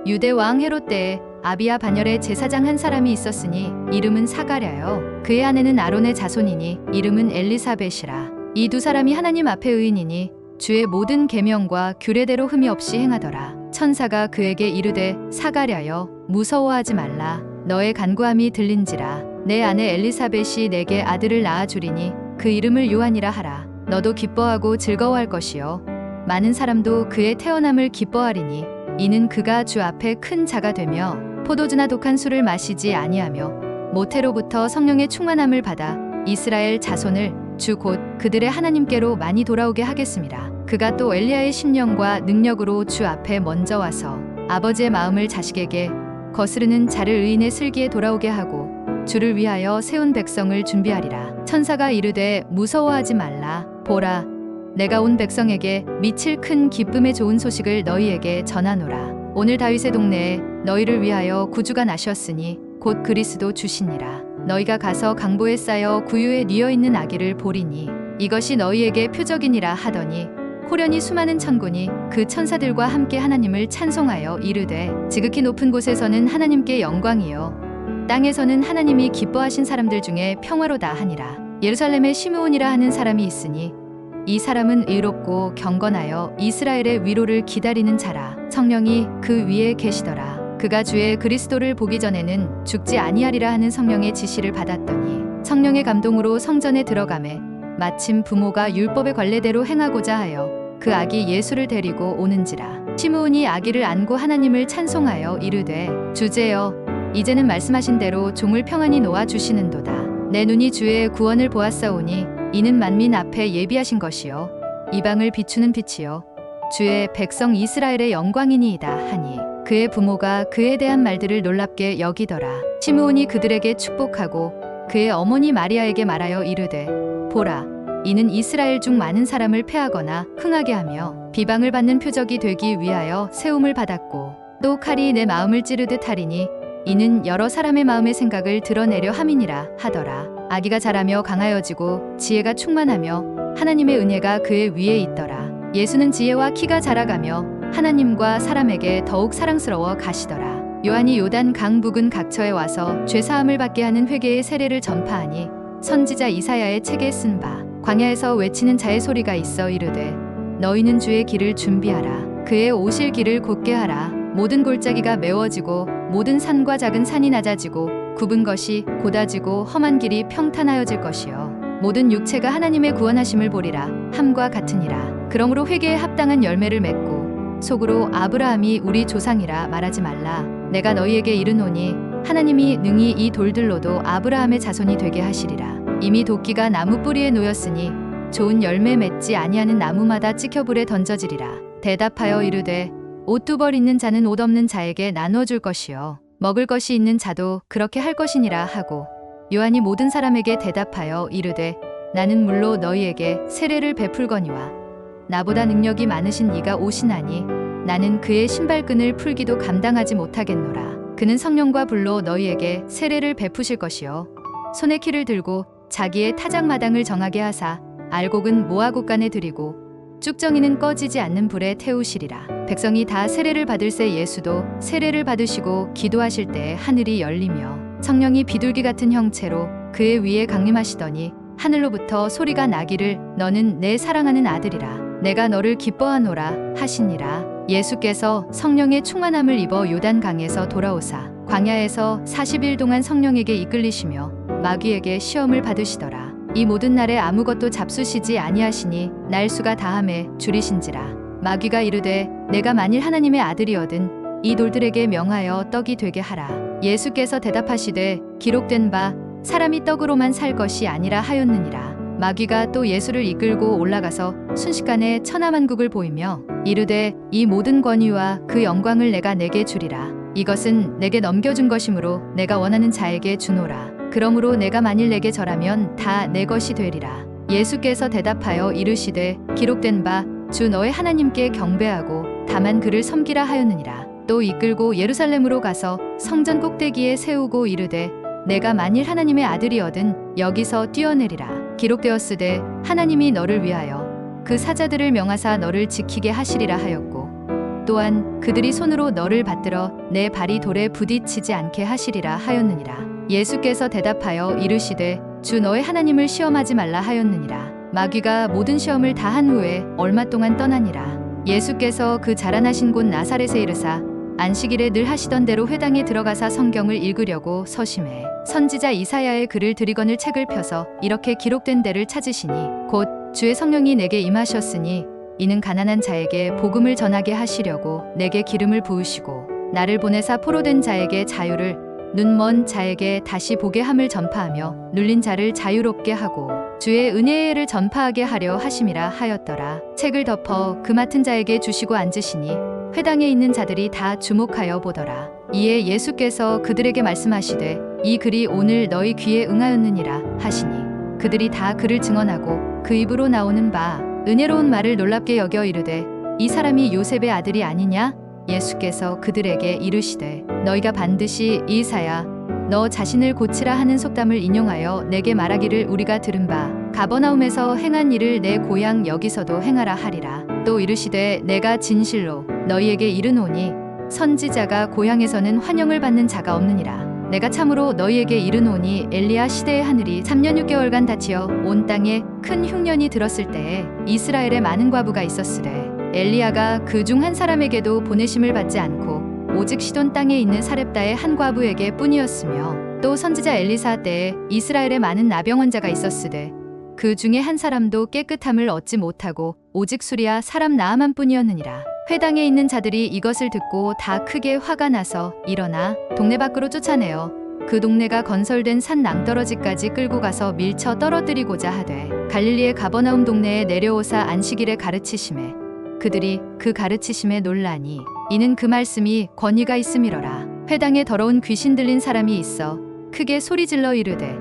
유대 왕 헤롯 때에 아비야 반열에 제사장 한 사람이 있었으니 이름은 사가랴요. 그의 아내는 아론의 자손이니 이름은 엘리사벳이라. 이 두 사람이 하나님 앞에 의인이니 주의 모든 계명과 규례대로 흠이 없이 행하더라. 천사가 그에게 이르되 사가랴여 무서워하지 말라. 너의 간구함이 들린지라. 내 아내 엘리사벳이 내게 아들을 낳아 주리니 그 이름을 요한이라 하라. 너도 기뻐하고 즐거워할 것이요 많은 사람도 그의 태어남을 기뻐하리니 이는 그가 주 앞에 큰 자가 되며 포도주나 독한 술을 마시지 아니하며 모태로부터 성령의 충만함을 받아 이스라엘 자손을 주 곧 그들의 하나님께로 많이 돌아오게 하겠습니다. 그가 또 엘리야의 심령과 능력으로 주 앞에 먼저 와서 아버지의 마음을 자식에게 거스르는 자를 의인의 슬기에 돌아오게 하고 주를 위하여 세운 백성을 준비하리라. 천사가 이르되 무서워하지 말라. 보라, 내가 온 백성에게 미칠 큰 기쁨의 좋은 소식을 너희에게 전하노라. 오늘 다윗의 동네에 너희를 위하여 구주가 나셨으니 곧 그리스도 주시니라. 너희가 가서 강보에 쌓여 구유에 뉘어 있는 아기를 보리니 이것이 너희에게 표적이니라 하더니 호련히 수많은 천군이 그 천사들과 함께 하나님을 찬송하여 이르되 지극히 높은 곳에서는 하나님께 영광이요 땅에서는 하나님이 기뻐하신 사람들 중에 평화로다 하니라. 예루살렘에 시므온이라 하는 사람이 있으니 이 사람은 의롭고 경건하여 이스라엘의 위로를 기다리는 자라. 성령이 그 위에 계시더라. 그가 주의 그리스도를 보기 전에는 죽지 아니하리라 하는 성령의 지시를 받았더니 성령의 감동으로 성전에 들어가매 마침 부모가 율법의 관례대로 행하고자 하여 그 아기 예수를 데리고 오는지라. 시므온이 아기를 안고 하나님을 찬송하여 이르되 주제여 이제는 말씀하신 대로 종을 평안히 놓아 주시는도다. 내 눈이 주의 구원을 보았사오니 이는 만민 앞에 예비하신 것이요 이방을 비추는 빛이요 주의 백성 이스라엘의 영광이니이다 하니 그의 부모가 그에 대한 말들을 놀랍게 여기더라. 시므온이 그들에게 축복하고 그의 어머니 마리아에게 말하여 이르되 보라, 이는 이스라엘 중 많은 사람을 패하거나 흥하게 하며 비방을 받는 표적이 되기 위하여 세움을 받았고 또 칼이 내 마음을 찌르듯 하리니 이는 여러 사람의 마음의 생각을 드러내려 함이니라 하더라. 아기가 자라며 강하여지고 지혜가 충만하며 하나님의 은혜가 그의 위에 있더라. 예수는 지혜와 키가 자라가며 하나님과 사람에게 더욱 사랑스러워 가시더라. 요한이 요단 강 부근 각처에 와서 죄사함을 받게 하는 회개의 세례를 전파하니 선지자 이사야의 책에 쓴 바 광야에서 외치는 자의 소리가 있어 이르되 너희는 주의 길을 준비하라. 그의 오실 길을 곧게 하라. 모든 골짜기가 메워지고 모든 산과 작은 산이 낮아지고 굽은 것이 곧아지고 험한 길이 평탄하여질 것이요 모든 육체가 하나님의 구원하심을 보리라 함과 같으니라. 그러므로 회개에 합당한 열매를 맺고 속으로 아브라함이 우리 조상이라 말하지 말라. 내가 너희에게 이르노니 하나님이 능히 이 돌들로도 아브라함의 자손이 되게 하시리라. 이미 도끼가 나무 뿌리에 놓였으니 좋은 열매 맺지 아니하는 나무마다 찍혀 불에 던져지리라. 대답하여 이르되 옷 두 벌 있는 자는 옷 없는 자에게 나누어 줄 것이요 먹을 것이 있는 자도 그렇게 할 것이니라 하고 요한이 모든 사람에게 대답하여 이르되 나는 물로 너희에게 세례를 베풀거니와 나보다 능력이 많으신 이가 오시나니 나는 그의 신발끈을 풀기도 감당하지 못하겠노라. 그는 성령과 불로 너희에게 세례를 베푸실 것이요 손에 키를 들고 자기의 타작마당을 정하게 하사 알곡은 모아곳간에 들이고 쭉정이는 꺼지지 않는 불에 태우시리라. 백성이 다 세례를 받을새 예수도 세례를 받으시고 기도하실 때에 하늘이 열리며 성령이 비둘기 같은 형체로 그의 위에 강림하시더니 하늘로부터 소리가 나기를 너는 내 사랑하는 아들이라 내가 너를 기뻐하노라 하시니라. 예수께서 성령의 충만함을 입어 요단강에서 돌아오사 광야에서 40일 동안 성령에게 이끌리시며 마귀에게 시험을 받으시더라. 이 모든 날에 아무것도 잡수시지 아니하시니 날수가 다함에 줄이신지라. 마귀가 이르되 내가 만일 하나님의 아들이거든 이 돌들에게 명하여 떡이 되게 하라. 예수께서 대답하시되 기록된 바 사람이 떡으로만 살 것이 아니라 하였느니라. 마귀가 또 예수를 이끌고 올라가서 순식간에 천하만국을 보이며 이르되 이 모든 권위와 그 영광을 내가 내게 주리라. 이것은 내게 넘겨준 것이므로 내가 원하는 자에게 주노라. 그러므로 내가 만일 내게 절하면 다 내 것이 되리라. 예수께서 대답하여 이르시되 기록된 바 주 너의 하나님께 경배하고 다만 그를 섬기라 하였느니라. 또 이끌고 예루살렘으로 가서 성전 꼭대기에 세우고 이르되 내가 만일 하나님의 아들이거든 여기서 뛰어내리라. 기록되었으되 하나님이 너를 위하여 그 사자들을 명하사 너를 지키게 하시리라 하였고 또한 그들이 손으로 너를 받들어 내 발이 돌에 부딪히지 않게 하시리라 하였느니라. 예수께서 대답하여 이르시되 주 너의 하나님을 시험하지 말라 하였느니라. 마귀가 모든 시험을 다 한 후에 얼마 동안 떠나니라. 예수께서 그 자라나신 곳 나사렛에 이르사 안식일에 늘 하시던 대로 회당에 들어가사 성경을 읽으려고 서심해 선지자 이사야의 글을 드리거늘 책을 펴서 이렇게 기록된 데를 찾으시니 곧 주의 성령이 내게 임하셨으니 이는 가난한 자에게 복음을 전하게 하시려고 내게 기름을 부으시고 나를 보내사 포로된 자에게 자유를 눈 먼 자에게 다시 보게 함을 전파하며 눌린 자를 자유롭게 하고 주의 은혜의 해를 전파하게 하려 하심이라 하였더라. 책을 덮어 그 맡은 자에게 주시고 앉으시니 회당에 있는 자들이 다 주목하여 보더라. 이에 예수께서 그들에게 말씀하시되 이 글이 오늘 너희 귀에 응하였느니라 하시니 그들이 다 그를 증언하고 그 입으로 나오는 바 은혜로운 말을 놀랍게 여겨 이르되 이 사람이 요셉의 아들이 아니냐? 예수께서 그들에게 이르시되 너희가 반드시 이사야 너 자신을 고치라 하는 속담을 인용하여 내게 말하기를 우리가 들은 바 가버나움에서 행한 일을 내 고향 여기서도 행하라 하리라. 또 이르시되 내가 진실로 너희에게 이르노니 선지자가 고향에서는 환영을 받는 자가 없느니라. 내가 참으로 너희에게 이르노니 엘리야 시대의 하늘이 3년 6개월간 닫히어 온 땅에 큰 흉년이 들었을 때에 이스라엘에 많은 과부가 있었으되 엘리야가 그 중 한 사람에게도 보내심을 받지 않고 오직 시돈 땅에 있는 사렙다의 한 과부에게 뿐이었으며 또 선지자 엘리사 때에 이스라엘에 많은 나병 환자가 있었으되 그 중에 한 사람도 깨끗함을 얻지 못하고 오직 수리아 사람 나아만 뿐이었느니라. 회당에 있는 자들이 이것을 듣고 다 크게 화가 나서 일어나 동네 밖으로 쫓아내어 그 동네가 건설된 산 낭떠러지까지 끌고 가서 밀쳐 떨어뜨리고자 하되 갈릴리의 가버나움 동네에 내려오사 안식일에 가르치심에 그들이 그 가르치심에 놀라니 이는 그 말씀이 권위가 있음이러라. 회당에 더러운 귀신 들린 사람이 있어 크게 소리질러 이르되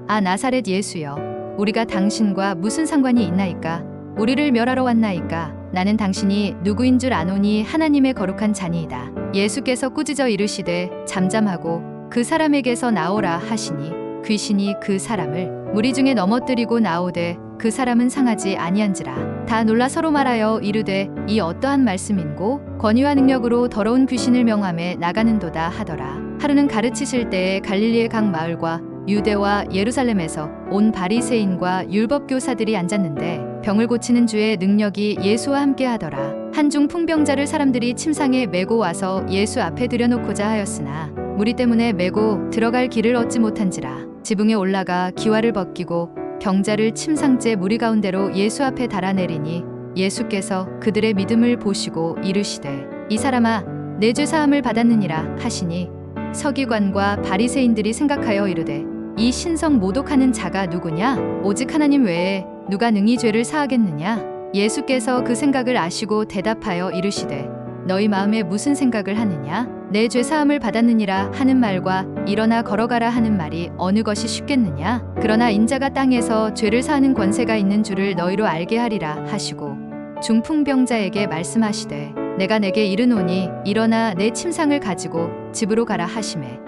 아 나사렛 예수여 우리가 당신과 무슨 상관이 있나이까? 우리를 멸하러 왔나이까? 나는 당신이 누구인 줄 아노니 하나님의 거룩한 자니이다. 예수께서 꾸짖어 이르시되 잠잠하고 그 사람에게서 나오라 하시니 귀신이 그 사람을 무리 중에 넘어뜨리고 나오되 그 사람은 상하지 아니한지라. 다 놀라 서로 말하여 이르되 이 어떠한 말씀인고 권위와 능력으로 더러운 귀신을 명함에 나가는도다 하더라. 하루는 가르치실 때에 갈릴리의 각 마을과 유대와 예루살렘에서 온 바리새인과 율법교사들이 앉았는데 병을 고치는 주의 능력이 예수와 함께 하더라. 한중 풍병자를 사람들이 침상에 메고 와서 예수 앞에 들여놓고자 하였으나 무리 때문에 메고 들어갈 길을 얻지 못한지라. 지붕에 올라가 기와를 벗기고 병자를 침상째 무리 가운데로 예수 앞에 달아내리니 예수께서 그들의 믿음을 보시고 이르시되 이 사람아 내 죄 사함을 받았느니라 하시니 서기관과 바리새인들이 생각하여 이르되 이 신성 모독하는 자가 누구냐? 오직 하나님 외에 누가 능히 죄를 사하겠느냐? 예수께서 그 생각을 아시고 대답하여 이르시되 너희 마음에 무슨 생각을 하느냐? 내 죄 사함을 받았느니라 하는 말과 일어나 걸어가라 하는 말이 어느 것이 쉽겠느냐? 그러나 인자가 땅에서 죄를 사하는 권세가 있는 줄을 너희로 알게 하리라 하시고 중풍병자에게 말씀하시되 내가 내게 이르노니 일어나 내 침상을 가지고 집으로 가라 하시매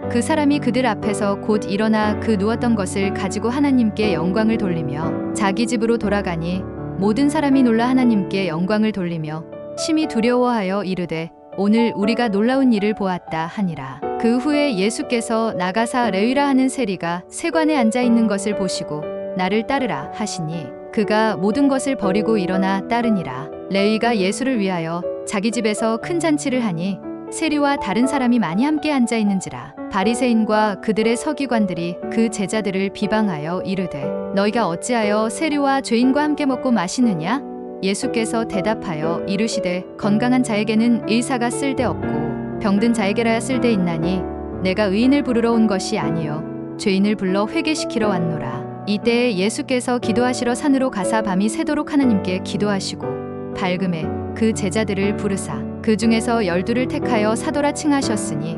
그 사람이 그들 앞에서 곧 일어나 그 누웠던 것을 가지고 하나님께 영광을 돌리며 자기 집으로 돌아가니 모든 사람이 놀라 하나님께 영광을 돌리며 심히 두려워하여 이르되 오늘 우리가 놀라운 일을 보았다 하니라. 그 후에 예수께서 나가사 레위라 하는 세리가 세관에 앉아 있는 것을 보시고 나를 따르라 하시니 그가 모든 것을 버리고 일어나 따르니라. 레위가 예수를 위하여 자기 집에서 큰 잔치를 하니 세리와 다른 사람이 많이 함께 앉아 있는지라. 바리새인과 그들의 서기관들이 그 제자들을 비방하여 이르되 너희가 어찌하여 세리와 죄인과 함께 먹고 마시느냐? 예수께서 대답하여 이르시되 건강한 자에게는 의사가 쓸데없고 병든 자에게라야 쓸데있나니 내가 의인을 부르러 온 것이 아니요 죄인을 불러 회개시키러 왔노라. 이때에 예수께서 기도하시러 산으로 가사 밤이 새도록 하나님께 기도하시고 밝음에 그 제자들을 부르사 그 중에서 12를 택하여 사도라 칭하셨으니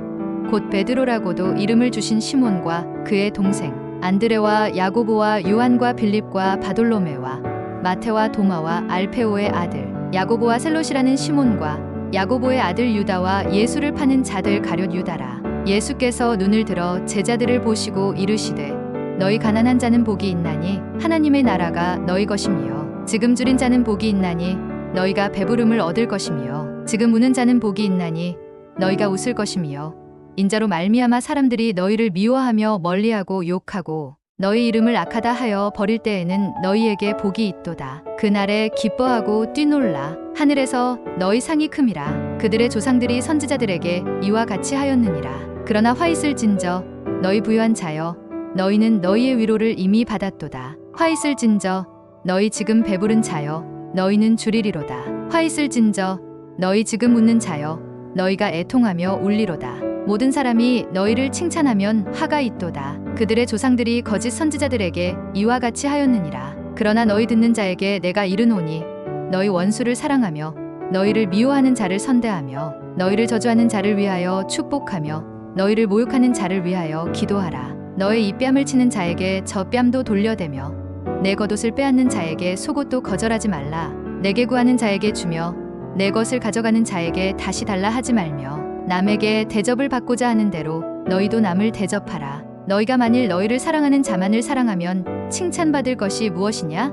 곧 베드로라고도 이름을 주신 시몬과 그의 동생 안드레와 야고보와 요한과 빌립과 바돌로메와 마테와 도마와 알페오의 아들 야고보와 셀롯이라는 시몬과 야고보의 아들 유다와 예수를 파는 자들 가룟 유다라. 예수께서 눈을 들어 제자들을 보시고 이르시되 너희 가난한 자는 복이 있나니 하나님의 나라가 너희 것이며 지금 줄인 자는 복이 있나니 너희가 배부름을 얻을 것이며 지금 우는 자는 복이 있나니 너희가 웃을 것이며 인자로 말미암아 사람들이 너희를 미워하며 멀리하고 욕하고 너희 이름을 악하다 하여 버릴 때에는 너희에게 복이 있도다. 그날에 기뻐하고 뛰놀라. 하늘에서 너희 상이 큼이라. 그들의 조상들이 선지자들에게 이와 같이 하였느니라. 그러나 화 있을진저 너희 부유한 자여 너희는 너희의 위로를 이미 받았도다. 화 있을진저 너희 지금 배부른 자여 너희는 주리리로다. 화 있을진저 너희 지금 웃는 자여 너희가 애통하며 울리로다. 모든 사람이 너희를 칭찬하면 화가 있도다. 그들의 조상들이 거짓 선지자들에게 이와 같이 하였느니라. 그러나 너희 듣는 자에게 내가 이르노니 너희 원수를 사랑하며 너희를 미워하는 자를 선대하며 너희를 저주하는 자를 위하여 축복하며 너희를 모욕하는 자를 위하여 기도하라. 너의 입뺨을 치는 자에게 저 뺨도 돌려대며 내 겉옷을 빼앗는 자에게 속옷도 거절하지 말라. 내게 구하는 자에게 주며 내 것을 가져가는 자에게 다시 달라 하지 말며 남에게 대접을 받고자 하는 대로 너희도 남을 대접하라. 너희가 만일 너희를 사랑하는 자만을 사랑하면 칭찬받을 것이 무엇이냐?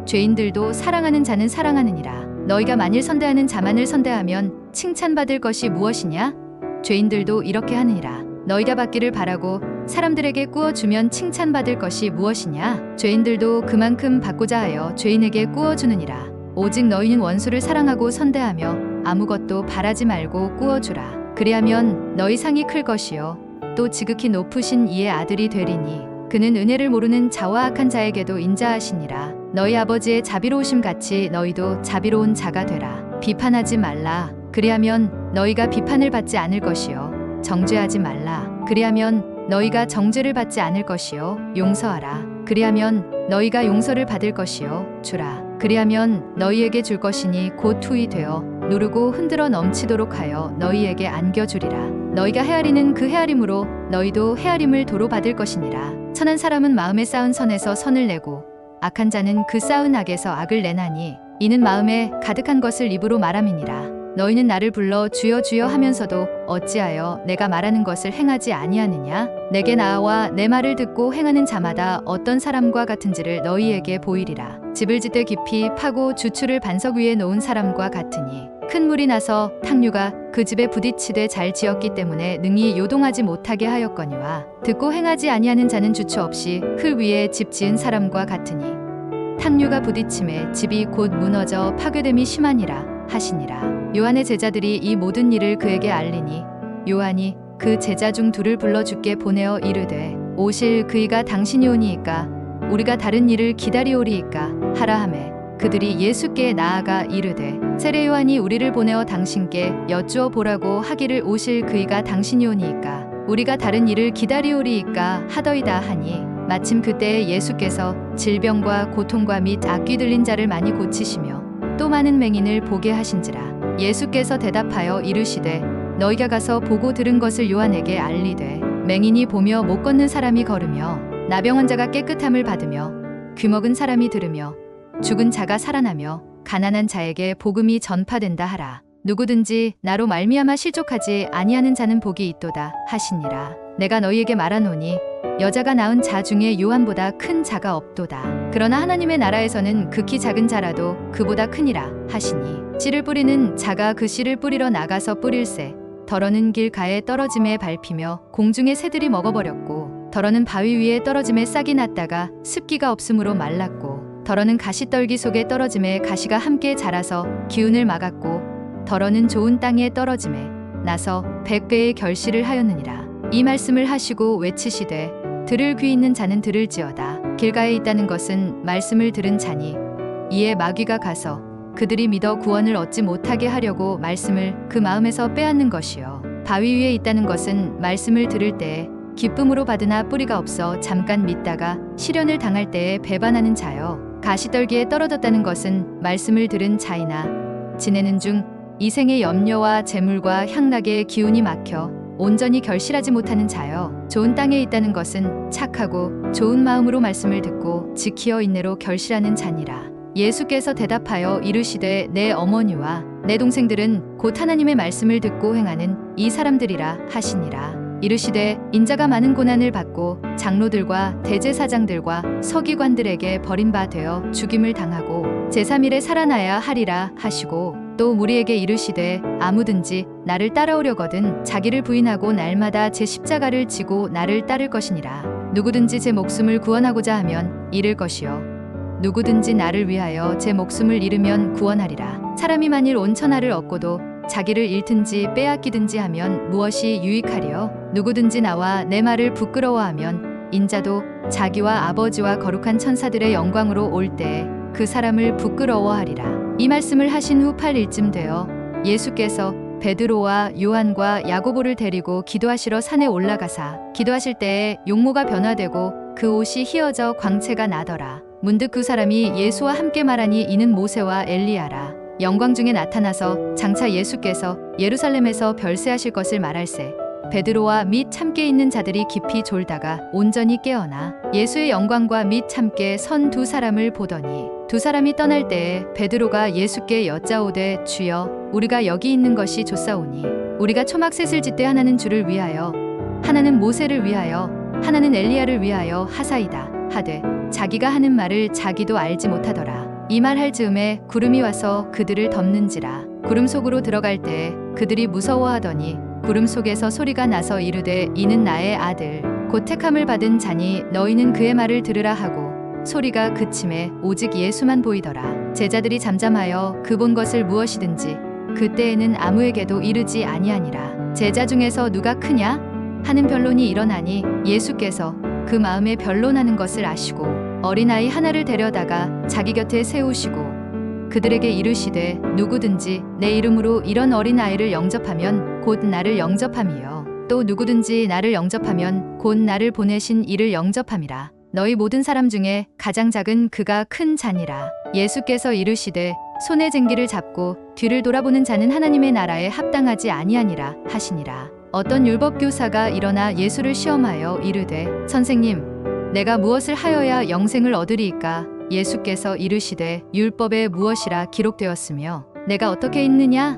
죄인들도 사랑하는 자는 사랑하느니라. 너희가 만일 선대하는 자만을 선대하면 칭찬받을 것이 무엇이냐? 죄인들도 이렇게 하느니라. 너희가 받기를 바라고 사람들에게 꾸어주면 칭찬받을 것이 무엇이냐? 죄인들도 그만큼 받고자 하여 죄인에게 꾸어주느니라. 오직 너희는 원수를 사랑하고 선대하며 아무것도 바라지 말고 꾸어주라. 그리하면 너희 상이 클 것이요 또 지극히 높으신 이의 아들이 되리니 그는 은혜를 모르는 자와 악한 자에게도 인자하시니라. 너희 아버지의 자비로우심 같이 너희도 자비로운 자가 되라. 비판하지 말라. 그리하면 너희가 비판을 받지 않을 것이요 정죄하지 말라. 그리하면 너희가 정죄를 받지 않을 것이요 용서하라. 그리하면 너희가 용서를 받을 것이요 주라. 그리하면 너희에게 줄 것이니 곧 후이 되어 누르고 흔들어 넘치도록 하여 너희에게 안겨주리라. 너희가 헤아리는 그 헤아림으로 너희도 헤아림을 도로 받을 것이니라. 선한 사람은 마음에 쌓은 선에서 선을 내고 악한 자는 그 쌓은 악에서 악을 내나니 이는 마음에 가득한 것을 입으로 말함이니라. 너희는 나를 불러 주여 주여 하면서도 어찌하여 내가 말하는 것을 행하지 아니하느냐? 내게 나아와 내 말을 듣고 행하는 자마다 어떤 사람과 같은지를 너희에게 보이리라. 집을 짓되 깊이 파고 주추를 반석 위에 놓은 사람과 같으니 큰 물이 나서 탕류가 그 집에 부딪히되 잘 지었기 때문에 능히 요동하지 못하게 하였거니와 듣고 행하지 아니하는 자는 주추 없이 흘 위에 집 지은 사람과 같으니 탕류가 부딪힘에 집이 곧 무너져 파괴됨이 심하니라 하시니라. 요한의 제자들이 이 모든 일을 그에게 알리니 요한이 그 제자 중 둘을 불러 주께 보내어 이르되 오실 그이가 당신이 오니이까 우리가 다른 일을 기다리오리이까 하라 하매 그들이 예수께 나아가 이르되 세례 요한이 우리를 보내어 당신께 여쭈어 보라고 하기를 오실 그이가 당신이 오니이까 우리가 다른 일을 기다리오리이까 하더이다 하니 마침 그때에 예수께서 질병과 고통과 및 악귀 들린 자를 많이 고치시며 또 많은 맹인을 보게 하신지라. 예수께서 대답하여 이르시되 너희가 가서 보고 들은 것을 요한에게 알리되 맹인이 보며 못 걷는 사람이 걸으며 나병 환자가 깨끗함을 받으며 귀먹은 사람이 들으며 죽은 자가 살아나며 가난한 자에게 복음이 전파된다 하라. 누구든지 나로 말미암아 실족하지 아니하는 자는 복이 있도다 하시니라. 내가 너희에게 말하노니 여자가 낳은 자 중에 요한보다 큰 자가 없도다. 그러나 하나님의 나라에서는 극히 작은 자라도 그보다 크니라 하시니 씨를 뿌리는 자가 그 씨를 뿌리러 나가서 뿌릴새 덜어는 길가에 떨어짐에 밟히며 공중의 새들이 먹어버렸고 덜어는 바위 위에 떨어짐에 싹이 났다가 습기가 없으므로 말랐고 덜어는 가시떨기 속에 떨어짐에 가시가 함께 자라서 기운을 막았고 덜어는 좋은 땅에 떨어짐에 나서 100배의 결실을 하였느니라. 이 말씀을 하시고 외치시되 들을 귀 있는 자는 들을지어다. 길가에 있다는 것은 말씀을 들은 자니 이에 마귀가 가서 그들이 믿어 구원을 얻지 못하게 하려고 말씀을 그 마음에서 빼앗는 것이요 바위 위에 있다는 것은 말씀을 들을 때에 기쁨으로 받으나 뿌리가 없어 잠깐 믿다가 시련을 당할 때에 배반하는 자요 가시떨기에 떨어졌다는 것은 말씀을 들은 자이나 지내는 중 이 생의 염려와 재물과 향락의 기운이 막혀 온전히 결실하지 못하는 자여 좋은 땅에 있다는 것은 착하고 좋은 마음으로 말씀을 듣고 지키어 인내로 결실하는 자니라. 예수께서 대답하여 이르시되 내 어머니와 내 동생들은 곧 하나님의 말씀을 듣고 행하는 이 사람들이라 하시니라. 이르시되 인자가 많은 고난을 받고 장로들과 대제사장들과 서기관들에게 버림받아 죽임을 당하고 제3일에 살아나야 하리라 하시고 또 무리에게 이르시되 아무든지 나를 따라오려거든 자기를 부인하고 날마다 제 십자가를 지고 나를 따를 것이니라. 누구든지 제 목숨을 구원하고자 하면 잃을 것이요 누구든지 나를 위하여 제 목숨을 잃으면 구원하리라. 사람이 만일 온 천하를 얻고도 자기를 잃든지 빼앗기든지 하면 무엇이 유익하리요? 누구든지 나와 내 말을 부끄러워하면 인자도 자기와 아버지와 거룩한 천사들의 영광으로 올 때에 그 사람을 부끄러워하리라. 이 말씀을 하신 후 8일쯤 되어 예수께서 베드로와 요한과 야고보를 데리고 기도하시러 산에 올라가사 기도하실 때에 용모가 변화되고 그 옷이 휘어져 광채가 나더라. 문득 그 사람이 예수와 함께 말하니 이는 모세와 엘리야라. 영광 중에 나타나서 장차 예수께서 예루살렘에서 별세하실 것을 말할세 베드로와 및 함께 있는 자들이 깊이 졸다가 온전히 깨어나 예수의 영광과 및 함께 선 두 사람을 보더니 두 사람이 떠날 때에 베드로가 예수께 여짜오되 주여 우리가 여기 있는 것이 좋사오니 우리가 초막셋을 짓되 하나는 주를 위하여 하나는 모세를 위하여 하나는 엘리야를 위하여 하사이다 하되 자기가 하는 말을 자기도 알지 못하더라. 이 말 할 즈음에 구름이 와서 그들을 덮는지라. 구름 속으로 들어갈 때에 그들이 무서워하더니 구름 속에서 소리가 나서 이르되 이는 나의 아들 곧 택함을 받은 자니 너희는 그의 말을 들으라 하고 소리가 그침에 오직 예수만 보이더라. 제자들이 잠잠하여 그 본 것을 무엇이든지 그때에는 아무에게도 이르지 아니하니라. 제자 중에서 누가 크냐 하는 변론이 일어나니 예수께서 그 마음에 변론하는 것을 아시고 어린아이 하나를 데려다가 자기 곁에 세우시고 그들에게 이르시되 누구든지 내 이름으로 이런 어린아이를 영접하면 곧 나를 영접함이요 또 누구든지 나를 영접하면 곧 나를 보내신 이를 영접함이라. 너희 모든 사람 중에 가장 작은 그가 큰 자니라. 예수께서 이르시되 손에 쟁기를 잡고 뒤를 돌아보는 자는 하나님의 나라에 합당하지 아니하니라 하시니라. 어떤 율법교사가 일어나 예수를 시험하여 이르되 선생님 내가 무엇을 하여야 영생을 얻으리이까? 예수께서 이르시되 율법에 무엇이라 기록되었으며 내가 어떻게 읽느냐?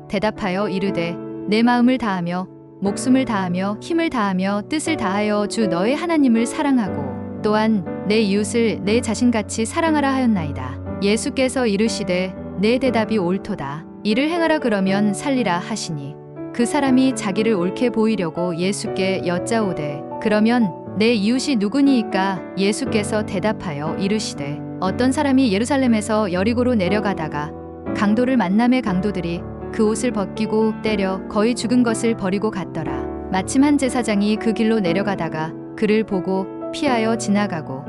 대답하여 이르되 내 마음을 다하며 목숨을 다하며 힘을 다하며 뜻을 다하여 주 너의 하나님을 사랑하고 또한 내 이웃을 내 자신같이 사랑하라 하였나이다. 예수께서 이르시되 내 대답이 옳도다. 이를 행하라 그러면 살리라 하시니 그 사람이 자기를 옳게 보이려고 예수께 여짜오되 그러면 내 이웃이 누구니이까? 예수께서 대답하여 이르시되 어떤 사람이 예루살렘에서 여리고로 내려가다가 강도를 만남에 강도들이 그 옷을 벗기고 때려 거의 죽은 것을 버리고 갔더라. 마침 한 제사장이 그 길로 내려가다가 그를 보고 피하여 지나가고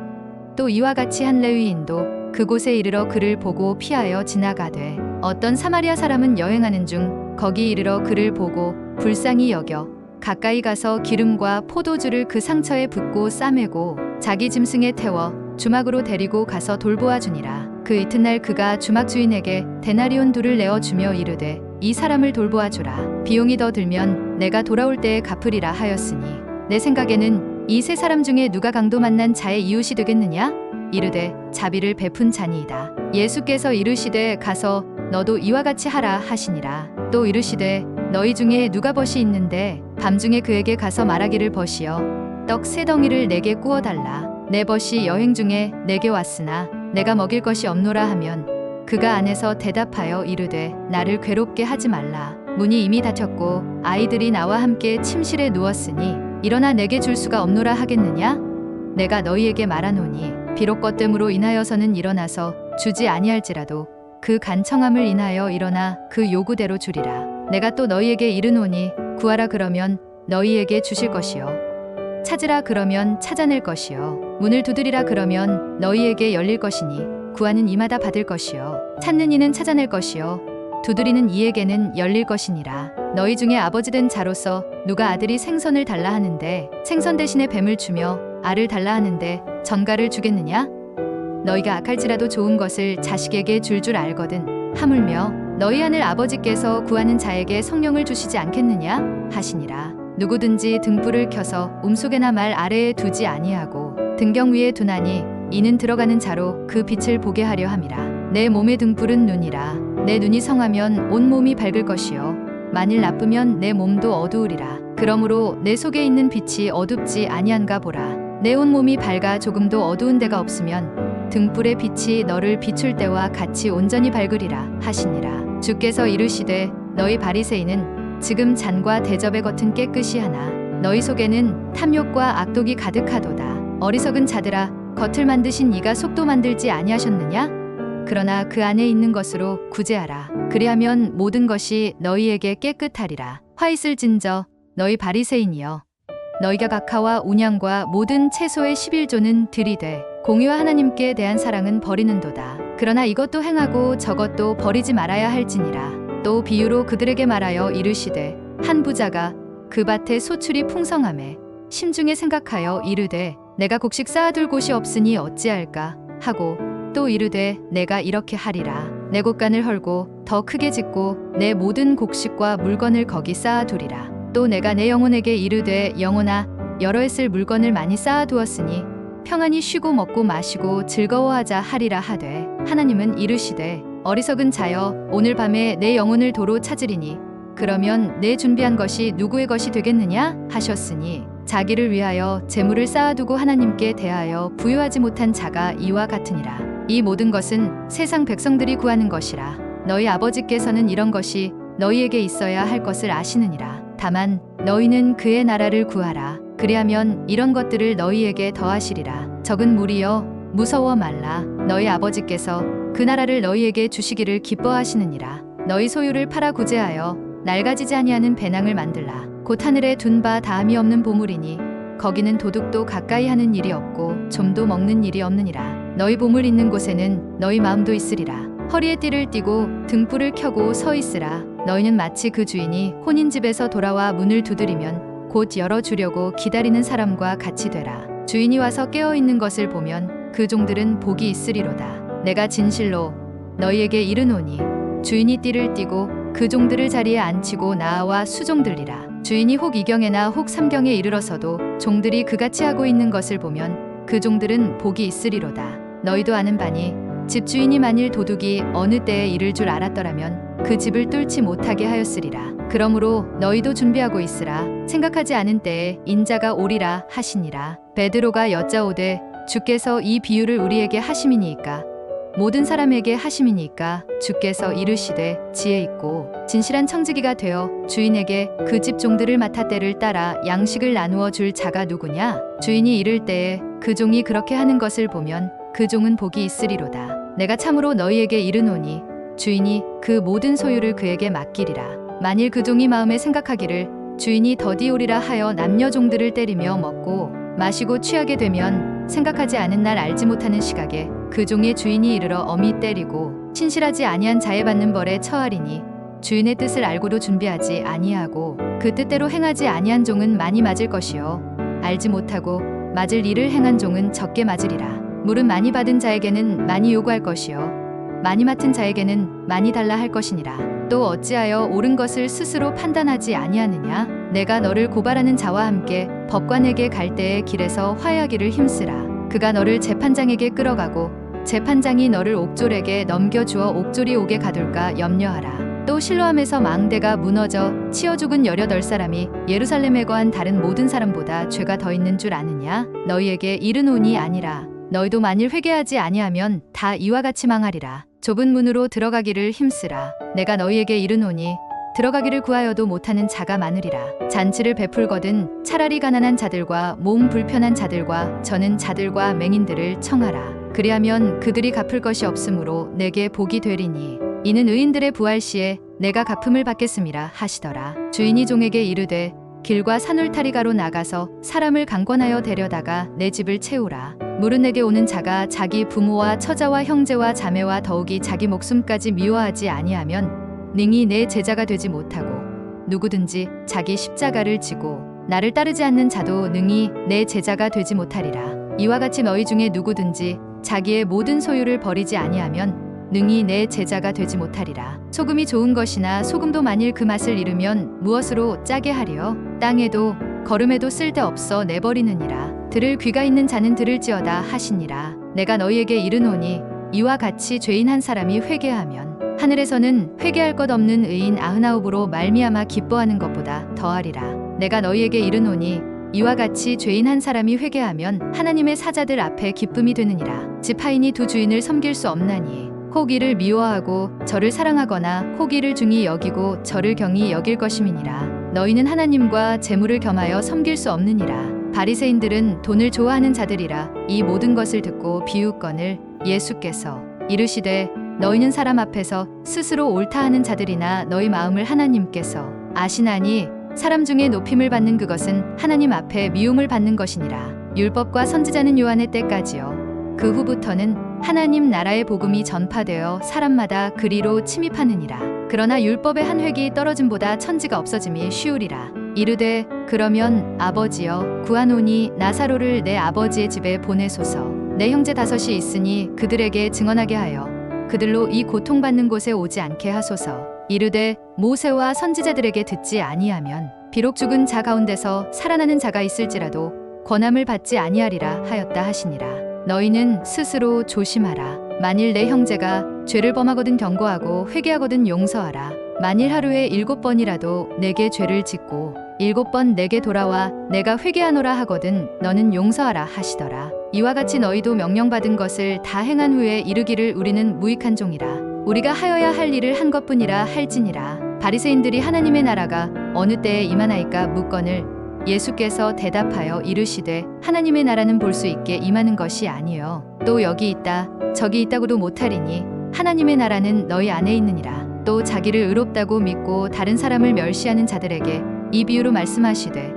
또 이와 같이 한 레위인도 그곳에 이르러 그를 보고 피하여 지나가되 어떤 사마리아 사람은 여행하는 중 거기 이르러 그를 보고 불쌍히 여겨 가까이 가서 기름과 포도주를 그 상처에 붓고 싸매고 자기 짐승에 태워 주막으로 데리고 가서 돌보아 주니라. 그 이튿날 그가 주막 주인에게 데나리온 둘을 내어 주며 이르되 이 사람을 돌보아 주라. 비용이 더 들면 내가 돌아올 때에 갚으리라 하였으니 내 생각에는 이 세 사람 중에 누가 강도 만난 자의 이웃이 되겠느냐? 이르되 자비를 베푼 자니이다. 예수께서 이르시되 가서 너도 이와 같이 하라 하시니라. 또 이르시되 너희 중에 누가 벗이 있는데 밤중에 그에게 가서 말하기를 벗이여 떡 세 덩이를 내게 구워 달라. 내 벗이 여행 중에 내게 왔으나 내가 먹일 것이 없노라 하면 그가 안에서 대답하여 이르되 나를 괴롭게 하지 말라. 문이 이미 닫혔고 아이들이 나와 함께 침실에 누웠으니 일어나 내게 줄 수가 없노라 하겠느냐? 내가 너희에게 말하노니 비록 것 때문으로 인하여서는 일어나서 주지 아니할지라도 그 간청함을 인하여 일어나 그 요구대로 주리라. 내가 또 너희에게 이르노니 구하라 그러면 너희에게 주실 것이요 찾으라 그러면 찾아낼 것이요 문을 두드리라 그러면 너희에게 열릴 것이니 구하는 이마다 받을 것이요 찾는 이는 찾아낼 것이요 두드리는 이에게는 열릴 것이니라. 너희 중에 아버지 된 자로서 누가 아들이 생선을 달라 하는데 생선 대신에 뱀을 주며 알을 달라 하는데 전갈을 주겠느냐? 너희가 악할지라도 좋은 것을 자식에게 줄 알거든 하물며 너희 하늘 아버지께서 구하는 자에게 성령을 주시지 않겠느냐 하시니라. 누구든지 등불을 켜서 움속에나 말 아래에 두지 아니하고 등경 위에 두나니 이는 들어가는 자로 그 빛을 보게 하려 함이라. 내 몸의 등불은 눈이라. 내 눈이 성하면 온 몸이 밝을 것이요 만일 나쁘면 내 몸도 어두우리라. 그러므로 내 속에 있는 빛이 어둡지 아니한가 보라. 내 온 몸이 밝아 조금도 어두운 데가 없으면 등불의 빛이 너를 비출 때와 같이 온전히 밝으리라 하시니라. 주께서 이르시되 너희 바리새인은 지금 잔과 대접의 겉은 깨끗이 하나 너희 속에는 탐욕과 악독이 가득하도다. 어리석은 자들아, 겉을 만드신 이가 속도 만들지 아니하셨느냐? 그러나 그 안에 있는 것으로 구제하라. 그리하면 모든 것이 너희에게 깨끗하리라. 화 있을진저 너희 바리새인이여, 너희가 각하와 운양과 모든 채소의 11조는 들이되 공의와 하나님께 대한 사랑은 버리는도다. 그러나 이것도 행하고 저것도 버리지 말아야 할지니라. 또 비유로 그들에게 말하여 이르시되 한 부자가 그 밭에 소출이 풍성하매 심중에 생각하여 이르되 내가 곡식 쌓아둘 곳이 없으니 어찌할까 하고 또 이르되 내가 이렇게 하리라. 내 곳간을 헐고 더 크게 짓고 내 모든 곡식과 물건을 거기 쌓아두리라. 또 내가 내 영혼에게 이르되 영혼아, 여러 해 쓸 물건을 많이 쌓아두었으니 평안히 쉬고 먹고 마시고 즐거워하자 하리라 하되 하나님은 이르시되 어리석은 자여, 오늘 밤에 내 영혼을 도로 찾으리니 그러면 내 준비한 것이 누구의 것이 되겠느냐 하셨으니 자기를 위하여 재물을 쌓아두고 하나님께 대하여 부유하지 못한 자가 이와 같으니라. 이 모든 것은 세상 백성들이 구하는 것이라. 너희 아버지께서는 이런 것이 너희에게 있어야 할 것을 아시느니라. 다만 너희는 그의 나라를 구하라. 그리하면 이런 것들을 너희에게 더하시리라. 적은 무리여, 무서워 말라. 너희 아버지께서 그 나라를 너희에게 주시기를 기뻐하시느니라. 너희 소유를 팔아 구제하여 낡아지지 아니하는 배낭을 만들라. 곧 하늘에 둔 바 다함이 없는 보물이니 거기는 도둑도 가까이 하는 일이 없고 좀도 먹는 일이 없느니라. 너희 보물 있는 곳에는 너희 마음도 있으리라. 허리에 띠를 띠고 등불을 켜고 서 있으라. 너희는 마치 그 주인이 혼인집에서 돌아와 문을 두드리면 곧 열어주려고 기다리는 사람과 같이 되라. 주인이 와서 깨어있는 것을 보면 그 종들은 복이 있으리로다. 내가 진실로 너희에게 이르노니 주인이 띠를 띠고 그 종들을 자리에 앉히고 나와 수종들리라. 주인이 혹 이경에나 혹 삼경에 이르러서도 종들이 그같이 하고 있는 것을 보면 그 종들은 복이 있으리로다. 너희도 아는 바니 집주인이 만일 도둑이 어느 때에 이를 줄 알았더라면 그 집을 뚫지 못하게 하였으리라. 그러므로 너희도 준비하고 있으라. 생각하지 않은 때에 인자가 오리라 하시니라. 베드로가 여짜오되 주께서 이 비유를 우리에게 하심이니이까? 모든 사람에게 하심이니까? 주께서 이르시되 지혜 있고 진실한 청지기가 되어 주인에게 그 집 종들을 맡아 때를 따라 양식을 나누어 줄 자가 누구냐? 주인이 이를 때에 그 종이 그렇게 하는 것을 보면 그 종은 복이 있으리로다. 내가 참으로 너희에게 이르노니 주인이 그 모든 소유를 그에게 맡기리라. 만일 그 종이 마음에 생각하기를 주인이 더디 오리라 하여 남녀 종들을 때리며 먹고 마시고 취하게 되면 생각하지 않은 날 알지 못하는 시각에 그 종의 주인이 이르러 엄히 때리고 신실하지 아니한 자에 받는 벌에 처하리니 주인의 뜻을 알고도 준비하지 아니하고 그 뜻대로 행하지 아니한 종은 많이 맞을 것이요 알지 못하고 맞을 일을 행한 종은 적게 맞으리라. 물은 많이 받은 자에게는 많이 요구할 것이요 많이 맡은 자에게는 많이 달라 할 것이니라. 또 어찌하여 옳은 것을 스스로 판단하지 아니하느냐? 내가 너를 고발하는 자와 함께 법관에게 갈 때에 길에서 화해하기를 힘쓰라. 그가 너를 재판장에게 끌어가고 재판장이 너를 옥졸에게 넘겨주어 옥졸이 옥에 가둘까 염려하라. 또 실로암에서 망대가 무너져 치어 죽은 18사람이 예루살렘에 거한 다른 모든 사람보다 죄가 더 있는 줄 아느냐? 너희에게 이르노니 아니라. 너희도 만일 회개하지 아니하면 다 이와 같이 망하리라. 좁은 문으로 들어가기를 힘쓰라. 내가 너희에게 이르노니 들어가기를 구하여도 못하는 자가 많으리라. 잔치를 베풀거든 차라리 가난한 자들과 몸 불편한 자들과 저는 자들과 맹인들을 청하라. 그리하면 그들이 갚을 것이 없으므로 내게 복이 되리니 이는 의인들의 부활 시에 내가 갚음을 받겠음이라 하시더라. 주인이 종에게 이르되 길과 산울타리가로 나가서 사람을 강권하여 데려다가 내 집을 채우라. 물은 내게 오는 자가 자기 부모와 처자와 형제와 자매와 더욱이 자기 목숨까지 미워하지 아니하면 능히 내 제자가 되지 못하고 누구든지 자기 십자가를 지고 나를 따르지 않는 자도 능히 내 제자가 되지 못하리라. 이와 같이 너희 중에 누구든지 자기의 모든 소유를 버리지 아니하면 능히 내 제자가 되지 못하리라. 소금이 좋은 것이나 소금도 만일 그 맛을 잃으면 무엇으로 짜게 하리요? 땅에도 거름에도 쓸데없어 내버리느니라. 들을 귀가 있는 자는 들을지어다 하시니라. 내가 너희에게 이르노니 이와 같이 죄인 한 사람이 회개하면 하늘에서는 회개할 것 없는 의인 99으로 말미암아 기뻐하는 것보다 더하리라. 내가 너희에게 이르노니 이와 같이 죄인 한 사람이 회개하면 하나님의 사자들 앞에 기쁨이 되느니라. 집 하인이 두 주인을 섬길 수 없나니 혹 이를 미워하고 저를 사랑하거나 혹 이를 중히 여기고 저를 경히 여길 것임이니라. 너희는 하나님과 재물을 겸하여 섬길 수 없느니라. 바리새인들은 돈을 좋아하는 자들이라. 이 모든 것을 듣고 비웃거늘 예수께서 이르시되 너희는 사람 앞에서 스스로 옳다하는 자들이나 너희 마음을 하나님께서 아시나니 사람 중에 높임을 받는 그것은 하나님 앞에 미움을 받는 것이니라. 율법과 선지자는 요한의 때까지요. 그 후부터는 하나님 나라의 복음이 전파되어 사람마다 그리로 침입하느니라. 그러나 율법의 한 획이 떨어짐보다 천지가 없어짐이 쉬우리라. 이르되 그러면 아버지여 구하노니 나사로를 내 아버지의 집에 보내소서. 내 형제 다섯이 있으니 그들에게 증언하게 하여 그들로 이 고통받는 곳에 오지 않게 하소서. 이르되 모세와 선지자들에게 듣지 아니하면 비록 죽은 자 가운데서 살아나는 자가 있을지라도 권함을 받지 아니하리라 하였다 하시니라. 너희는 스스로 조심하라. 만일 내 형제가 죄를 범하거든 경고하고 회개하거든 용서하라. 만일 하루에 7번이라도 내게 죄를 짓고 7번 내게 돌아와 내가 회개하노라 하거든 너는 용서하라 하시더라. 이와 같이 너희도 명령받은 것을 다 행한 후에 이르기를 우리는 무익한 종이라. 우리가 하여야 할 일을 한 것뿐이라 할지니라. 바리새인들이 하나님의 나라가 어느 때에 임하나이까 묻거늘 예수께서 대답하여 이르시되 하나님의 나라는 볼 수 있게 임하는 것이 아니요 또 여기 있다 저기 있다고도 못하리니 하나님의 나라는 너희 안에 있느니라. 또 자기를 의롭다고 믿고 다른 사람을 멸시하는 자들에게 이 비유로 말씀하시되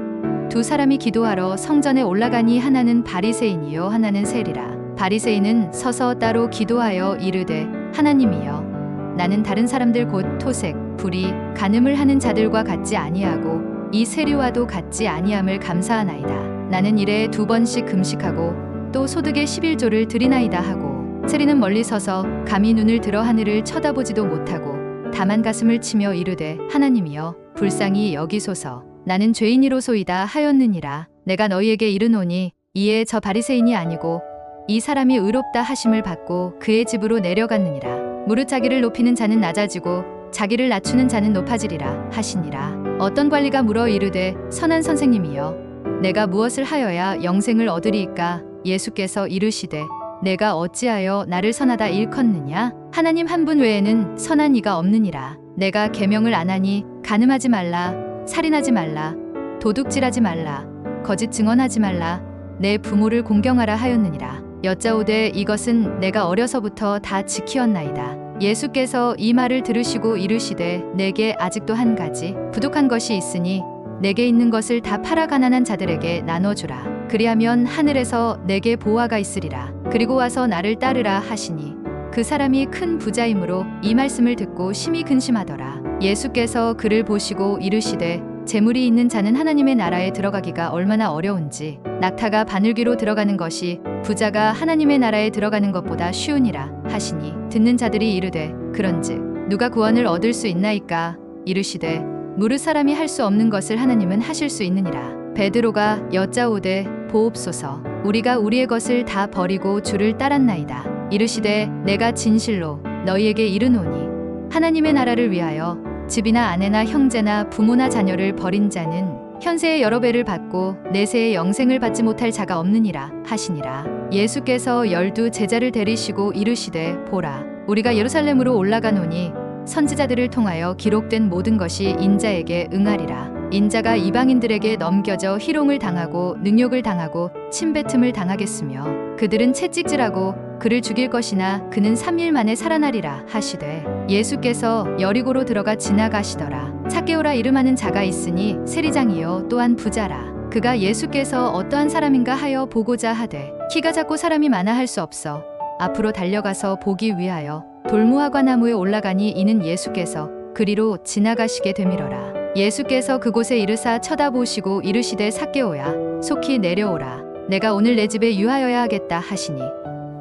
두 사람이 기도하러 성전에 올라가니 하나는 바리새인이요 하나는 세리라. 바리새인은 서서 따로 기도하여 이르되 하나님이여 나는 다른 사람들 곧 토색, 불의, 간음을 하는 자들과 같지 아니하고 이 세리와도 같지 아니함을 감사하나이다. 나는 일에 2번씩 금식하고 또 소득의 11조를 드리나이다 하고 세리는 멀리 서서 감히 눈을 들어 하늘을 쳐다보지도 못하고 다만 가슴을 치며 이르되 하나님이여 불쌍히 여기소서. 나는 죄인이로소이다 하였느니라. 내가 너희에게 이르노니 이에 저 바리새인이 아니고 이 사람이 의롭다 하심을 받고 그의 집으로 내려갔느니라. 무릇 자기를 높이는 자는 낮아지고 자기를 낮추는 자는 높아지리라 하시니라. 어떤 관리가 물어 이르되 선한 선생님이여 내가 무엇을 하여야 영생을 얻으리이까? 예수께서 이르시되 내가 어찌하여 나를 선하다 일컫느냐? 하나님 한 분 외에는 선한 이가 없느니라. 내가 계명을 안 하니 간음하지 말라, 살인하지 말라, 도둑질하지 말라, 거짓 증언하지 말라, 내 부모를 공경하라 하였느니라. 여짜오되 이것은 내가 어려서부터 다 지키었나이다. 예수께서 이 말을 들으시고 이르시되 내게 아직도 한 가지 부족한 것이 있으니 내게 있는 것을 다 팔아 가난한 자들에게 나눠주라. 그리하면 하늘에서 내게 보화가 있으리라. 그리고 와서 나를 따르라 하시니 그 사람이 큰 부자이므로 이 말씀을 듣고 심히 근심하더라. 예수께서 그를 보시고 이르시되 재물이 있는 자는 하나님의 나라에 들어가기가 얼마나 어려운지 낙타가 바늘귀로 들어가는 것이 부자가 하나님의 나라에 들어가는 것보다 쉬우니라 하시니 듣는 자들이 이르되 그런즉 누가 구원을 얻을 수 있나이까? 이르시되 무릇 사람이 할 수 없는 것을 하나님은 하실 수 있느니라. 베드로가 여짜오되 보옵소서. 우리가 우리의 것을 다 버리고 주를 따랐나이다. 이르시되 내가 진실로 너희에게 이르노니 하나님의 나라를 위하여 집이나 아내나 형제나 부모나 자녀를 버린 자는 현세의 여러 배를 받고 내세의 영생을 받지 못할 자가 없느니라 하시니라. 예수께서 12 제자를 데리시고 이르시되 보라 우리가 예루살렘으로 올라가노니 선지자들을 통하여 기록된 모든 것이 인자에게 응하리라. 인자가 이방인들에게 넘겨져 희롱을 당하고 능욕을 당하고 침뱉음을 당하겠으며 그들은 채찍질하고 그를 죽일 것이나 그는 3일 만에 살아나리라 하시되 예수께서 여리고로 들어가 지나가시더라. zac개오라 이름하는 자가 있으니 세리장이요 또한 부자라. 그가 예수께서 어떠한 사람인가 하여 보고자 하되 키가 작고 사람이 많아 할 수 없어 앞으로 달려가서 보기 위하여 돌무화과 나무에 올라가니 이는 예수께서 그리로 지나가시게 되밀어라. 예수께서 그곳에 이르사 쳐다보시고 이르시되 zac개오야 속히 내려오라. 내가 오늘 내 집에 유하여야 하겠다 하시니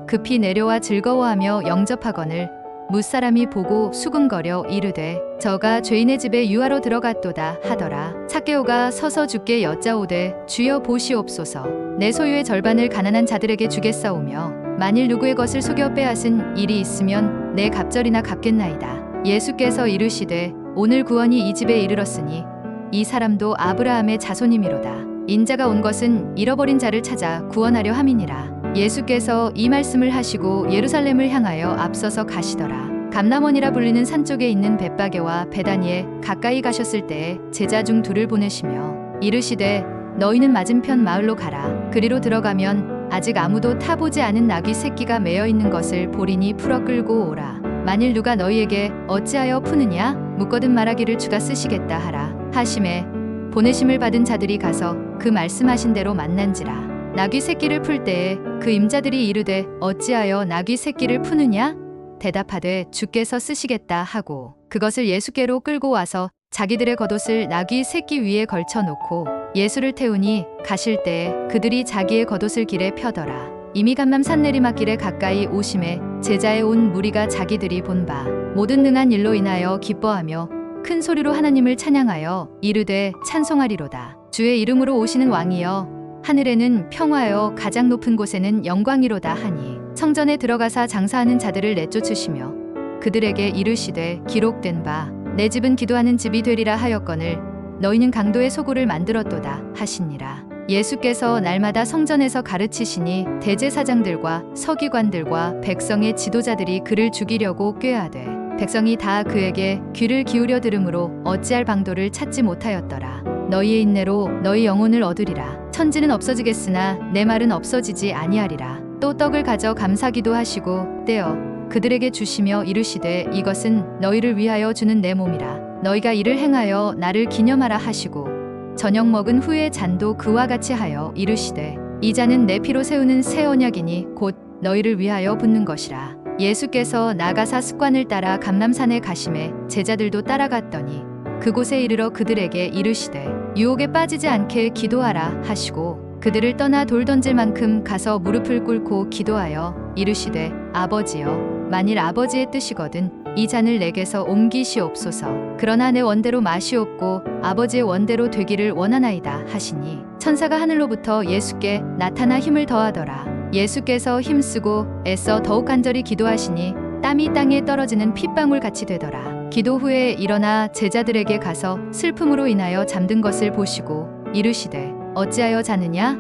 급히 내려와 즐거워하며 영접하거늘 무사람이 보고 수군거려 이르되 저가 죄인의 집에 유하로 들어갔도다 하더라. zac개오가 서서 주께 여짜오되 주여 보시옵소서. 내 소유의 절반을 가난한 자들에게 주겠사오며 만일 누구의 것을 속여 빼앗은 일이 있으면 내 갑절이나 갚겠나이다. 예수께서 이르시되 오늘 구원이 이 집에 이르렀으니 이 사람도 아브라함의 자손이미로다. 인자가 온 것은 잃어버린 자를 찾아 구원하려 함이니라. 예수께서 이 말씀을 하시고 예루살렘을 향하여 앞서서 가시더라. 감람원이라 불리는 산 쪽에 있는 벳바게와 베다니에 가까이 가셨을 때에 제자 중 둘을 보내시며 이르시되 너희는 맞은편 마을로 가라. 그리로 들어가면 아직 아무도 타보지 않은 나귀 새끼가 매여 있는 것을 보리니 풀어 끌고 오라. 만일 누가 너희에게 어찌하여 푸느냐 묻거든 말하기를 주가 쓰시겠다 하라 하심에 보내심을 받은 자들이 가서 그 말씀하신 대로 만난지라. 나귀 새끼를 풀 때에 그 임자들이 이르되 어찌하여 나귀 새끼를 푸느냐 대답하되 주께서 쓰시겠다 하고 그것을 예수께로 끌고 와서 자기들의 겉옷을 나귀 새끼 위에 걸쳐 놓고 예수를 태우니 가실 때에 그들이 자기의 겉옷을 길에 펴더라. 이미 감람산 내리막길에 가까이 오심에 제자에 온 무리가 자기들이 본 바 모든 능한 일로 인하여 기뻐하며 큰 소리로 하나님을 찬양하여 이르되 찬송하리로다. 주의 이름으로 오시는 왕이여 하늘에는 평화여 가장 높은 곳에는 영광이로다 하니 성전에 들어가사 장사하는 자들을 내쫓으시며 그들에게 이르시되 기록된 바 내 집은 기도하는 집이 되리라 하였거늘 너희는 강도의 소굴을 만들었도다 하시니라. 예수께서 날마다 성전에서 가르치시니 대제사장들과 서기관들과 백성의 지도자들이 그를 죽이려고 꾀하되 백성이 다 그에게 귀를 기울여 들으므로 어찌할 방도를 찾지 못하였더라. 너희의 인내로 너희 영혼을 얻으리라. 천지는 없어지겠으나 내 말은 없어지지 아니하리라. 또 떡을 가져 감사기도 하시고 떼어 그들에게 주시며 이르시되 이것은 너희를 위하여 주는 내 몸이라. 너희가 이를 행하여 나를 기념하라 하시고 저녁 먹은 후에 잔도 그와 같이 하여 이르시되 이 잔은 내 피로 세우는 새 언약이니 곧 너희를 위하여 붓는 것이라. 예수께서 나가사 습관을 따라 감람산에 가심에 제자들도 따라갔더니 그곳에 이르러 그들에게 이르시되 유혹에 빠지지 않게 기도하라 하시고 그들을 떠나 돌 던질 만큼 가서 무릎을 꿇고 기도하여 이르시되 아버지여 만일 아버지의 뜻이거든 이 잔을 내게서 옮기시옵소서. 그러나 내 원대로 마시옵고 아버지의 원대로 되기를 원하나이다 하시니 천사가 하늘로부터 예수께 나타나 힘을 더하더라. 예수께서 힘쓰고 애써 더욱 간절히 기도하시니 땀이 땅에 떨어지는 핏방울 같이 되더라. 기도 후에 일어나 제자들에게 가서 슬픔으로 인하여 잠든 것을 보시고 이르시되 어찌하여 자느냐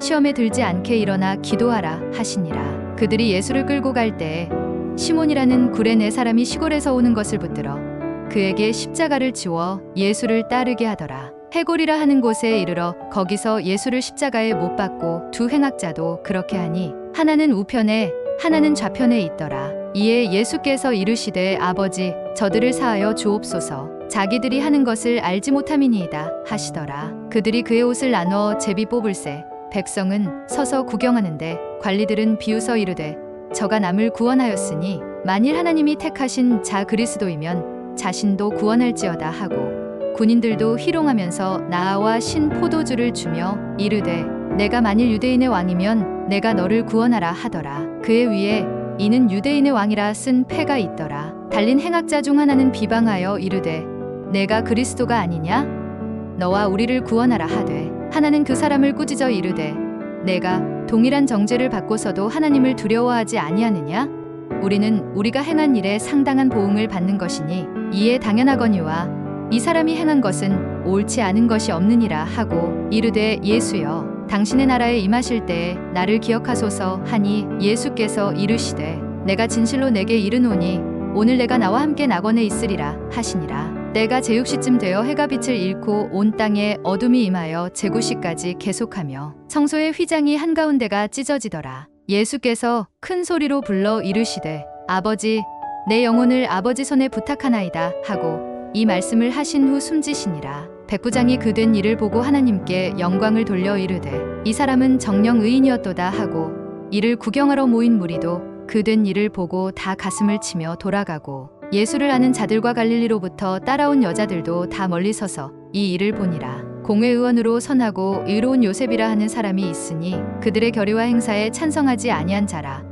시험에 들지 않게 일어나 기도하라 하시니라. 그들이 예수를 끌고 갈 때에 시몬이라는 구레네 사람이 시골에서 오는 것을 붙들어 그에게 십자가를 지워 예수를 따르게 하더라. 해골이라 하는 곳에 이르러 거기서 예수를 십자가에 못 박고 두 행악자도 그렇게 하니 하나는 우편에 하나는 좌편에 있더라. 이에 예수께서 이르시되 아버지 저들을 사하여 주옵소서. 자기들이 하는 것을 알지 못함이니이다 하시더라. 그들이 그의 옷을 나누어 제비 뽑을새 백성은 서서 구경하는데 관리들은 비웃어 이르되 저가 남을 구원하였으니 만일 하나님이 택하신 자 그리스도이면 자신도 구원할지어다 하고 군인들도 희롱하면서 나아와 신 포도주를 주며 이르되 내가 만일 유대인의 왕이면 내가 너를 구원하라 하더라. 그의 위에 이는 유대인의 왕이라 쓴 패가 있더라. 달린 행악자 중 하나는 비방하여 이르되 내가 그리스도가 아니냐 너와 우리를 구원하라 하되 하나는 그 사람을 꾸짖어 이르되 내가 동일한 정죄를 받고서도 하나님을 두려워하지 아니하느냐 우리는 우리가 행한 일에 상당한 보응을 받는 것이니 이에 당연하거니와 이 사람이 행한 것은 옳지 않은 것이 없느니라 하고 이르되 예수여 당신의 나라에 임하실 때에 나를 기억하소서 하니 예수께서 이르시되 내가 진실로 내게 이르노니 오늘 내가 나와 함께 낙원에 있으리라 하시니라. 때가 제6시쯤 되어 해가 빛을 잃고 온 땅에 어둠이 임하여 제9시까지 계속하며 성소의 휘장이 한가운데가 찢어지더라. 예수께서 큰 소리로 불러 이르시되 아버지 내 영혼을 아버지 손에 부탁하나이다 하고 이 말씀을 하신 후 숨지시니라. 백부장이 그 된 일을 보고 하나님께 영광을 돌려 이르되 이 사람은 정령 의인이었도다 하고 이를 구경하러 모인 무리도 그 된 일을 보고 다 가슴을 치며 돌아가고 예수를 아는 자들과 갈릴리로부터 따라온 여자들도 다 멀리 서서 이 일을 보니라. 공회의원으로 선하고 의로운 요셉이라 하는 사람이 있으니 그들의 결의와 행사에 찬성하지 아니한 자라.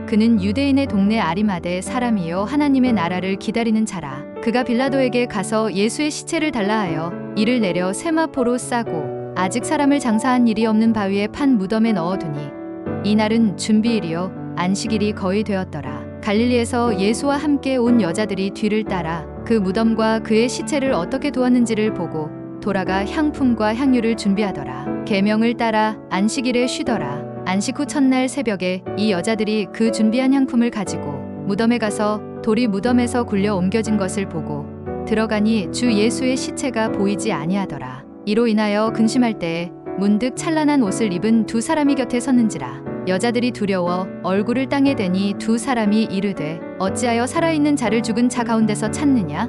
그는 유대인의 동네 아리마대 사람이요 하나님의 나라를 기다리는 자라. 그가 빌라도에게 가서 예수의 시체를 달라 하여 이를 내려 세마포로 싸고 아직 사람을 장사한 일이 없는 바위에 판 무덤에 넣어두니 이날은 준비일이요 안식일이 거의 되었더라. 갈릴리에서 예수와 함께 온 여자들이 뒤를 따라 그 무덤과 그의 시체를 어떻게 두었는지를 보고 돌아가 향품과 향유를 준비하더라. 계명을 따라 안식일에 쉬더라. 안식 후 첫날 새벽에 이 여자들이 그 준비한 향품을 가지고 무덤에 가서 돌이 무덤에서 굴려 옮겨진 것을 보고 들어가니 주 예수의 시체가 보이지 아니하더라. 이로 인하여 근심할 때에 문득 찬란한 옷을 입은 두 사람이 곁에 섰는지라. 여자들이 두려워 얼굴을 땅에 대니 두 사람이 이르되 어찌하여 살아있는 자를 죽은 자 가운데서 찾느냐?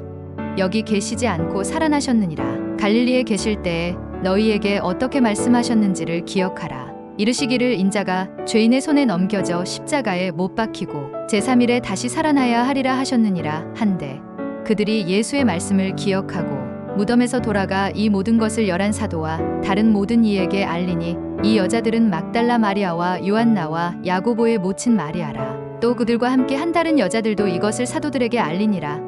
여기 계시지 않고 살아나셨느니라. 갈릴리에 계실 때에 너희에게 어떻게 말씀하셨는지를 기억하라. 이르시기를 인자가 죄인의 손에 넘겨져 십자가에 못 박히고 제3일에 다시 살아나야 하리라 하셨느니라 한데 그들이 예수의 말씀을 기억하고 무덤에서 돌아가 이 모든 것을 11사도와 다른 모든 이에게 알리니 이 여자들은 막달라 마리아와 요한나와 야고보의 모친 마리아라. 또 그들과 함께 한 다른 여자들도 이것을 사도들에게 알리니라.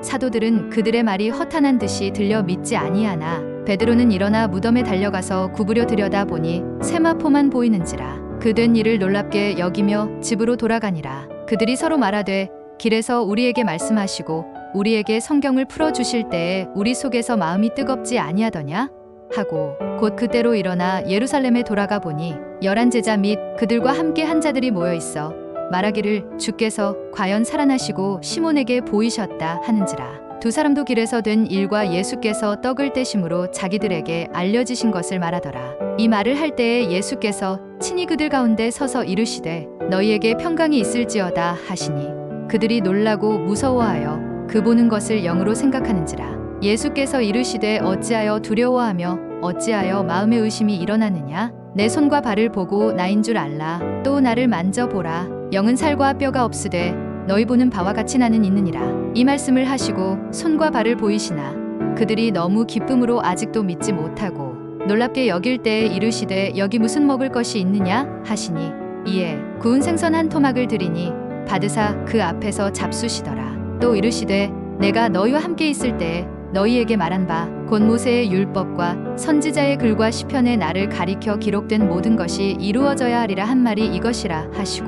사도들은 그들의 말이 허탄한 듯이 들려 믿지 아니하나 베드로는 일어나 무덤에 달려가서 구부려 들여다보니 세마포만 보이는지라. 그 된 일을 놀랍게 여기며 집으로 돌아가니라. 그들이 서로 말하되 길에서 우리에게 말씀하시고 우리에게 성경을 풀어주실 때에 우리 속에서 마음이 뜨겁지 아니하더냐? 하고 곧 그때로 일어나 예루살렘에 돌아가 보니 11 제자 및 그들과 함께 한 자들이 모여 있어 말하기를 주께서 과연 살아나시고 시몬에게 보이셨다 하는지라. 두 사람도 길에서 된 일과 예수께서 떡을 떼심으로 자기들에게 알려지신 것을 말하더라. 이 말을 할 때에 예수께서 친히 그들 가운데 서서 이르시되 너희에게 평강이 있을지어다 하시니 그들이 놀라고 무서워하여 그 보는 것을 영으로 생각하는지라. 예수께서 이르시되 어찌하여 두려워하며 어찌하여 마음의 의심이 일어나느냐? 내 손과 발을 보고 나인 줄 알라. 또 나를 만져보라. 영은 살과 뼈가 없으되 너희 보는 바와 같이 나는 있느니라. 이 말씀을 하시고 손과 발을 보이시나 그들이 너무 기쁨으로 아직도 믿지 못하고 놀랍게 여길 때에 이르시되 여기 무슨 먹을 것이 있느냐 하시니 이에 구운 생선 한 토막을 드리니 받으사 그 앞에서 잡수시더라. 또 이르시되 내가 너희와 함께 있을 때에 너희에게 말한 바 곧 모세의 율법과 선지자의 글과 시편에 나를 가리켜 기록된 모든 것이 이루어져야 하리라 한 말이 이것이라 하시고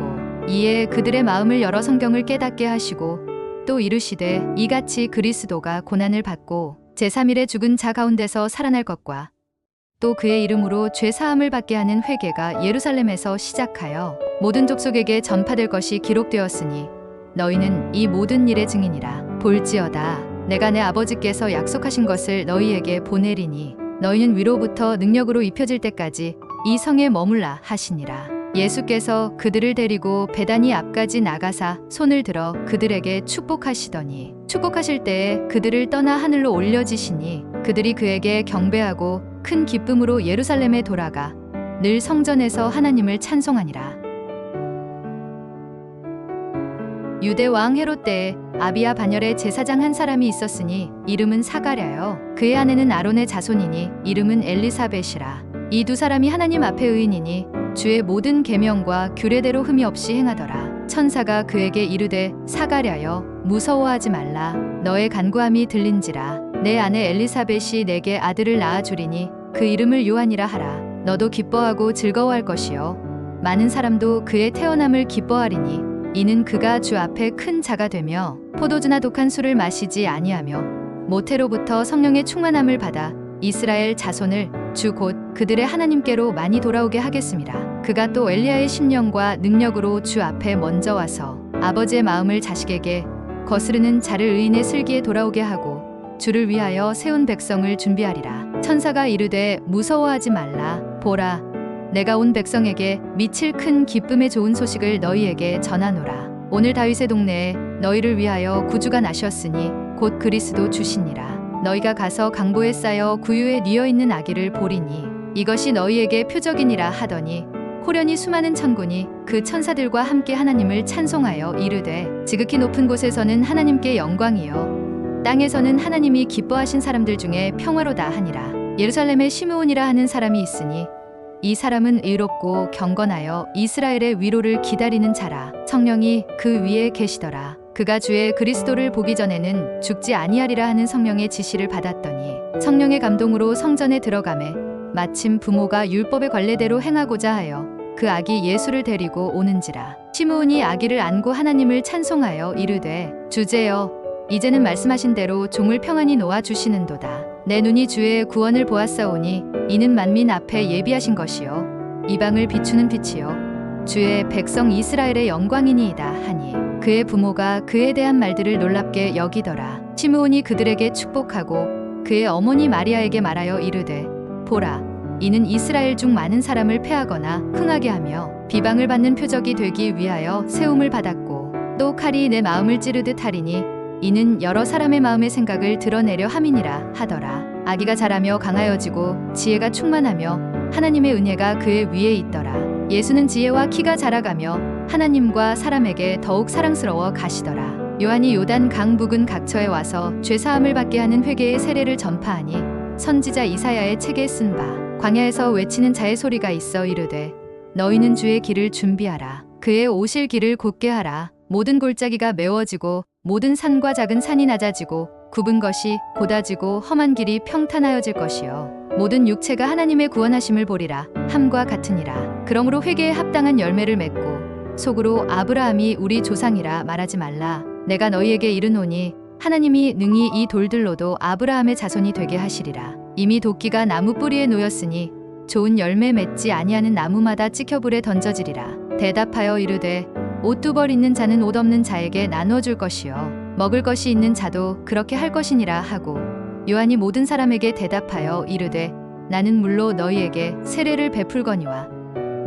이에 그들의 마음을 열어 성경을 깨닫게 하시고 또 이르시되 이같이 그리스도가 고난을 받고 제3일에 죽은 자 가운데서 살아날 것과 또 그의 이름으로 죄 사함을 받게 하는 회개가 예루살렘에서 시작하여 모든 족속에게 전파될 것이 기록되었으니 너희는 이 모든 일의 증인이라. 볼지어다 내가 내 아버지께서 약속하신 것을 너희에게 보내리니 너희는 위로부터 능력으로 입혀질 때까지 이 성에 머물라 하시니라. 예수께서 그들을 데리고 베다니 앞까지 나가사 손을 들어 그들에게 축복하시더니 축복하실 때에 그들을 떠나 하늘로 올려지시니 그들이 그에게 경배하고 큰 기쁨으로 예루살렘에 돌아가 늘 성전에서 하나님을 찬송하니라. 유대 왕 헤롯 때에 아비야 반열에 제사장 한 사람이 있었으니 이름은 사가랴요. 그의 아내는 아론의 자손이니 이름은 엘리사벳이라. 이 두 사람이 하나님 앞에 의인이니 주의 모든 계명과 규례대로 흠이 없이 행하더라. 천사가 그에게 이르되 사가랴여 무서워하지 말라. 너의 간구함이 들린지라. 내 아내 엘리사벳이 내게 아들을 낳아 주리니 그 이름을 요한이라 하라. 너도 기뻐하고 즐거워할 것이요 많은 사람도 그의 태어남을 기뻐하리니 이는 그가 주 앞에 큰 자가 되며 포도주나 독한 술을 마시지 아니하며 모태로부터 성령의 충만함을 받아 이스라엘 자손을 주 곧 그들의 하나님께로 많이 돌아오게 하겠습니다. 그가 또 엘리야의 심령과 능력으로 주 앞에 먼저 와서 아버지의 마음을 자식에게 거스르는 자를 의인의 슬기에 돌아오게 하고 주를 위하여 세운 백성을 준비하리라. 천사가 이르되 무서워하지 말라. 보라 내가 온 백성에게 미칠 큰 기쁨의 좋은 소식을 너희에게 전하노라. 오늘 다윗의 동네에 너희를 위하여 구주가 나셨으니 곧 그리스도 주시니라. 너희가 가서 강보에 쌓여 구유에 뉘어 있는 아기를 보리니 이것이 너희에게 표적이니라 하더니 호련히 수많은 천군이 그 천사들과 함께 하나님을 찬송하여 이르되 지극히 높은 곳에서는 하나님께 영광이요 땅에서는 하나님이 기뻐하신 사람들 중에 평화로다 하니라. 예루살렘에 시므온이라 하는 사람이 있으니 이 사람은 의롭고 경건하여 이스라엘의 위로를 기다리는 자라. 성령이 그 위에 계시더라. 그가 주의 그리스도를 보기 전에는 죽지 아니하리라 하는 성령의 지시를 받았더니 성령의 감동으로 성전에 들어가매 마침 부모가 율법의 관례대로 행하고자 하여 그 아기 예수를 데리고 오는지라. 시므온이 아기를 안고 하나님을 찬송하여 이르되 주제여 이제는 말씀하신 대로 종을 평안히 놓아 주시는도다. 내 눈이 주의 구원을 보았사오니 이는 만민 앞에 예비하신 것이요 이방을 비추는 빛이요 주의 백성 이스라엘의 영광이니이다 하니 그의 부모가 그에 대한 말들을 놀랍게 여기더라. 시므온이 그들에게 축복하고 그의 어머니 마리아에게 말하여 이르되 보라 이는 이스라엘 중 많은 사람을 패하거나 흥하게 하며 비방을 받는 표적이 되기 위하여 세움을 받았고 또 칼이 내 마음을 찌르듯 하리니 이는 여러 사람의 마음의 생각을 드러내려 함이니라 하더라. 아기가 자라며 강하여지고 지혜가 충만하며 하나님의 은혜가 그의 위에 있더라. 예수는 지혜와 키가 자라가며 하나님과 사람에게 더욱 사랑스러워 가시더라. 요한이 요단 강 북은 각처에 와서 죄사함을 받게 하는 회개의 세례를 전파하니 선지자 이사야의 책에 쓴 바 광야에서 외치는 자의 소리가 있어 이르되 너희는 주의 길을 준비하라. 그의 오실 길을 곧게 하라. 모든 골짜기가 메워지고 모든 산과 작은 산이 낮아지고 굽은 것이 곧아지고 험한 길이 평탄하여질 것이요 모든 육체가 하나님의 구원하심을 보리라 함과 같으니라. 그러므로 회개에 합당한 열매를 맺고 속으로 아브라함이 우리 조상이라 말하지 말라. 내가 너희에게 이르노니 하나님이 능히 이 돌들로도 아브라함의 자손이 되게 하시리라. 이미 도끼가 나무 뿌리에 놓였으니 좋은 열매 맺지 아니하는 나무마다 찍혀 불에 던져지리라. 대답하여 이르되 옷 두 벌 있는 자는 옷 없는 자에게 나누어 줄 것이요 먹을 것이 있는 자도 그렇게 할 것이니라 하고 요한이 모든 사람에게 대답하여 이르되 나는 물로 너희에게 세례를 베풀거니와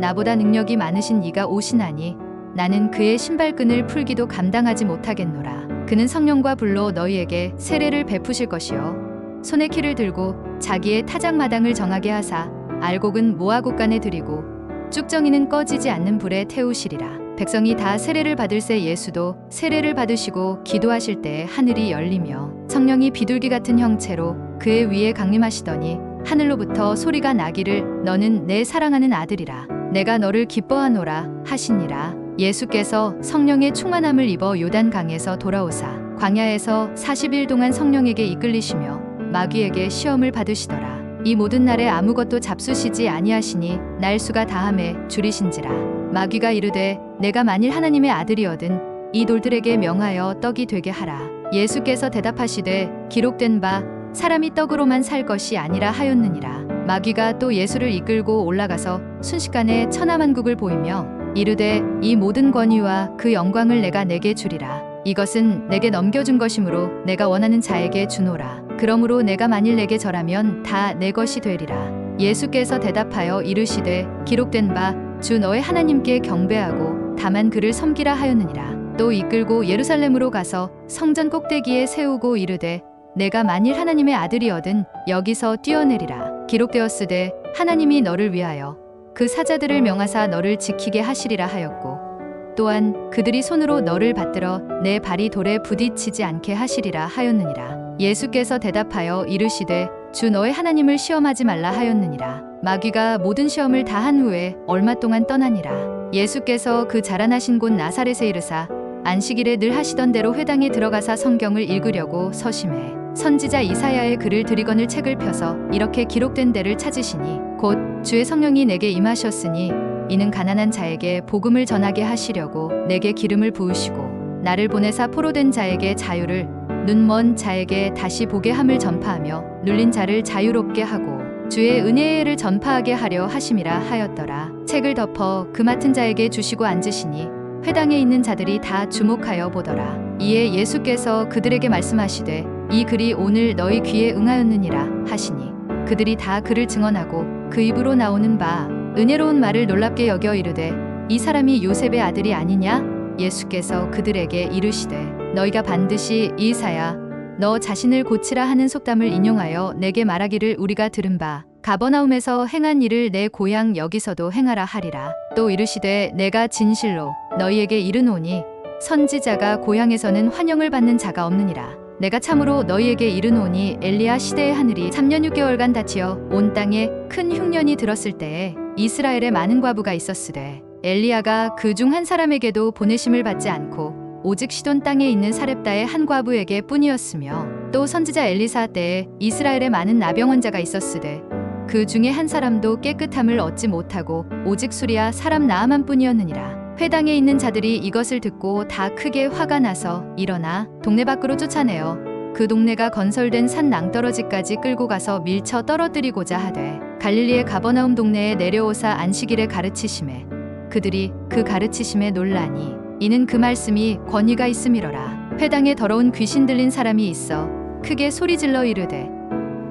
나보다 능력이 많으신 이가 오시나니 나는 그의 신발끈을 풀기도 감당하지 못하겠노라. 그는 성령과 불로 너희에게 세례를 베푸실 것이요 손에 키를 들고 자기의 타작마당을 정하게 하사 알곡은 모아곡간에 들이고 쭉정이는 꺼지지 않는 불에 태우시리라. 백성이 다 세례를 받을새 예수도 세례를 받으시고 기도하실 때에 하늘이 열리며 성령이 비둘기 같은 형체로 그의 위에 강림하시더니 하늘로부터 소리가 나기를 너는 내 사랑하는 아들이라 내가 너를 기뻐하노라 하시니라. 예수께서 성령의 충만함을 입어 요단강에서 돌아오사 광야에서 40일 동안 성령에게 이끌리시며 마귀에게 시험을 받으시더라. 이 모든 날에 아무것도 잡수시지 아니하시니 날수가 다함에 줄이신지라. 마귀가 이르되 내가 만일 하나님의 아들이거든 이 돌들에게 명하여 떡이 되게 하라. 예수께서 대답하시되 기록된 바 사람이 떡으로만 살 것이 아니라 하였느니라. 마귀가 또 예수를 이끌고 올라가서 순식간에 천하만국을 보이며 이르되 이 모든 권위와 그 영광을 내가 내게 주리라. 이것은 내게 넘겨준 것이므로 내가 원하는 자에게 주노라. 그러므로 내가 만일 내게 절하면 다 내 것이 되리라. 예수께서 대답하여 이르시되 기록된 바 주 너의 하나님께 경배하고 다만 그를 섬기라 하였느니라. 또 이끌고 예루살렘으로 가서 성전 꼭대기에 세우고 이르되 내가 만일 하나님의 아들이거든 여기서 뛰어내리라. 기록되었으되 하나님이 너를 위하여 그 사자들을 명하사 너를 지키게 하시리라 하였고 또한 그들이 손으로 너를 받들어 내 발이 돌에 부딪히지 않게 하시리라 하였느니라. 예수께서 대답하여 이르시되 주 너의 하나님을 시험하지 말라 하였느니라. 마귀가 모든 시험을 다 한 후에 얼마 동안 떠나니라. 예수께서 그 자라나신 곳 나사렛에 이르사 안식일에 늘 하시던 대로 회당에 들어가사 성경을 읽으려고 서심해 선지자 이사야의 글을 드리거늘 책을 펴서 이렇게 기록된 데를 찾으시니 곧 주의 성령이 내게 임하셨으니 이는 가난한 자에게 복음을 전하게 하시려고 내게 기름을 부으시고 나를 보내사 포로된 자에게 자유를 눈먼 자에게 다시 보게 함을 전파하며 눌린 자를 자유롭게 하고 주의 은혜를 전파하게 하려 하심이라 하였더라. 책을 덮어 그 맡은 자에게 주시고 앉으시니 회당에 있는 자들이 다 주목하여 보더라. 이에 예수께서 그들에게 말씀하시되 이 글이 오늘 너희 귀에 응하였느니라 하시니 그들이 다 그를 증언하고 그 입으로 나오는 바 은혜로운 말을 놀랍게 여겨 이르되 이 사람이 요셉의 아들이 아니냐? 예수께서 그들에게 이르시되 너희가 반드시 이사야 너 자신을 고치라 하는 속담을 인용하여 내게 말하기를 우리가 들은 바 가버나움에서 행한 일을 내 고향 여기서도 행하라 하리라. 또 이르시되 내가 진실로 너희에게 이르노니 선지자가 고향에서는 환영을 받는 자가 없느니라. 내가 참으로 너희에게 이르노니 엘리야 시대의 하늘이 3년 6개월간 닫히어 온 땅에 큰 흉년이 들었을 때에 이스라엘에 많은 과부가 있었으되 엘리야가 그 중 한 사람에게도 보내심을 받지 않고 오직 시돈 땅에 있는 사렙다의 한 과부에게 뿐이었으며 또 선지자 엘리사 때에 이스라엘에 많은 나병 환자가 있었으되 그 중에 한 사람도 깨끗함을 얻지 못하고 오직 수리아 사람 나아만 뿐이었느니라. 회당에 있는 자들이 이것을 듣고 다 크게 화가 나서 일어나 동네 밖으로 쫓아내어 그 동네가 건설된 산 낭떠러지까지 끌고 가서 밀쳐 떨어뜨리고자 하되 갈릴리의 가버나움 동네에 내려오사 안식일에 가르치심에 그들이 그 가르치심에 놀라니 이는 그 말씀이 권위가 있음이러라. 회당에 더러운 귀신 들린 사람이 있어 크게 소리질러 이르되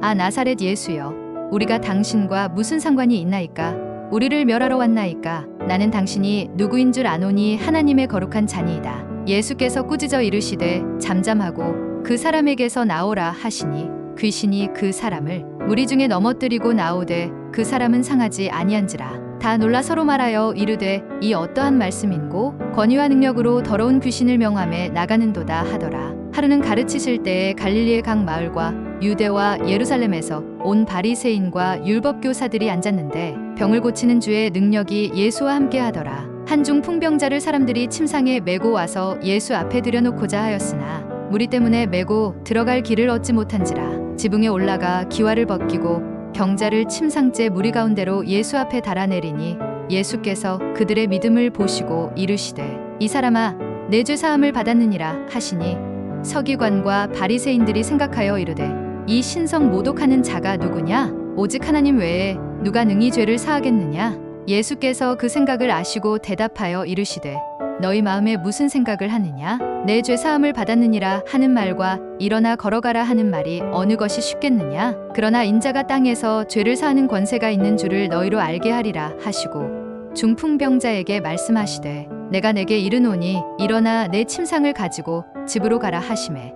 아 나사렛 예수여 우리가 당신과 무슨 상관이 있나이까? 우리를 멸하러 왔나이까? 나는 당신이 누구인 줄 아노니 하나님의 거룩한 자니이다. 예수께서 꾸짖어 이르시되 잠잠하고 그 사람에게서 나오라 하시니 귀신이 그 사람을 무리 중에 넘어뜨리고 나오되 그 사람은 상하지 아니한지라. 다 놀라 서로 말하여 이르되 이 어떠한 말씀인고 권위와 능력으로 더러운 귀신을 명함에 나가는도다 하더라. 하루는 가르치실 때에 갈릴리의 각 마을과 유대와 예루살렘에서 온 바리새인과 율법교사들이 앉았는데 병을 고치는 주의 능력이 예수와 함께 하더라. 한중 풍병자를 사람들이 침상에 메고 와서 예수 앞에 들여놓고자 하였으나 무리 때문에 메고 들어갈 길을 얻지 못한지라. 지붕에 올라가 기와를 벗기고 병자를 침상째 무리 가운데로 예수 앞에 달아내리니 예수께서 그들의 믿음을 보시고 이르시되 이 사람아 내 죄 사함을 받았느니라 하시니 서기관과 바리새인들이 생각하여 이르되 이 신성 모독하는 자가 누구냐? 오직 하나님 외에 누가 능히 죄를 사하겠느냐? 예수께서 그 생각을 아시고 대답하여 이르시되 너희 마음에 무슨 생각을 하느냐? 내 죄 사함을 받았느니라 하는 말과 일어나 걸어가라 하는 말이 어느 것이 쉽겠느냐? 그러나 인자가 땅에서 죄를 사하는 권세가 있는 줄을 너희로 알게 하리라 하시고 중풍병자에게 말씀하시되 내가 내게 이르노니 일어나 내 침상을 가지고 집으로 가라 하시매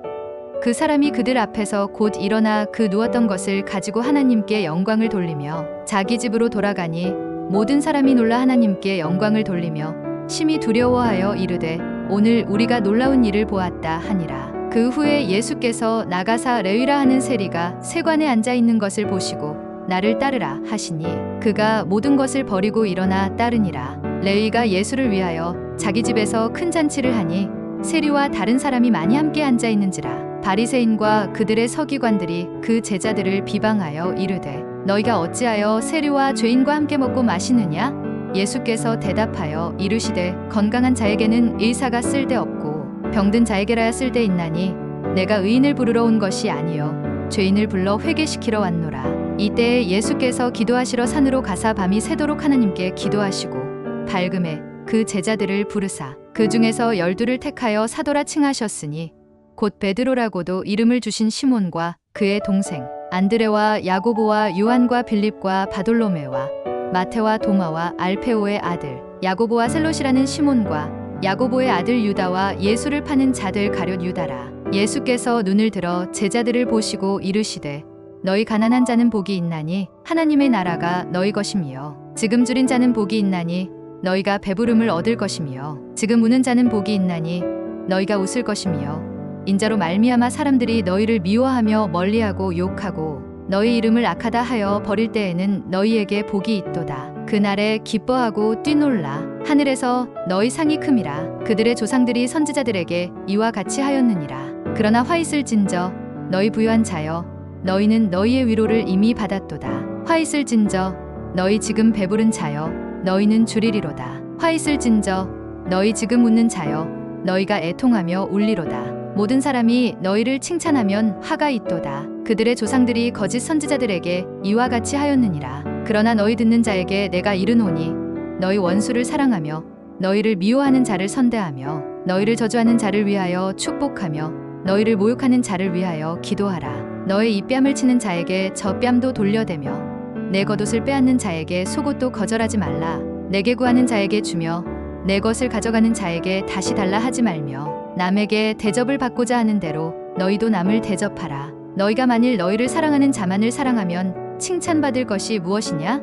그 사람이 그들 앞에서 곧 일어나 그 누웠던 것을 가지고 하나님께 영광을 돌리며 자기 집으로 돌아가니 모든 사람이 놀라 하나님께 영광을 돌리며 심히 두려워하여 이르되 오늘 우리가 놀라운 일을 보았다 하니라. 그 후에 예수께서 나가사 레위라 하는 세리가 세관에 앉아 있는 것을 보시고 나를 따르라 하시니 그가 모든 것을 버리고 일어나 따르니라. 레위가 예수를 위하여 자기 집에서 큰 잔치를 하니 세리와 다른 사람이 많이 함께 앉아 있는지라. 바리새인과 그들의 서기관들이 그 제자들을 비방하여 이르되 너희가 어찌하여 세리와 죄인과 함께 먹고 마시느냐? 예수께서 대답하여 이르시되 건강한 자에게는 의사가 쓸데없고 병든 자에게라야 쓸데있나니 내가 의인을 부르러 온 것이 아니요 죄인을 불러 회개시키러 왔노라. 이때에 예수께서 기도하시러 산으로 가사 밤이 새도록 하나님께 기도하시고 밝음에 그 제자들을 부르사 그 중에서 12를 택하여 사도라 칭하셨으니 곧 베드로라고도 이름을 주신 시몬과 그의 동생 안드레와 야고보와 요한과 빌립과 바돌로메와 마테와 도마와 알페오의 아들 야고보와 셀롯이라는 시몬과 야고보의 아들 유다와 예수를 파는 자들 가룟 유다라. 예수께서 눈을 들어 제자들을 보시고 이르시되 너희 가난한 자는 복이 있나니 하나님의 나라가 너희 것이며 지금 줄인 자는 복이 있나니 너희가 배부름을 얻을 것이며 지금 우는 자는 복이 있나니 너희가 웃을 것이며 인자로 말미암아 사람들이 너희를 미워하며 멀리하고 욕하고 너희 이름을 악하다 하여 버릴 때에는 너희에게 복이 있도다. 그날에 기뻐하고 뛰놀라. 하늘에서 너희 상이 큼이라. 그들의 조상들이 선지자들에게 이와 같이 하였느니라. 그러나 화 있을진저 너희 부유한 자여 너희는 너희의 위로를 이미 받았도다. 화 있을진저 너희 지금 배부른 자여 너희는 주리리로다. 화 있을진저 너희 지금 웃는 자여 너희가 애통하며 울리로다. 모든 사람이 너희를 칭찬하면 화가 있도다. 그들의 조상들이 거짓 선지자들에게 이와 같이 하였느니라. 그러나 너희 듣는 자에게 내가 이르노니 너희 원수를 사랑하며 너희를 미워하는 자를 선대하며 너희를 저주하는 자를 위하여 축복하며 너희를 모욕하는 자를 위하여 기도하라. 너의 입뺨을 치는 자에게 젖뺨도 돌려대며 내 겉옷을 빼앗는 자에게 속옷도 거절하지 말라. 내게 구하는 자에게 주며 내 것을 가져가는 자에게 다시 달라 하지 말며 남에게 대접을 받고자 하는 대로 너희도 남을 대접하라. 너희가 만일 너희를 사랑하는 자만을 사랑하면 칭찬받을 것이 무엇이냐?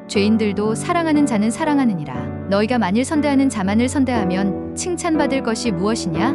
죄인들도 사랑하는 자는 사랑하느니라. 너희가 만일 선대하는 자만을 선대하면 칭찬받을 것이 무엇이냐?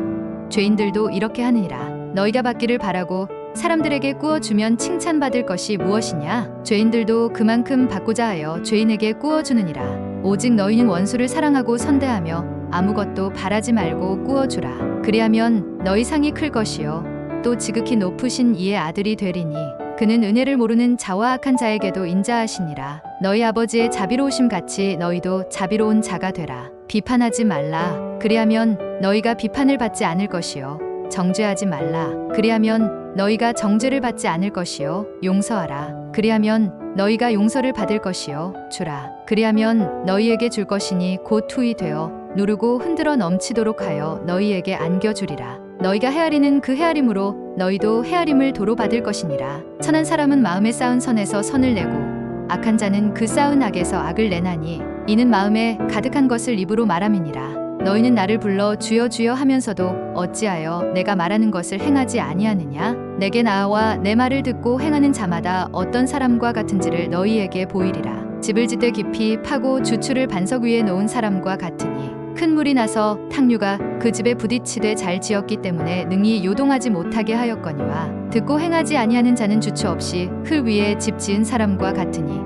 죄인들도 이렇게 하느니라. 너희가 받기를 바라고 사람들에게 꾸어주면 칭찬받을 것이 무엇이냐? 죄인들도 그만큼 받고자 하여 죄인에게 꾸어주느니라. 오직 너희는 원수를 사랑하고 선대하며 아무것도 바라지 말고 꾸어주라. 그리하면 너희 상이 클 것이요 또 지극히 높으신 이의 아들이 되리니 그는 은혜를 모르는 자와 악한 자에게도 인자하시니라. 너희 아버지의 자비로우심 같이 너희도 자비로운 자가 되라. 비판하지 말라. 그리하면 너희가 비판을 받지 않을 것이요 정죄하지 말라. 그리하면 너희가 정죄를 받지 않을 것이요 용서하라. 그리하면 너희가 용서를 받을 것이요 주라. 그리하면 너희에게 줄 것이니 곧 후이 되어 누르고 흔들어 넘치도록 하여 너희에게 안겨주리라. 너희가 헤아리는 그 헤아림으로 너희도 헤아림을 도로 받을 것이니라. 선한 사람은 마음에 쌓은 선에서 선을 내고 악한 자는 그 쌓은 악에서 악을 내나니 이는 마음에 가득한 것을 입으로 말함이니라. 너희는 나를 불러 주여 주여 하면서도 어찌하여 내가 말하는 것을 행하지 아니하느냐? 내게 나아와 내 말을 듣고 행하는 자마다 어떤 사람과 같은지를 너희에게 보이리라. 집을 짓되 깊이 파고 주추를 반석 위에 놓은 사람과 같으니 큰 물이 나서 탕류가 그 집에 부딪히되 잘 지었기 때문에 능히 요동하지 못하게 하였거니와 듣고 행하지 아니하는 자는 주추 없이 흙 위에 집 지은 사람과 같으니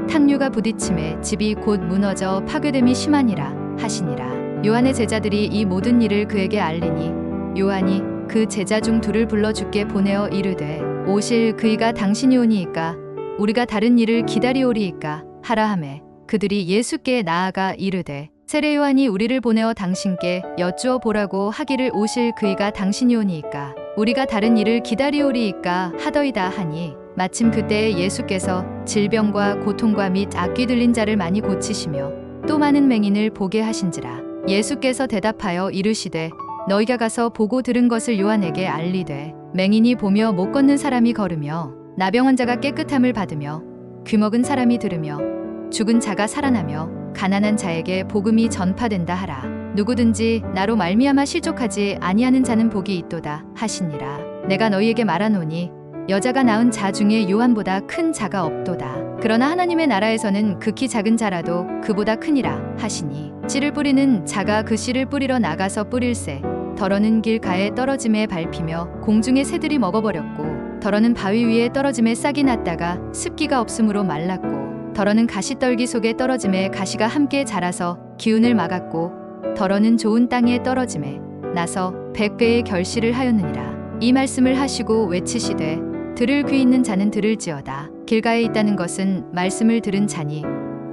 탕류가 부딪힘에 집이 곧 무너져 파괴됨이 심하니라 하시니라. 요한의 제자들이 이 모든 일을 그에게 알리니 요한이 그 제자 중 둘을 불러 주께 보내어 이르되 오실 그이가 당신이 오니이까 우리가 다른 일을 기다리오리이까 하라 하매 그들이 예수께 나아가 이르되 세례 요한이 우리를 보내어 당신께 여쭈어 보라고 하기를 오실 그이가 당신이 오니이까 우리가 다른 일을 기다리오리이까 하더이다 하니 마침 그때에 예수께서 질병과 고통과 및 악귀 들린 자를 많이 고치시며 또 많은 맹인을 보게 하신지라. 예수께서 대답하여 이르시되 너희가 가서 보고 들은 것을 요한에게 알리되 맹인이 보며 못 걷는 사람이 걸으며 나병 환자가 깨끗함을 받으며 귀먹은 사람이 들으며 죽은 자가 살아나며 가난한 자에게 복음이 전파된다 하라. 누구든지 나로 말미암아 실족하지 아니하는 자는 복이 있도다 하시니라. 내가 너희에게 말하노니 여자가 낳은 자 중에 요한보다 큰 자가 없도다. 그러나 하나님의 나라에서는 극히 작은 자라도 그보다 크니라 하시니 씨를 뿌리는 자가 그 씨를 뿌리러 나가서 뿌릴새 덜어는 길가에 떨어짐에 밟히며 공중의 새들이 먹어버렸고 덜어는 바위 위에 떨어짐에 싹이 났다가 습기가 없으므로 말랐고 덜어는 가시떨기 속에 떨어짐에 가시가 함께 자라서 기운을 막았고 덜어는 좋은 땅에 떨어짐에 나서 100배의 결실을 하였느니라. 이 말씀을 하시고 외치시되 들을 귀 있는 자는 들을지어다. 길가에 있다는 것은 말씀을 들은 자니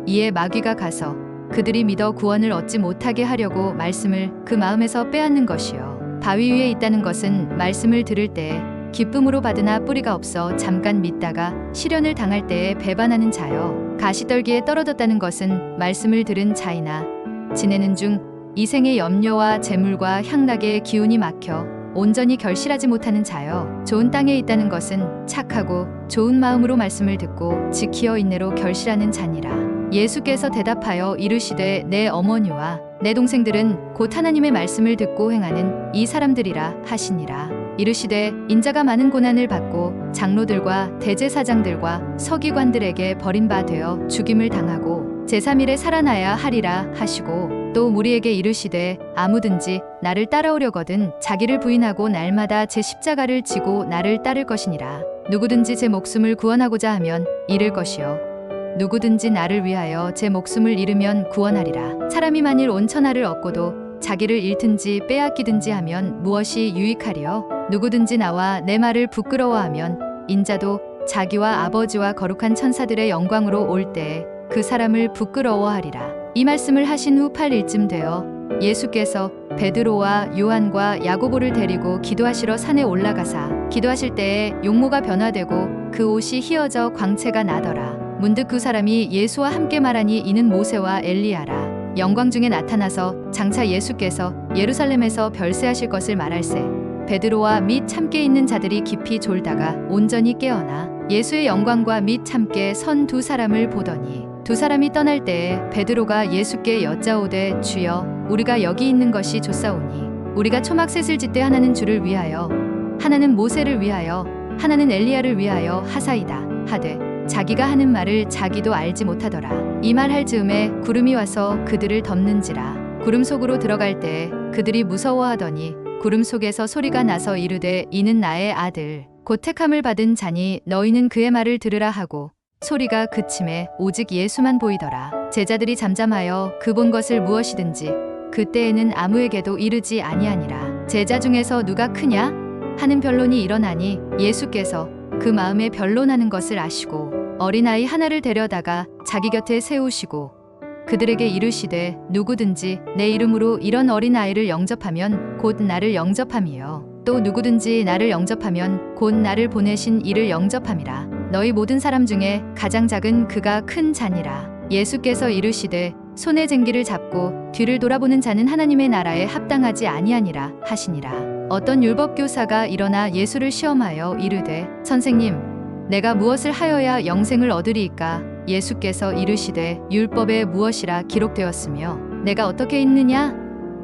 이에 마귀가 가서 그들이 믿어 구원을 얻지 못하게 하려고 말씀을 그 마음에서 빼앗는 것이요. 바위 위에 있다는 것은 말씀을 들을 때에 기쁨으로 받으나 뿌리가 없어 잠깐 믿다가 시련을 당할 때에 배반하는 자요. 가시떨기에 떨어졌다는 것은 말씀을 들은 자이나 지내는 중 이생의 염려와 재물과 향락의 기운이 막혀 온전히 결실하지 못하는 자여. 좋은 땅에 있다는 것은 착하고 좋은 마음으로 말씀을 듣고 지키어 인내로 결실하는 자니라. 예수께서 대답하여 이르시되 내 어머니와 내 동생들은 곧 하나님의 말씀을 듣고 행하는 이 사람들이라 하시니라. 이르시되 인자가 많은 고난을 받고 장로들과 대제사장들과 서기관들에게 버림받아 죽임을 당하고 제3일에 살아나야 하리라 하시고 또 무리에게 이르시되 아무든지 나를 따라오려거든 자기를 부인하고 날마다 제 십자가를 지고 나를 따를 것이니라. 누구든지 제 목숨을 구원하고자 하면 잃을 것이요 누구든지 나를 위하여 제 목숨을 잃으면 구원하리라. 사람이 만일 온 천하를 얻고도 자기를 잃든지 빼앗기든지 하면 무엇이 유익하리요? 누구든지 나와 내 말을 부끄러워하면 인자도 자기와 아버지와 거룩한 천사들의 영광으로 올 때에 그 사람을 부끄러워하리라. 이 말씀을 하신 후 8일쯤 되어 예수께서 베드로와 요한과 야고보를 데리고 기도하시러 산에 올라가사 기도하실 때에 용모가 변화되고 그 옷이 휘어져 광채가 나더라. 문득 그 사람이 예수와 함께 말하니 이는 모세와 엘리야라. 영광 중에 나타나서 장차 예수께서 예루살렘에서 별세하실 것을 말할세 베드로와 및 함께 있는 자들이 깊이 졸다가 온전히 깨어나 예수의 영광과 및 함께 선 두 사람을 보더니 두 사람이 떠날 때에 베드로가 예수께 여짜오되 주여 우리가 여기 있는 것이 좋사오니 우리가 초막셋을 짓되 하나는 주를 위하여 하나는 모세를 위하여 하나는 엘리야를 위하여 하사이다 하되 자기가 하는 말을 자기도 알지 못하더라. 이 말 할 즈음에 구름이 와서 그들을 덮는지라. 구름 속으로 들어갈 때에 그들이 무서워하더니 구름 속에서 소리가 나서 이르되 이는 나의 아들 곧 택함을 받은 자니 너희는 그의 말을 들으라 하고 소리가 그침에 오직 예수만 보이더라. 제자들이 잠잠하여 그 본 것을 무엇이든지 그때에는 아무에게도 이르지 아니하니라. 제자 중에서 누가 크냐 하는 변론이 일어나니 예수께서 그 마음에 변론하는 것을 아시고 어린아이 하나를 데려다가 자기 곁에 세우시고 그들에게 이르시되 누구든지 내 이름으로 이런 어린아이를 영접하면 곧 나를 영접함이요 또 누구든지 나를 영접하면 곧 나를 보내신 이를 영접함이라. 너희 모든 사람 중에 가장 작은 그가 큰 자니라. 예수께서 이르시되 손에 쟁기를 잡고 뒤를 돌아보는 자는 하나님의 나라에 합당하지 아니하니라 하시니라. 어떤 율법교사가 일어나 예수를 시험하여 이르되 선생님 내가 무엇을 하여야 영생을 얻으리이까? 예수께서 이르시되 율법에 무엇이라 기록되었으며 내가 어떻게 읽느냐?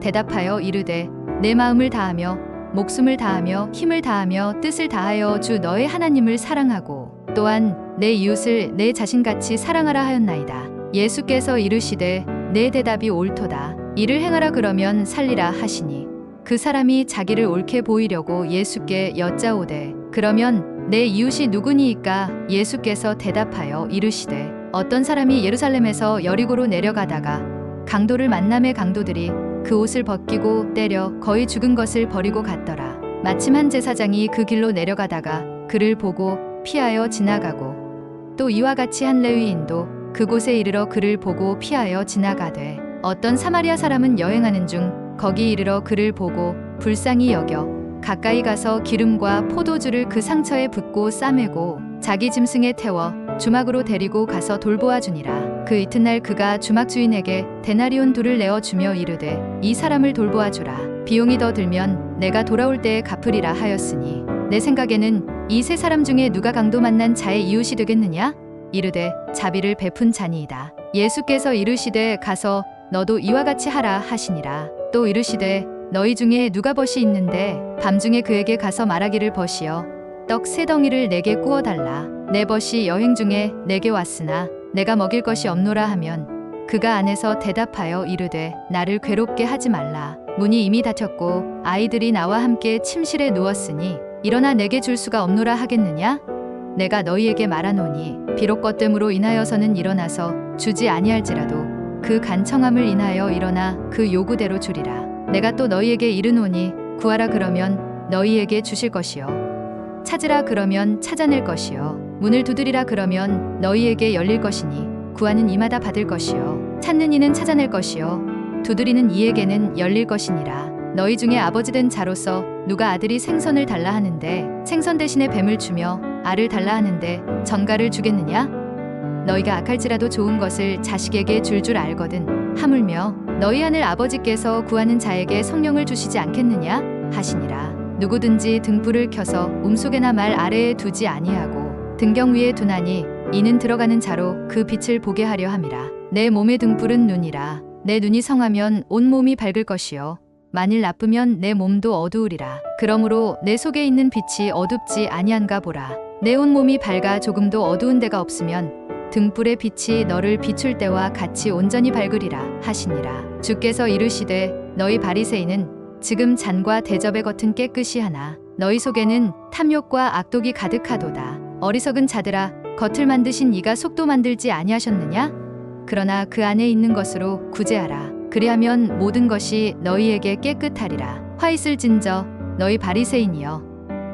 대답하여 이르되 내 마음을 다하며 목숨을 다하며 힘을 다하며 뜻을 다하여 주 너의 하나님을 사랑하고 또한 내 이웃을 내 자신같이 사랑하라 하였나이다. 예수께서 이르시되 내 대답이 옳도다. 이를 행하라 그러면 살리라 하시니 그 사람이 자기를 옳게 보이려고 예수께 여짜오되 그러면 내 이웃이 누구니이까? 예수께서 대답하여 이르시되 어떤 사람이 예루살렘에서 여리고로 내려가다가 강도를 만남에 강도들이 그 옷을 벗기고 때려 거의 죽은 것을 버리고 갔더라. 마침 한 제사장이 그 길로 내려가다가 그를 보고 피하여 지나가고 또 이와 같이 한 레위인도 그곳에 이르러 그를 보고 피하여 지나가되 어떤 사마리아 사람은 여행하는 중 거기 이르러 그를 보고 불쌍히 여겨 가까이 가서 기름과 포도주를 그 상처에 붓고 싸매고 자기 짐승에 태워 주막으로 데리고 가서 돌보아 주니라. 그 이튿날 그가 주막 주인에게 데나리온 둘을 내어 주며 이르되 이 사람을 돌보아 주라. 비용이 더 들면 내가 돌아올 때에 갚으리라 하였으니 내 생각에는 이 세 사람 중에 누가 강도 만난 자의 이웃이 되겠느냐? 이르되 자비를 베푼 자니이다. 예수께서 이르시되 가서 너도 이와 같이 하라 하시니라. 또 이르시되 너희 중에 누가 벗이 있는데 밤중에 그에게 가서 말하기를 벗이여 떡 세 덩이를 내게 구워 달라. 내 벗이 여행 중에 내게 왔으나 내가 먹일 것이 없노라 하면 그가 안에서 대답하여 이르되 나를 괴롭게 하지 말라. 문이 이미 닫혔고 아이들이 나와 함께 침실에 누웠으니 일어나 내게 줄 수가 없노라 하겠느냐? 내가 너희에게 말하노니 비록 것 때문으로 인하여서는 일어나서 주지 아니할지라도 그 간청함을 인하여 일어나 그 요구대로 주리라. 내가 또 너희에게 이르노니 구하라 그러면 너희에게 주실 것이요 찾으라 그러면 찾아낼 것이요 문을 두드리라 그러면 너희에게 열릴 것이니 구하는 이마다 받을 것이요 찾는 이는 찾아낼 것이요 두드리는 이에게는 열릴 것이니라. 너희 중에 아버지 된 자로서 누가 아들이 생선을 달라 하는데 생선 대신에 뱀을 주며 알을 달라 하는데 전갈을 주겠느냐? 너희가 악할지라도 좋은 것을 자식에게 줄 알거든 하물며 너희 하늘 아버지께서 구하는 자에게 성령을 주시지 않겠느냐 하시니라. 누구든지 등불을 켜서 움속에나 말 아래에 두지 아니하고 등경 위에 두나니 이는 들어가는 자로 그 빛을 보게 하려 함이라. 내 몸의 등불은 눈이라. 내 눈이 성하면 온 몸이 밝을 것이요 만일 나쁘면 내 몸도 어두우리라. 그러므로 내 속에 있는 빛이 어둡지 아니한가 보라. 내 온 몸이 밝아 조금도 어두운 데가 없으면 등불의 빛이 너를 비출 때와 같이 온전히 밝으리라 하시니라. 주께서 이르시되 너희 바리새인은 지금 잔과 대접의 겉은 깨끗이 하나 너희 속에는 탐욕과 악독이 가득하도다. 어리석은 자들아 겉을 만드신 이가 속도 만들지 아니하셨느냐? 그러나 그 안에 있는 것으로 구제하라. 그리하면 모든 것이 너희에게 깨끗하리라. 화 있을진저 너희 바리새인이여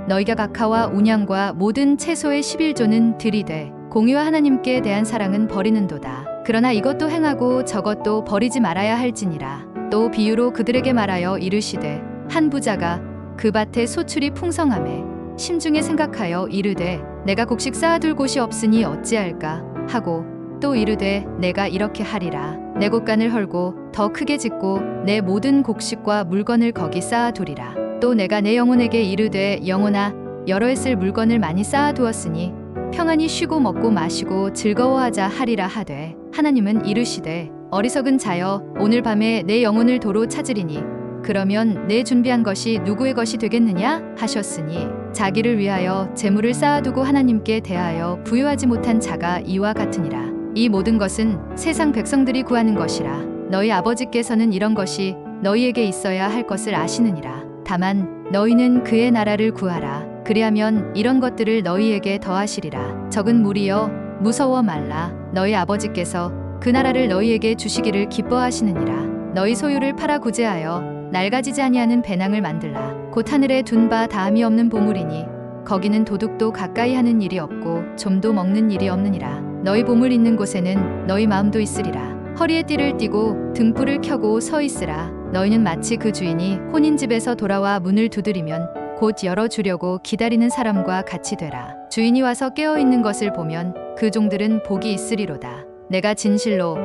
너희가 각하와 운양과 모든 채소의 11조는 들이되 공의와 하나님께 대한 사랑은 버리는도다. 그러나 이것도 행하고 저것도 버리지 말아야 할지니라. 또 비유로 그들에게 말하여 이르시되 한 부자가 그 밭에 소출이 풍성하매 심중에 생각하여 이르되 내가 곡식 쌓아둘 곳이 없으니 어찌할까 하고 또 이르되 내가 이렇게 하리라. 내 곳간을 헐고 더 크게 짓고 내 모든 곡식과 물건을 거기 쌓아두리라. 또 내가 내 영혼에게 이르되 영혼아 여러 해 쓸 물건을 많이 쌓아두었으니 평안히 쉬고 먹고 마시고 즐거워하자 하리라 하되 하나님은 이르시되 어리석은 자여 오늘 밤에 내 영혼을 도로 찾으리니 그러면 내 준비한 것이 누구의 것이 되겠느냐 하셨으니 자기를 위하여 재물을 쌓아두고 하나님께 대하여 부유하지 못한 자가 이와 같으니라. 이 모든 것은 세상 백성들이 구하는 것이라. 너희 아버지께서는 이런 것이 너희에게 있어야 할 것을 아시느니라. 다만 너희는 그의 나라를 구하라. 그리하면 이런 것들을 너희에게 더하시리라. 적은 무리여 무서워 말라. 너희 아버지께서 그 나라를 너희에게 주시기를 기뻐하시느니라. 너희 소유를 팔아 구제하여 낡아지지 아니하는 배낭을 만들라. 곧 하늘에 둔 바 다함이 없는 보물이니 거기는 도둑도 가까이 하는 일이 없고 좀도 먹는 일이 없느니라. 너희 보물 있는 곳에는 너희 마음도 있으리라. 허리에 띠를 띠고 등불을 켜고 서 있으라. 너희는 마치 그 주인이 혼인집에서 돌아와 문을 두드리면 곧 열어주려고 기다리는 사람과 같이 되라. 주인이 와서 깨어 있는 것을 보면 그 종들은 복이 있으리로다. 내가 진실로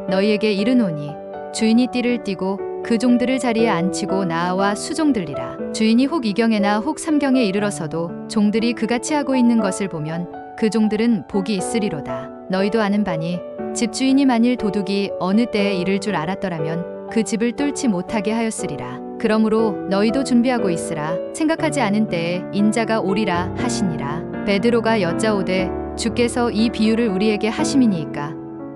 너희에게 이르노니 주인이 띠를 띠고 그 종들을 자리에 앉히고 나와 수종들리라. 주인이 혹 이경에나 혹 삼경에 이르러서도 종들이 그같이 하고 있는 것을 보면 그 종들은 복이 있으리로다. 너희도 아는 바니 집주인이 만일 도둑이 어느 때에 이를 줄 알았더라면 그 집을 뚫지 못하게 하였으리라. 그러므로 너희도 준비하고 있으라. 생각하지 않은 때에 인자가 오리라 하시니라. 베드로가 여짜오되 주께서 이 비유를 우리에게 하심이니이까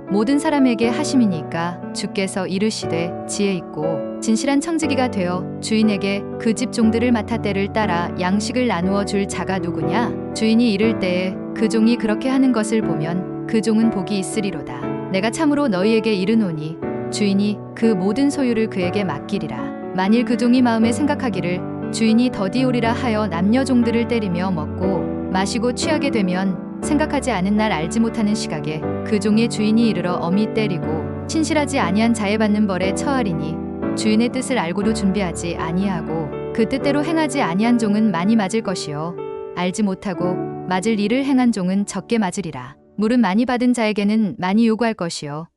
모든 사람에게 하심이니까 주께서 이르시되 지혜 있고 진실한 청지기가 되어 주인에게 그 집 종들을 맡아 때를 따라 양식을 나누어 줄 자가 누구냐? 주인이 이를 때에 그 종이 그렇게 하는 것을 보면 그 종은 복이 있으리로다. 내가 참으로 너희에게 이르노니 주인이 그 모든 소유를 그에게 맡기리라. 만일 그 종이 마음에 생각하기를 주인이 더디 오리라 하여 남녀 종들을 때리며 먹고 마시고 취하게 되면 생각하지 않은 날 알지 못하는 시각에 그 종의 주인이 이르러 엄히 때리고 신실하지 아니한 자에 받는 벌에 처하리니 주인의 뜻을 알고도 준비하지 아니하고 그 뜻대로 행하지 아니한 종은 많이 맞을 것이요 알지 못하고 맞을 일을 행한 종은 적게 맞으리라. 물은 많이 받은 자에게는 많이 요구할 것이요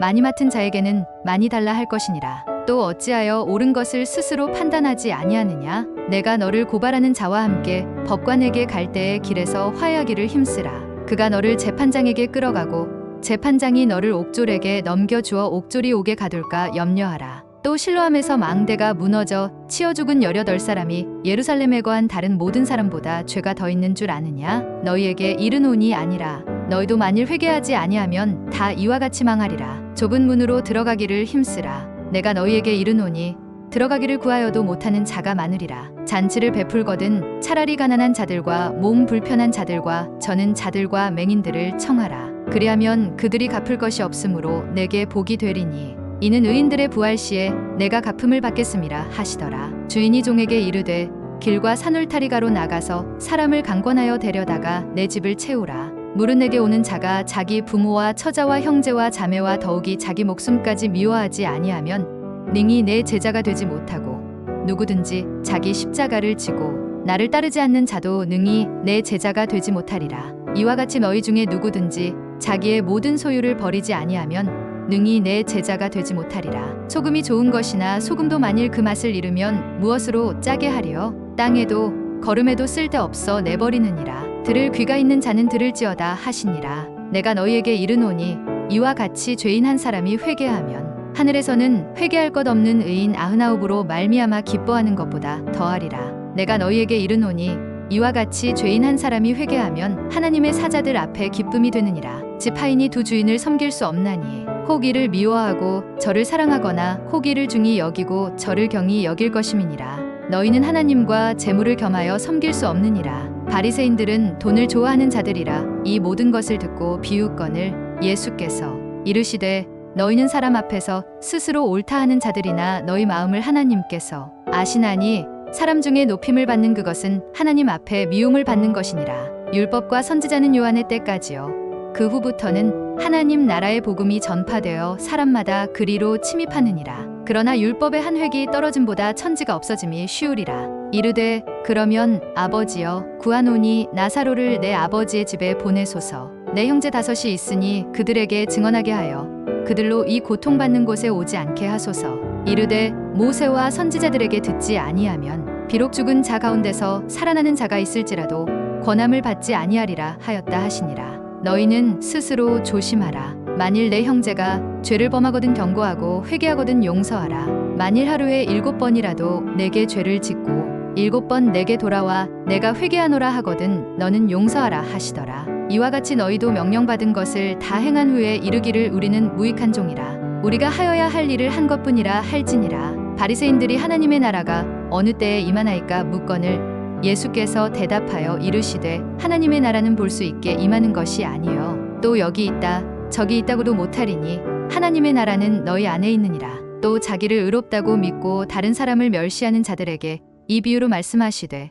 많이 맡은 자에게는 많이 달라 할 것이니라. 또 어찌하여 옳은 것을 스스로 판단하지 아니하느냐? 내가 너를 고발하는 자와 함께 법관에게 갈 때에 길에서 화해하기를 힘쓰라. 그가 너를 재판장에게 끌어가고 재판장이 너를 옥졸에게 넘겨주어 옥졸이 옥에 가둘까 염려하라. 또 실로암에서 망대가 무너져 치어 죽은 18사람이 예루살렘에 거한 다른 모든 사람보다 죄가 더 있는 줄 아느냐? 너희에게 이르노니 아니라. 너희도 만일 회개하지 아니하면 다 이와 같이 망하리라. 좁은 문으로 들어가기를 힘쓰라. 내가 너희에게 이르노니 들어가기를 구하여도 못하는 자가 많으리라. 잔치를 베풀거든 차라리 가난한 자들과 몸 불편한 자들과 저는 자들과 맹인들을 청하라. 그리하면 그들이 갚을 것이 없으므로 내게 복이 되리니 이는 의인들의 부활 시에 내가 갚음을 받겠음이라 하시더라. 주인이 종에게 이르되 길과 산울타리가로 나가서 사람을 강권하여 데려다가 내 집을 채우라. 물은 내게 오는 자가 자기 부모와 처자와 형제와 자매와 더욱이 자기 목숨까지 미워하지 아니하면 능히 내 제자가 되지 못하고 누구든지 자기 십자가를 지고 나를 따르지 않는 자도 능히 내 제자가 되지 못하리라. 이와 같이 너희 중에 누구든지 자기의 모든 소유를 버리지 아니하면 능히 내 제자가 되지 못하리라. 소금이 좋은 것이나 소금도 만일 그 맛을 잃으면 무엇으로 짜게 하리요? 땅에도 거름에도 쓸데없어 내버리느니라. 들을 귀가 있는 자는 들을지어다 하시니라. 내가 너희에게 이르노니 이와 같이 죄인 한 사람이 회개하면 하늘에서는 회개할 것 없는 의인 99으로 말미암아 기뻐하는 것보다 더하리라. 내가 너희에게 이르노니 이와 같이 죄인 한 사람이 회개하면 하나님의 사자들 앞에 기쁨이 되느니라. 지파인이 두 주인을 섬길 수 없나니 혹 이를 미워하고 저를 사랑하거나 혹 이를 중히 여기고 저를 경히 여길 것임이니라. 너희는 하나님과 재물을 겸하여 섬길 수 없느니라. 바리새인들은 돈을 좋아하는 자들이라. 이 모든 것을 듣고 비웃거늘 예수께서 이르시되 너희는 사람 앞에서 스스로 옳다 하는 자들이나 너희 마음을 하나님께서 아시나니 사람 중에 높임을 받는 그것은 하나님 앞에 미움을 받는 것이니라. 율법과 선지자는 요한의 때까지요. 그 후부터는 하나님 나라의 복음이 전파되어 사람마다 그리로 침입하느니라. 그러나 율법의 한 획이 떨어짐보다 천지가 없어짐이 쉬우리라. 이르되 그러면 아버지여 구하노니 나사로를 내 아버지의 집에 보내소서. 내 형제 5이 있으니 그들에게 증언하게 하여 그들로 이 고통받는 곳에 오지 않게 하소서. 이르되 모세와 선지자들에게 듣지 아니하면 비록 죽은 자 가운데서 살아나는 자가 있을지라도 권함을 받지 아니하리라 하였다 하시니라. 너희는 스스로 조심하라. 만일 내 형제가 죄를 범하거든 경고하고 회개하거든 용서하라. 만일 하루에 7번이라도 내게 죄를 짓고 7번 내게 돌아와 내가 회개하노라 하거든 너는 용서하라 하시더라. 이와 같이 너희도 명령받은 것을 다 행한 후에 이르기를 우리는 무익한 종이라. 우리가 하여야 할 일을 한 것뿐이라 할지니라. 바리새인들이 하나님의 나라가 어느 때에 임하나이까 묻거늘 예수께서 대답하여 이르시되 하나님의 나라는 볼 수 있게 임하는 것이 아니요 또 여기 있다 저기 있다고도 못하리니 하나님의 나라는 너희 안에 있느니라. 또 자기를 의롭다고 믿고 다른 사람을 멸시하는 자들에게 이 비유로 말씀하시되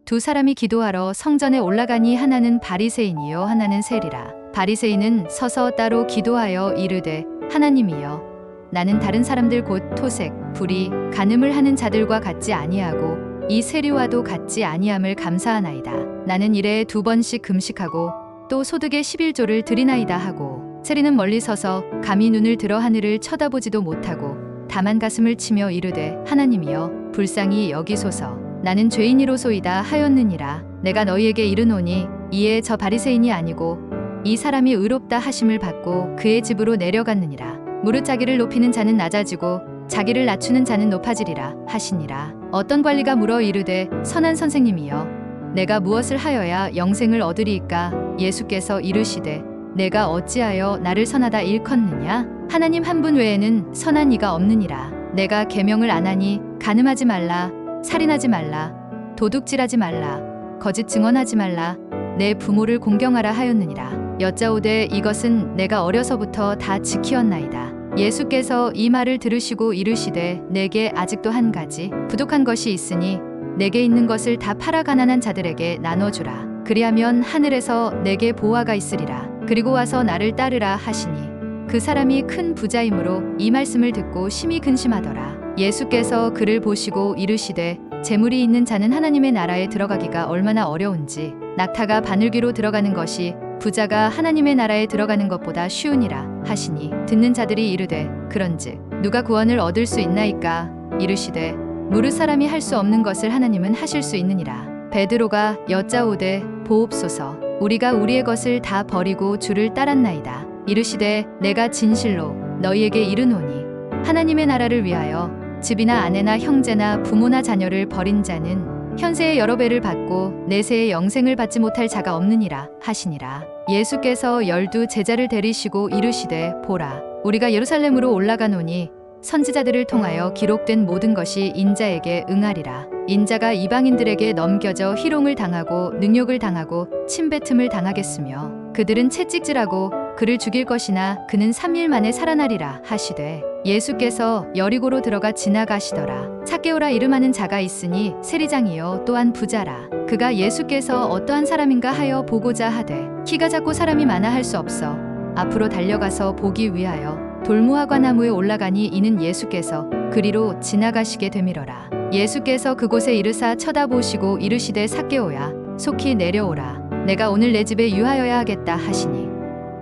두 사람이 기도하러 성전에 올라가니 하나는 바리새인이요 하나는 세리라. 바리새인은 서서 따로 기도하여 이르되 하나님이여 나는 다른 사람들 곧 토색, 불의, 간음을 하는 자들과 같지 아니하고 이 세리와도 같지 아니함을 감사하나이다. 나는 일에 2번씩 금식하고 또 소득의 11조를 드리나이다 하고 세리는 멀리 서서 감히 눈을 들어 하늘을 쳐다보지도 못하고 다만 가슴을 치며 이르되 하나님이여 불쌍히 여기소서 나는 죄인이로소이다 하였느니라. 내가 너희에게 이르노니 이에 저 바리새인이 아니고 이 사람이 의롭다 하심을 받고 그의 집으로 내려갔느니라. 무릇 자기를 높이는 자는 낮아지고 자기를 낮추는 자는 높아지리라 하시니라. 어떤 관리가 물어 이르되 선한 선생님이여 내가 무엇을 하여야 영생을 얻으리이까? 예수께서 이르시되 내가 어찌하여 나를 선하다 일컫느냐? 하나님 한 분 외에는 선한 이가 없느니라. 내가 계명을 안 하니 간음하지 말라, 살인하지 말라, 도둑질하지 말라, 거짓 증언하지 말라, 내 부모를 공경하라 하였느니라. 여짜오되 이것은 내가 어려서부터 다 지키었나이다. 예수께서 이 말을 들으시고 이르시되 내게 아직도 한 가지 부족한 것이 있으니 내게 있는 것을 다 팔아 가난한 자들에게 나눠주라. 그리하면 하늘에서 내게 보화가 있으리라. 그리고 와서 나를 따르라 하시니 그 사람이 큰 부자이므로 이 말씀을 듣고 심히 근심하더라. 예수께서 그를 보시고 이르시되 재물이 있는 자는 하나님의 나라에 들어가기가 얼마나 어려운지 낙타가 바늘귀로 들어가는 것이 부자가 하나님의 나라에 들어가는 것보다 쉬우니라 하시니 듣는 자들이 이르되 그런즉 누가 구원을 얻을 수 있나이까? 이르시되 무릇 사람이 할 수 없는 것을 하나님은 하실 수 있느니라. 베드로가 여짜오되 보옵소서 우리가 우리의 것을 다 버리고 주를 따랐나이다. 이르시되 내가 진실로 너희에게 이르노니 하나님의 나라를 위하여 집이나 아내나 형제나 부모나 자녀를 버린 자는 현세의 여러 배를 받고 내세의 영생을 받지 못할 자가 없느니라 하시니라. 예수께서 12 제자를 데리시고 이르시되 보라 우리가 예루살렘으로 올라가노니 선지자들을 통하여 기록된 모든 것이 인자에게 응하리라. 인자가 이방인들에게 넘겨져 희롱을 당하고 능욕을 당하고 침뱉음을 당하겠으며 그들은 채찍질하고 그를 죽일 것이나 그는 3일 만에 살아나리라 하시되 예수께서 여리고로 들어가 지나가시더라. zac개오라 이름하는 자가 있으니 세리장이요 또한 부자라. 그가 예수께서 어떠한 사람인가 하여 보고자 하되 키가 작고 사람이 많아 할 수 없어 앞으로 달려가서 보기 위하여 돌무화과 나무에 올라가니 이는 예수께서 그리로 지나가시게 되밀어라. 예수께서 그곳에 이르사 쳐다보시고 이르시되 zac개오야 속히 내려오라. 내가 오늘 내 집에 유하여야 하겠다 하시니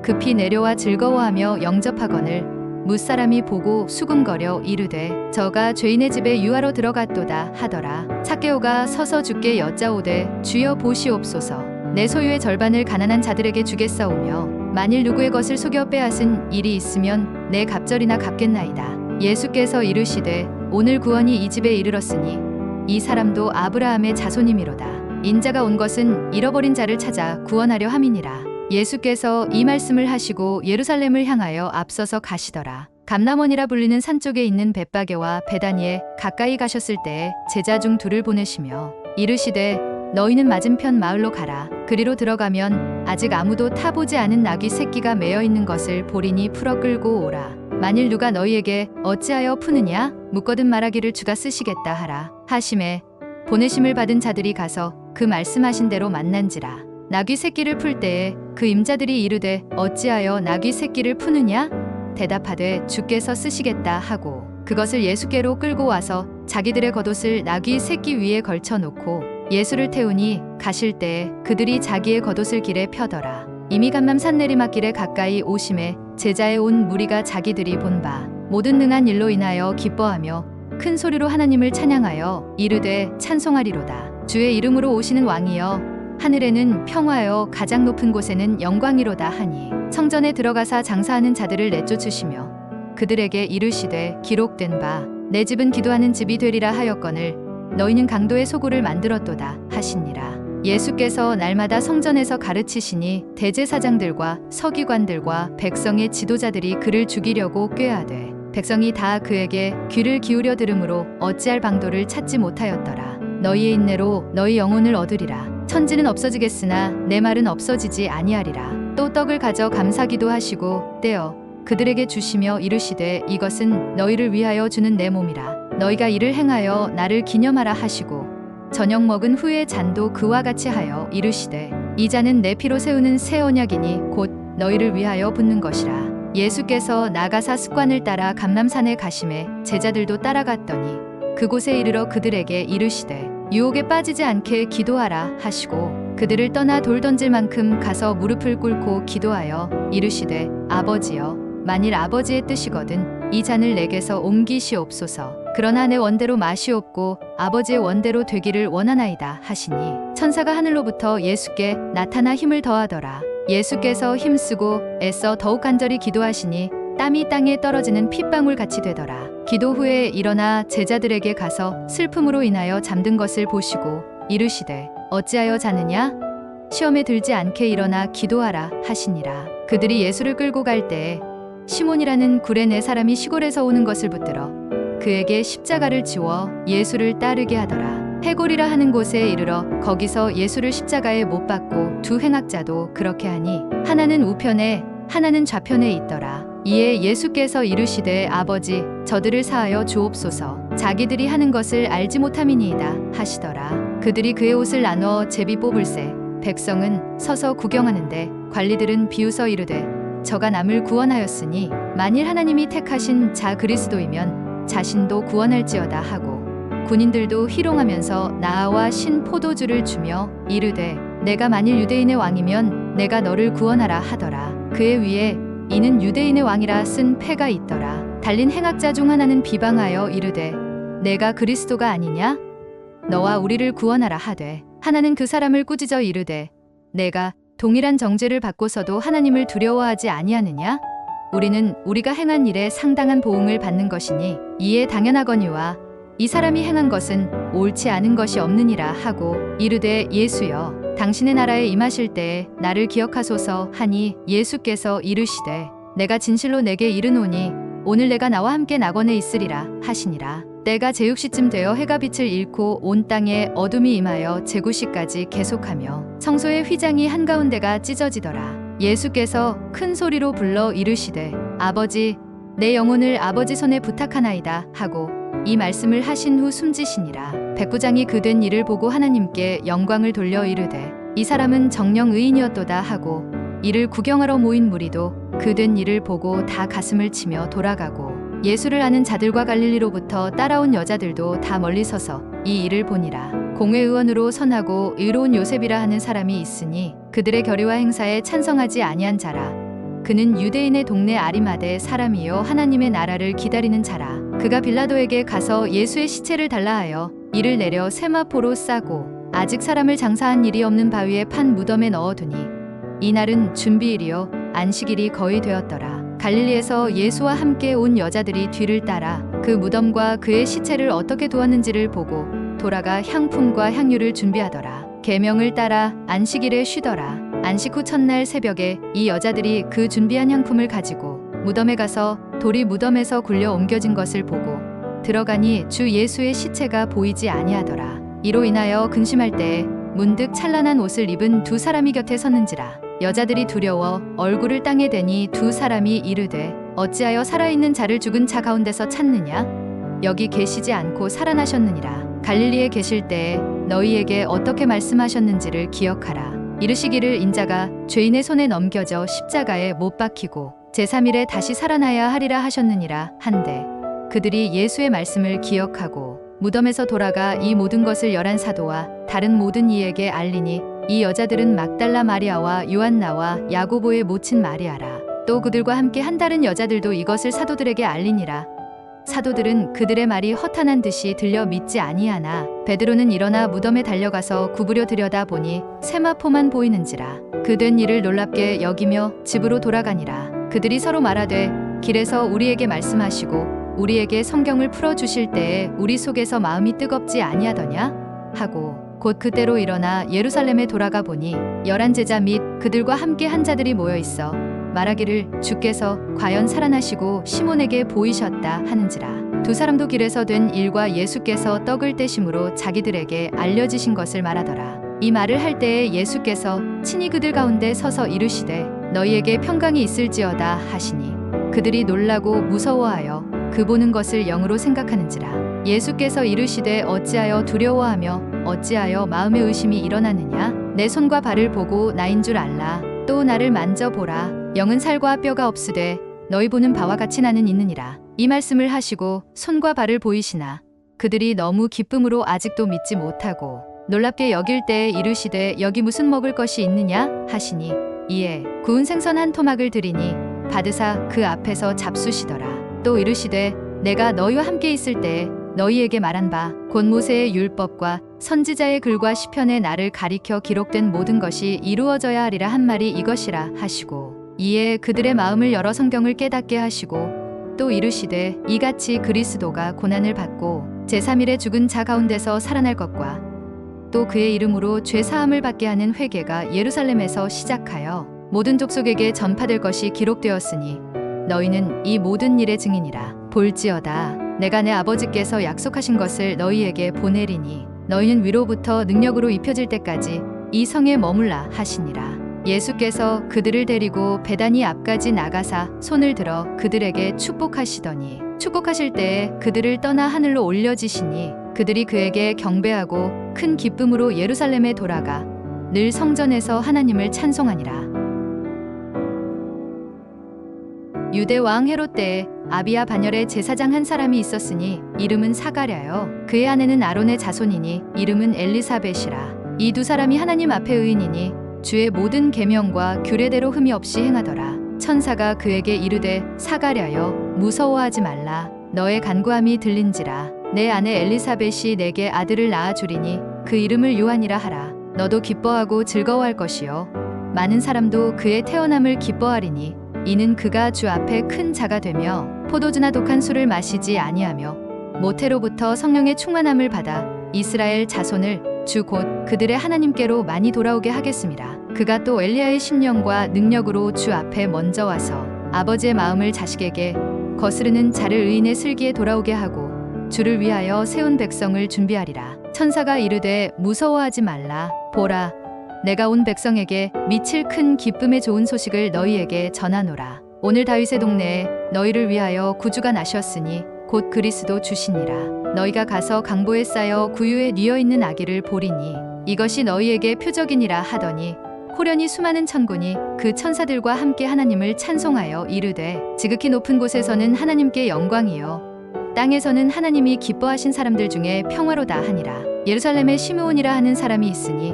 급히 내려와 즐거워하며 영접하거늘 무사람이 보고 수군거려 이르되 저가 죄인의 집에 유하러 들어갔도다 하더라. zac개오가 서서 주께 여짜오되 주여 보시옵소서 내 소유의 절반을 가난한 자들에게 주겠사오며 만일 누구의 것을 속여 빼앗은 일이 있으면 내 갑절이나 갚겠나이다. 예수께서 이르시되 오늘 구원이 이 집에 이르렀으니 이 사람도 아브라함의 자손이미로다. 인자가 온 것은 잃어버린 자를 찾아 구원하려 함이니라. 예수께서 이 말씀을 하시고 예루살렘을 향하여 앞서서 가시더라. 감람원이라 불리는 산 쪽에 있는 벳바게와 베다니에 가까이 가셨을 때에 제자 중 2를 보내시며 이르시되 너희는 맞은편 마을로 가라. 그리로 들어가면 아직 아무도 타보지 않은 나귀 새끼가 매여 있는 것을 보리니 풀어 끌고 오라. 만일 누가 너희에게 어찌하여 푸느냐 묻거든 말하기를 주가 쓰시겠다 하라 하심에 보내심을 받은 자들이 가서 그 말씀하신 대로 만난지라. 나귀 새끼를 풀 때에 그 임자들이 이르되 어찌하여 나귀 새끼를 푸느냐 대답하되 주께서 쓰시겠다 하고 그것을 예수께로 끌고 와서 자기들의 겉옷을 나귀 새끼 위에 걸쳐 놓고 예수를 태우니 가실 때에 그들이 자기의 겉옷을 길에 펴더라. 이미 감람산 내리막길에 가까이 오심에 제자에 온 무리가 자기들이 본 바 모든 능한 일로 인하여 기뻐하며 큰 소리로 하나님을 찬양하여 이르되 찬송하리로다. 주의 이름으로 오시는 왕이여 하늘에는 평화여 가장 높은 곳에는 영광이로다 하니 성전에 들어가사 장사하는 자들을 내쫓으시며 그들에게 이르시되 기록된 바 내 집은 기도하는 집이 되리라 하였거늘 너희는 강도의 소굴을 만들었도다 하시니라. 예수께서 날마다 성전에서 가르치시니 대제사장들과 서기관들과 백성의 지도자들이 그를 죽이려고 꾀하되 백성이 다 그에게 귀를 기울여 들으므로 어찌할 방도를 찾지 못하였더라. 너희의 인내로 너희 영혼을 얻으리라. 천지는 없어지겠으나 내 말은 없어지지 아니하리라. 또 떡을 가져 감사기도 하시고 떼어 그들에게 주시며 이르시되 이것은 너희를 위하여 주는 내 몸이라. 너희가 이를 행하여 나를 기념하라 하시고 저녁 먹은 후에 잔도 그와 같이 하여 이르시되 이 잔은 내 피로 세우는 새 언약이니 곧 너희를 위하여 붓는 것이라. 예수께서 나가사 습관을 따라 감람산에 가심에 제자들도 따라갔더니 그곳에 이르러 그들에게 이르시되 유혹에 빠지지 않게 기도하라 하시고 그들을 떠나 돌 던질 만큼 가서 무릎을 꿇고 기도하여 이르시되 아버지여 만일 아버지의 뜻이거든 이 잔을 내게서 옮기시옵소서. 그러나 내 원대로 마시옵고 아버지의 원대로 되기를 원하나이다 하시니 천사가 하늘로부터 예수께 나타나 힘을 더하더라. 예수께서 힘쓰고 애써 더욱 간절히 기도하시니 땀이 땅에 떨어지는 핏방울 같이 되더라. 기도 후에 일어나 제자들에게 가서 슬픔으로 인하여 잠든 것을 보시고 이르시되 어찌하여 자느냐? 시험에 들지 않게 일어나 기도하라 하시니라. 그들이 예수를 끌고 갈 때에 시몬이라는 구레네 사람이 시골에서 오는 것을 붙들어 그에게 십자가를 지워 예수를 따르게 하더라. 해골이라 하는 곳에 이르러 거기서 예수를 십자가에 못 박고 두 행악자도 그렇게 하니 하나는 우편에 하나는 좌편에 있더라. 이에 예수께서 이르시되 아버지 저들을 사하여 주옵소서. 자기들이 하는 것을 알지 못함이니이다 하시더라. 그들이 그의 옷을 나누어 제비 뽑을새 백성은 서서 구경하는데 관리들은 비웃어 이르되 저가 남을 구원하였으니 만일 하나님이 택하신 자 그리스도이면 자신도 구원할지어다 하고 군인들도 희롱하면서 나아와 신 포도주를 주며 이르되 내가 만일 유대인의 왕이면 내가 너를 구원하라 하더라. 그의 위에 이는 유대인의 왕이라 쓴 패가 있더라. 달린 행악자 중 하나는 비방하여 이르되 내가 그리스도가 아니냐? 너와 우리를 구원하라 하되 하나는 그 사람을 꾸짖어 이르되 내가 동일한 정죄를 받고서도 하나님을 두려워하지 아니하느냐? 우리는 우리가 행한 일에 상당한 보응을 받는 것이니 이에 당연하거니와 이 사람이 행한 것은 옳지 않은 것이 없느니라 하고 이르되 예수여 당신의 나라에 임하실 때에 나를 기억하소서 하니 예수께서 이르시되 내가 진실로 내게 이르노니 오늘 내가 나와 함께 낙원에 있으리라 하시니라. 때가 제6시쯤 되어 해가 빛을 잃고 온 땅에 어둠이 임하여 제9시까지 계속하며 성소의 휘장이 한가운데가 찢어지더라. 예수께서 큰 소리로 불러 이르시되 아버지 내 영혼을 아버지 손에 부탁하나이다 하고 이 말씀을 하신 후 숨지시니라. 백부장이 그 된 일을 보고 하나님께 영광을 돌려 이르되 이 사람은 정령 의인이었도다 하고 이를 구경하러 모인 무리도 그 된 일을 보고 다 가슴을 치며 돌아가고 예수를 아는 자들과 갈릴리로부터 따라온 여자들도 다 멀리 서서 이 일을 보니라. 공회의원으로 선하고 의로운 요셉이라 하는 사람이 있으니 그들의 결의와 행사에 찬성하지 아니한 자라. 그는 유대인의 동네 아리마대 사람이요 하나님의 나라를 기다리는 자라. 그가 빌라도에게 가서 예수의 시체를 달라 하여 이를 내려 세마포로 싸고 아직 사람을 장사한 일이 없는 바위에 판 무덤에 넣어두니 이날은 준비일이요 안식일이 거의 되었더라. 갈릴리에서 예수와 함께 온 여자들이 뒤를 따라 그 무덤과 그의 시체를 어떻게 두었는지를 보고 돌아가 향품과 향유를 준비하더라. 계명을 따라 안식일에 쉬더라. 안식 후 첫날 새벽에 이 여자들이 그 준비한 향품을 가지고 무덤에 가서 돌이 무덤에서 굴려 옮겨진 것을 보고 들어가니 주 예수의 시체가 보이지 아니하더라. 이로 인하여 근심할 때에 문득 찬란한 옷을 입은 두 사람이 곁에 섰는지라. 여자들이 두려워 얼굴을 땅에 대니 두 사람이 이르되 어찌하여 살아있는 자를 죽은 자 가운데서 찾느냐? 여기 계시지 않고 살아나셨느니라. 갈릴리에 계실 때에 너희에게 어떻게 말씀하셨는지를 기억하라. 이르시기를 인자가 죄인의 손에 넘겨져 십자가에 못 박히고 제3일에 다시 살아나야 하리라 하셨느니라 한데 그들이 예수의 말씀을 기억하고 무덤에서 돌아가 이 모든 것을 11사도와 다른 모든 이에게 알리니 이 여자들은 막달라 마리아와 요한나와 야고보의 모친 마리아라. 또 그들과 함께 한 다른 여자들도 이것을 사도들에게 알리니라. 사도들은 그들의 말이 허탄한 듯이 들려 믿지 아니하나 베드로는 일어나 무덤에 달려가서 구부려 들여다보니 세마포만 보이는지라. 그 된 일을 놀랍게 여기며 집으로 돌아가니라. 그들이 서로 말하되 길에서 우리에게 말씀하시고 우리에게 성경을 풀어주실 때에 우리 속에서 마음이 뜨겁지 아니하더냐? 하고 곧 그때로 일어나 예루살렘에 돌아가 보니 11제자 및 그들과 함께 한 자들이 모여 있어 말하기를 주께서 과연 살아나시고 시몬에게 보이셨다 하는지라. 두 사람도 길에서 된 일과 예수께서 떡을 떼심으로 자기들에게 알려지신 것을 말하더라. 이 말을 할 때에 예수께서 친히 그들 가운데 서서 이르시되 너희에게 평강이 있을지어다 하시니 그들이 놀라고 무서워하여 그 보는 것을 영으로 생각하는지라. 예수께서 이르시되 어찌하여 두려워하며 어찌하여 마음의 의심이 일어나느냐? 내 손과 발을 보고 나인 줄 알라. 또 나를 만져보라. 영은 살과 뼈가 없으되 너희 보는 바와 같이 나는 있느니라. 이 말씀을 하시고 손과 발을 보이시나 그들이 너무 기쁨으로 아직도 믿지 못하고 놀랍게 여길 때에 이르시되 여기 무슨 먹을 것이 있느냐 하시니 이에 구운 생선 한 토막을 드리니 받으사 그 앞에서 잡수시더라. 또 이르시되 내가 너희와 함께 있을 때에 너희에게 말한 바 곧 모세의 율법과 선지자의 글과 시편의 나를 가리켜 기록된 모든 것이 이루어져야 하리라 한 말이 이것이라 하시고 이에 그들의 마음을 열어 성경을 깨닫게 하시고 또 이르시되 이같이 그리스도가 고난을 받고 제3일에 죽은 자 가운데서 살아날 것과 또 그의 이름으로 죄 사함을 받게 하는 회개가 예루살렘에서 시작하여 모든 족속에게 전파될 것이 기록되었으니 너희는 이 모든 일의 증인이라. 볼지어다 내가 내 아버지께서 약속하신 것을 너희에게 보내리니 너희는 위로부터 능력으로 입혀질 때까지 이 성에 머물라 하시니라. 예수께서 그들을 데리고 베다니 앞까지 나가사 손을 들어 그들에게 축복하시더니 축복하실 때에 그들을 떠나 하늘로 올려지시니 그들이 그에게 경배하고 큰 기쁨으로 예루살렘에 돌아가 늘 성전에서 하나님을 찬송하니라. 유대 왕 헤롯 때에 아비야 반열에 제사장 한 사람이 있었으니 이름은 사가랴요. 그의 아내는 아론의 자손이니 이름은 엘리사벳이라. 이 두 사람이 하나님 앞에 의인이니 주의 모든 계명과 규례대로 흠이 없이 행하더라. 천사가 그에게 이르되 사가랴여 무서워하지 말라. 너의 간구함이 들린지라. 내 아내 엘리사벳이 내게 아들을 낳아 주리니 그 이름을 요한이라 하라. 너도 기뻐하고 즐거워할 것이요 많은 사람도 그의 태어남을 기뻐하리니 이는 그가 주 앞에 큰 자가 되며 포도주나 독한 술을 마시지 아니하며 모태로부터 성령의 충만함을 받아 이스라엘 자손을 주 곧 그들의 하나님께로 많이 돌아오게 하겠습니다. 그가 또 엘리야의 심령과 능력으로 주 앞에 먼저 와서 아버지의 마음을 자식에게 거스르는 자를 의인의 슬기에 돌아오게 하고 주를 위하여 세운 백성을 준비하리라. 천사가 이르되 무서워하지 말라. 보라 내가 온 백성에게 미칠 큰 기쁨의 좋은 소식을 너희에게 전하노라. 오늘 다윗의 동네에 너희를 위하여 구주가 나셨으니 곧 그리스도 주시니라. 너희가 가서 강보에 쌓여 구유에 뉘어 있는 아기를 보리니 이것이 너희에게 표적이니라 하더니 호련히 수많은 천군이 그 천사들과 함께 하나님을 찬송하여 이르되 지극히 높은 곳에서는 하나님께 영광이요 땅에서는 하나님이 기뻐하신 사람들 중에 평화로다 하니라. 예루살렘에 시므온이라 하는 사람이 있으니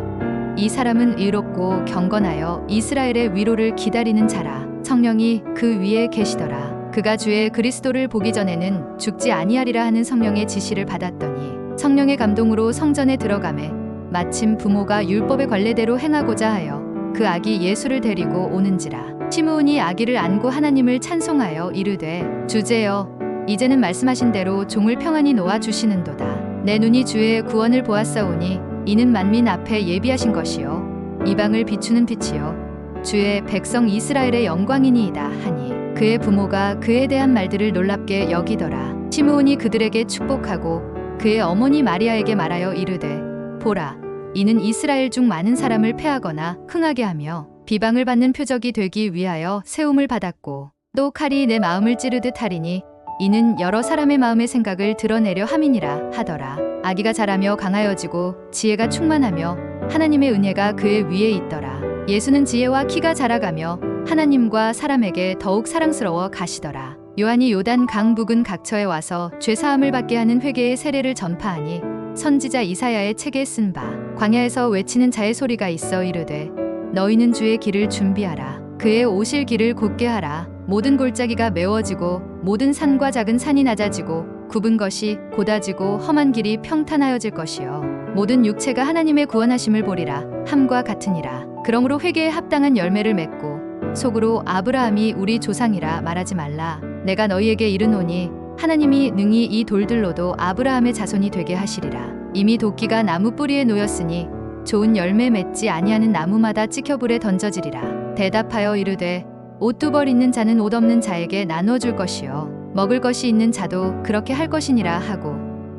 이 사람은 의롭고 경건하여 이스라엘의 위로를 기다리는 자라. 성령이 그 위에 계시더라. 그가 주의 그리스도를 보기 전에는 죽지 아니하리라 하는 성령의 지시를 받았더니 성령의 감동으로 성전에 들어가매 마침 부모가 율법의 관례대로 행하고자 하여 그 아기 예수를 데리고 오는지라. 시므온이 아기를 안고 하나님을 찬송하여 이르되 주제여 이제는 말씀하신 대로 종을 평안히 놓아 주시는도다. 내 눈이 주의 구원을 보았사오니 이는 만민 앞에 예비하신 것이요 이방을 비추는 빛이요 주의 백성 이스라엘의 영광이니이다 하니 그의 부모가 그에 대한 말들을 놀랍게 여기더라. 시므온이 그들에게 축복하고 그의 어머니 마리아에게 말하여 이르되 보라 이는 이스라엘 중 많은 사람을 패하거나 흥하게 하며 비방을 받는 표적이 되기 위하여 세움을 받았고 또 칼이 내 마음을 찌르듯 하리니 이는 여러 사람의 마음의 생각을 드러내려 함이니라 하더라. 아기가 자라며 강하여지고 지혜가 충만하며 하나님의 은혜가 그의 위에 있더라. 예수는 지혜와 키가 자라가며 하나님과 사람에게 더욱 사랑스러워 가시더라. 요한이 요단 강 북은 각처에 와서 죄 사함을 받게 하는 회개의 세례를 전파하니 선지자 이사야의 책에 쓴 바 광야에서 외치는 자의 소리가 있어 이르되 너희는 주의 길을 준비하라. 그의 오실 길을 곧게 하라. 모든 골짜기가 메워지고 모든 산과 작은 산이 낮아지고 굽은 것이 곧아지고 험한 길이 평탄하여질 것이요 모든 육체가 하나님의 구원하심을 보리라 함과 같으니라. 그러므로 회개에 합당한 열매를 맺고 속으로 아브라함이 우리 조상이라 말하지 말라. 내가 너희에게 이르노니 하나님이 능히 이 돌들로도 아브라함의 자손이 되게 하시리라. 이미 도끼가 나무 뿌리에 놓였으니 좋은 열매 맺지 아니하는 나무마다 찍혀 불에 던져지리라. 대답하여 이르되 옷 두 벌 있는 자는 옷 없는 자에게 나누어 줄 것이요 먹을 것이 있는 자도 그렇게 할 것이니라 하고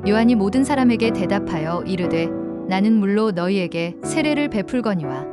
요한이 모든 사람에게 대답하여 이르되 나는 물로 너희에게 세례를 베풀거니와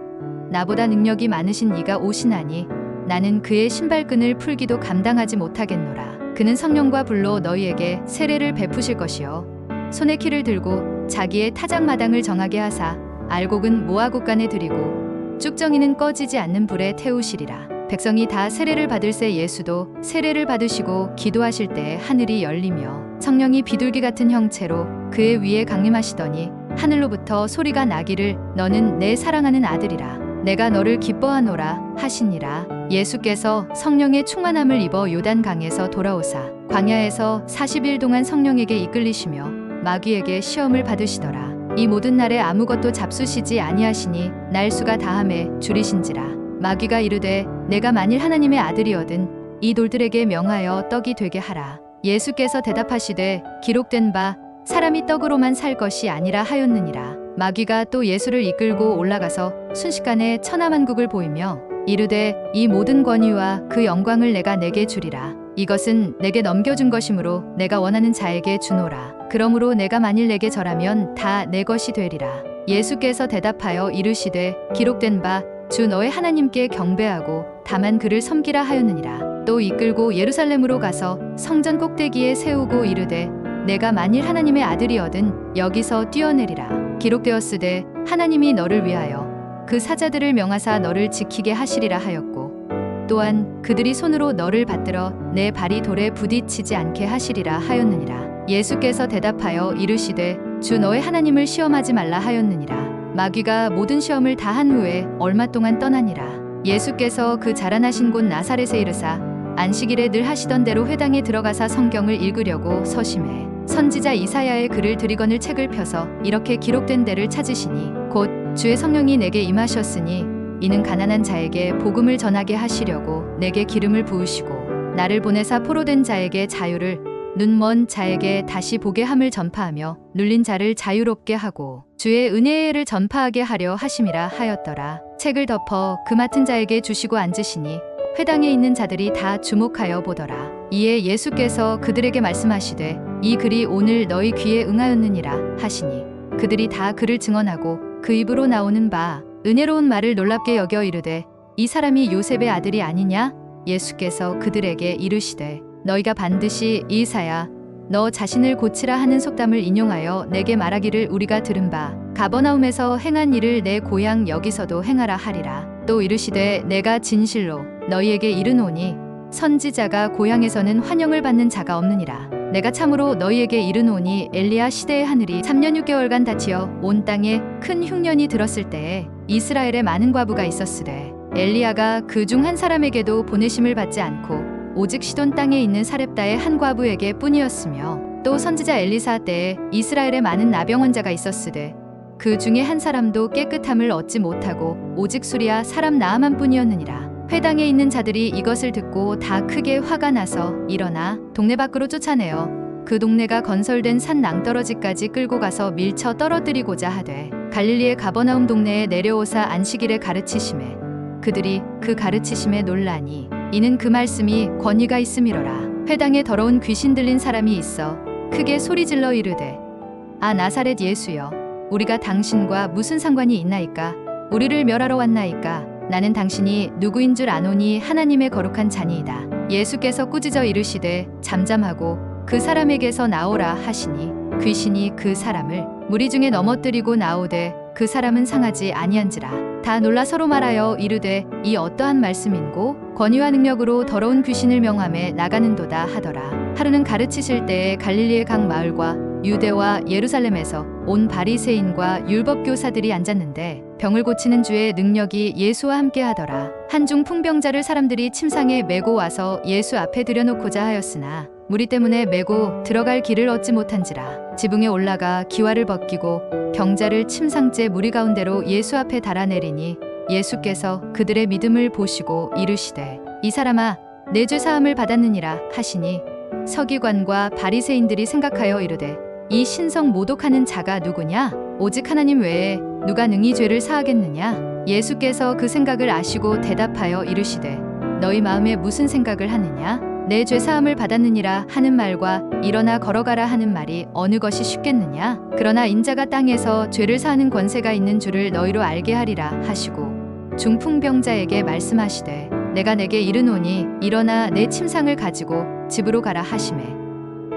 나보다 능력이 많으신 이가 오시나니 나는 그의 신발끈을 풀기도 감당하지 못하겠노라. 그는 성령과 불로 너희에게 세례를 베푸실 것이요 손에 키를 들고 자기의 타작마당을 정하게 하사 알곡은 모아곳간에 들이고 쭉정이는 꺼지지 않는 불에 태우시리라. 백성이 다 세례를 받을 새 예수도 세례를 받으시고 기도하실 때에 하늘이 열리며 성령이 비둘기 같은 형체로 그의 위에 강림하시더니 하늘로부터 소리가 나기를 너는 내 사랑하는 아들이라 내가 너를 기뻐하노라 하시니라. 예수께서 성령의 충만함을 입어 요단강에서 돌아오사 광야에서 40일 동안 성령에게 이끌리시며 마귀에게 시험을 받으시더라. 이 모든 날에 아무것도 잡수시지 아니하시니 날수가 다함에 줄이신지라. 마귀가 이르되 내가 만일 하나님의 아들이거든 이 돌들에게 명하여 떡이 되게 하라. 예수께서 대답하시되 기록된 바 사람이 떡으로만 살 것이 아니라 하였느니라. 마귀가 또 예수를 이끌고 올라가서 순식간에 천하만국을 보이며 이르되 이 모든 권위와 그 영광을 내가 내게 주리라. 이것은 내게 넘겨준 것이므로 내가 원하는 자에게 주노라. 그러므로 내가 만일 내게 절하면 다 내 것이 되리라. 예수께서 대답하여 이르시되 기록된 바 주 너의 하나님께 경배하고 다만 그를 섬기라 하였느니라. 또 이끌고 예루살렘으로 가서 성전 꼭대기에 세우고 이르되 내가 만일 하나님의 아들이거든 여기서 뛰어내리라. 기록되었으되 하나님이 너를 위하여 그 사자들을 명하사 너를 지키게 하시리라 하였고 또한 그들이 손으로 너를 받들어 내 발이 돌에 부딪히지 않게 하시리라 하였느니라. 예수께서 대답하여 이르시되 주 너의 하나님을 시험하지 말라 하였느니라. 마귀가 모든 시험을 다 한 후에 얼마 동안 떠나니라. 예수께서 그 자라나신 곳 나사렛에 이르사 안식일에 늘 하시던 대로 회당에 들어가사 성경을 읽으려고 서심해 선지자 이사야의 글을 드리거늘 책을 펴서 이렇게 기록된 데를 찾으시니 곧 주의 성령이 내게 임하셨으니 이는 가난한 자에게 복음을 전하게 하시려고 내게 기름을 부으시고 나를 보내사 포로된 자에게 자유를 눈먼 자에게 다시 보게 함을 전파하며 눌린 자를 자유롭게 하고 주의 은혜의 해를 전파하게 하려 하심이라 하였더라. 책을 덮어 그 맡은 자에게 주시고 앉으시니 회당에 있는 자들이 다 주목하여 보더라. 이에 예수께서 그들에게 말씀하시되 이 글이 오늘 너희 귀에 응하였느니라 하시니 그들이 다 그를 증언하고 그 입으로 나오는 바 은혜로운 말을 놀랍게 여겨 이르되 이 사람이 요셉의 아들이 아니냐? 예수께서 그들에게 이르시되 너희가 반드시 이사야 너 자신을 고치라 하는 속담을 인용하여 내게 말하기를 우리가 들은 바 가버나움에서 행한 일을 내 고향 여기서도 행하라 하리라. 또 이르시되 내가 진실로 너희에게 이르노니 선지자가 고향에서는 환영을 받는 자가 없느니라. 내가 참으로 너희에게 이르노니 엘리야 시대의 하늘이 3년 6개월간 닫히어 온 땅에 큰 흉년이 들었을 때에 이스라엘에 많은 과부가 있었으되 엘리야가 그 중 한 사람에게도 보내심을 받지 않고 오직 시돈 땅에 있는 사렙다의 한 과부에게 뿐이었으며 또 선지자 엘리사 때에 이스라엘에 많은 나병 환자가 있었으되 그 중에 한 사람도 깨끗함을 얻지 못하고 오직 수리아 사람 나아만 뿐이었느니라. 회당에 있는 자들이 이것을 듣고 다 크게 화가 나서 일어나 동네 밖으로 쫓아내어 그 동네가 건설된 산 낭떠러지까지 끌고 가서 밀쳐 떨어뜨리고자 하되 갈릴리의 가버나움 동네에 내려오사 안식일에 가르치심에 그들이 그 가르치심에 놀라니 이는 그 말씀이 권위가 있음이로라. 회당에 더러운 귀신 들린 사람이 있어 크게 소리질러 이르되 아 나사렛 예수여 우리가 당신과 무슨 상관이 있나이까? 우리를 멸하러 왔나이까? 나는 당신이 누구인 줄 아노니 하나님의 거룩한 자니이다. 예수께서 꾸짖어 이르시되 잠잠하고 그 사람에게서 나오라 하시니 귀신이 그 사람을 무리 중에 넘어뜨리고 나오되 그 사람은 상하지 아니한지라. 다 놀라 서로 말하여 이르되 이 어떠한 말씀인고 권위와 능력으로 더러운 귀신을 명함에 나가는도다 하더라. 하루는 가르치실 때에 갈릴리의 각 마을과 유대와 예루살렘에서 온 바리새인과 율법교사들이 앉았는데 병을 고치는 주의 능력이 예수와 함께 하더라. 한중 풍병자를 사람들이 침상에 메고 와서 예수 앞에 들여놓고자 하였으나 무리 때문에 메고 들어갈 길을 얻지 못한지라. 지붕에 올라가 기와를 벗기고 병자를 침상째 무리 가운데로 예수 앞에 달아내리니 예수께서 그들의 믿음을 보시고 이르시되 이 사람아 내 죄 사함을 받았느니라 하시니 서기관과 바리새인들이 생각하여 이르되 이 신성 모독하는 자가 누구냐? 오직 하나님 외에 누가 능히 죄를 사하겠느냐? 예수께서 그 생각을 아시고 대답하여 이르시되 너희 마음에 무슨 생각을 하느냐? 내 죄 사함을 받았느니라 하는 말과 일어나 걸어가라 하는 말이 어느 것이 쉽겠느냐? 그러나 인자가 땅에서 죄를 사하는 권세가 있는 줄을 너희로 알게 하리라 하시고 중풍병자에게 말씀하시되 내가 내게 이르노니 일어나 내 침상을 가지고 집으로 가라 하시매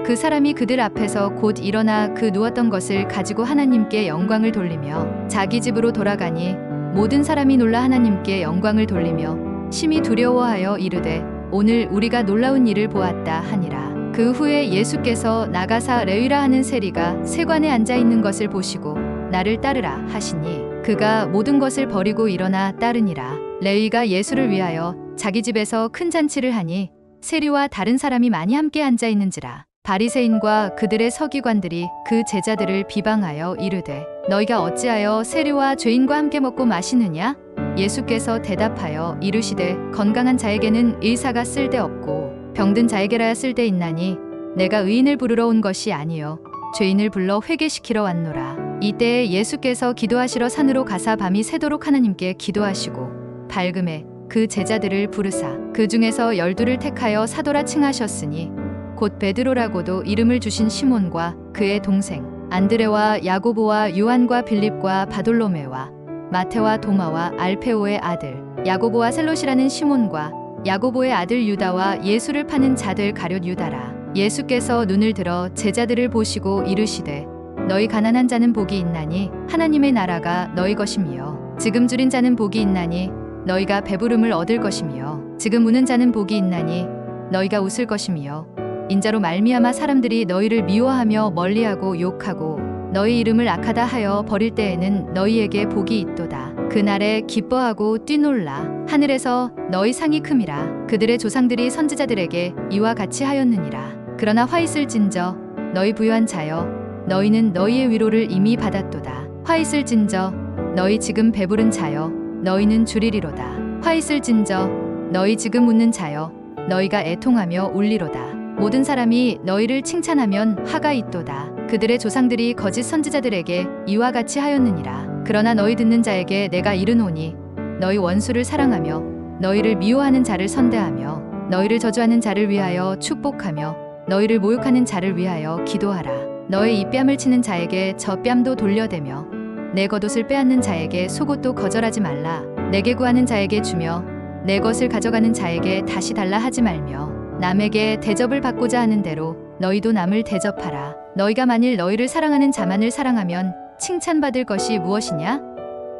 그 사람이 그들 앞에서 곧 일어나 그 누웠던 것을 가지고 하나님께 영광을 돌리며 자기 집으로 돌아가니 모든 사람이 놀라 하나님께 영광을 돌리며 심히 두려워하여 이르되 오늘 우리가 놀라운 일을 보았다 하니라. 그 후에 예수께서 나가사 레위라 하는 세리가 세관에 앉아 있는 것을 보시고 나를 따르라 하시니 그가 모든 것을 버리고 일어나 따르니라. 레위가 예수를 위하여 자기 집에서 큰 잔치를 하니 세리와 다른 사람이 많이 함께 앉아 있는지라. 바리새인과 그들의 서기관들이 그 제자들을 비방하여 이르되 너희가 어찌하여 세리와 죄인과 함께 먹고 마시느냐? 예수께서 대답하여 이르시되 건강한 자에게는 의사가 쓸데없고 병든 자에게라야 쓸데있나니 내가 의인을 부르러 온 것이 아니요 죄인을 불러 회개시키러 왔노라. 이때에 예수께서 기도하시러 산으로 가사 밤이 새도록 하나님께 기도하시고 밝음에 그 제자들을 부르사 그 중에서 12를 택하여 사도라 칭하셨으니 곧 베드로라고도 이름을 주신 시몬과 그의 동생 안드레와 야고보와 요한과 빌립과 바돌로메와 마테와 도마와 알페오의 아들 야고보와 셀롯이라는 시몬과 야고보의 아들 유다와 예수를 파는 자들 가룟 유다라. 예수께서 눈을 들어 제자들을 보시고 이르시되 너희 가난한 자는 복이 있나니 하나님의 나라가 너희 것이며 지금 줄인 자는 복이 있나니 너희가 배부름을 얻을 것이며 지금 우는 자는 복이 있나니 너희가 웃을 것이며 인자로 말미암아 사람들이 너희를 미워하며 멀리하고 욕하고 너희 이름을 악하다 하여 버릴 때에는 너희에게 복이 있도다. 그날에 기뻐하고 뛰놀라. 하늘에서 너희 상이 큼이라. 그들의 조상들이 선지자들에게 이와 같이 하였느니라. 그러나 화 있을진저 너희 부유한 자여 너희는 너희의 위로를 이미 받았도다. 화 있을진저 너희 지금 배부른 자여 너희는 줄이리로다. 화 있을진저 너희 지금 웃는 자여 너희가 애통하며 울리로다. 모든 사람이 너희를 칭찬하면 화가 있도다. 그들의 조상들이 거짓 선지자들에게 이와 같이 하였느니라. 그러나 너희 듣는 자에게 내가 이르노니 너희 원수를 사랑하며 너희를 미워하는 자를 선대하며 너희를 저주하는 자를 위하여 축복하며 너희를 모욕하는 자를 위하여 기도하라. 너의 입뺨을 치는 자에게 저 뺨도 돌려대며 내 겉옷을 빼앗는 자에게 속옷도 거절하지 말라. 내게 구하는 자에게 주며 내 것을 가져가는 자에게 다시 달라 하지 말며 남에게 대접을 받고자 하는 대로 너희도 남을 대접하라. 너희가 만일 너희를 사랑하는 자만을 사랑하면 칭찬받을 것이 무엇이냐?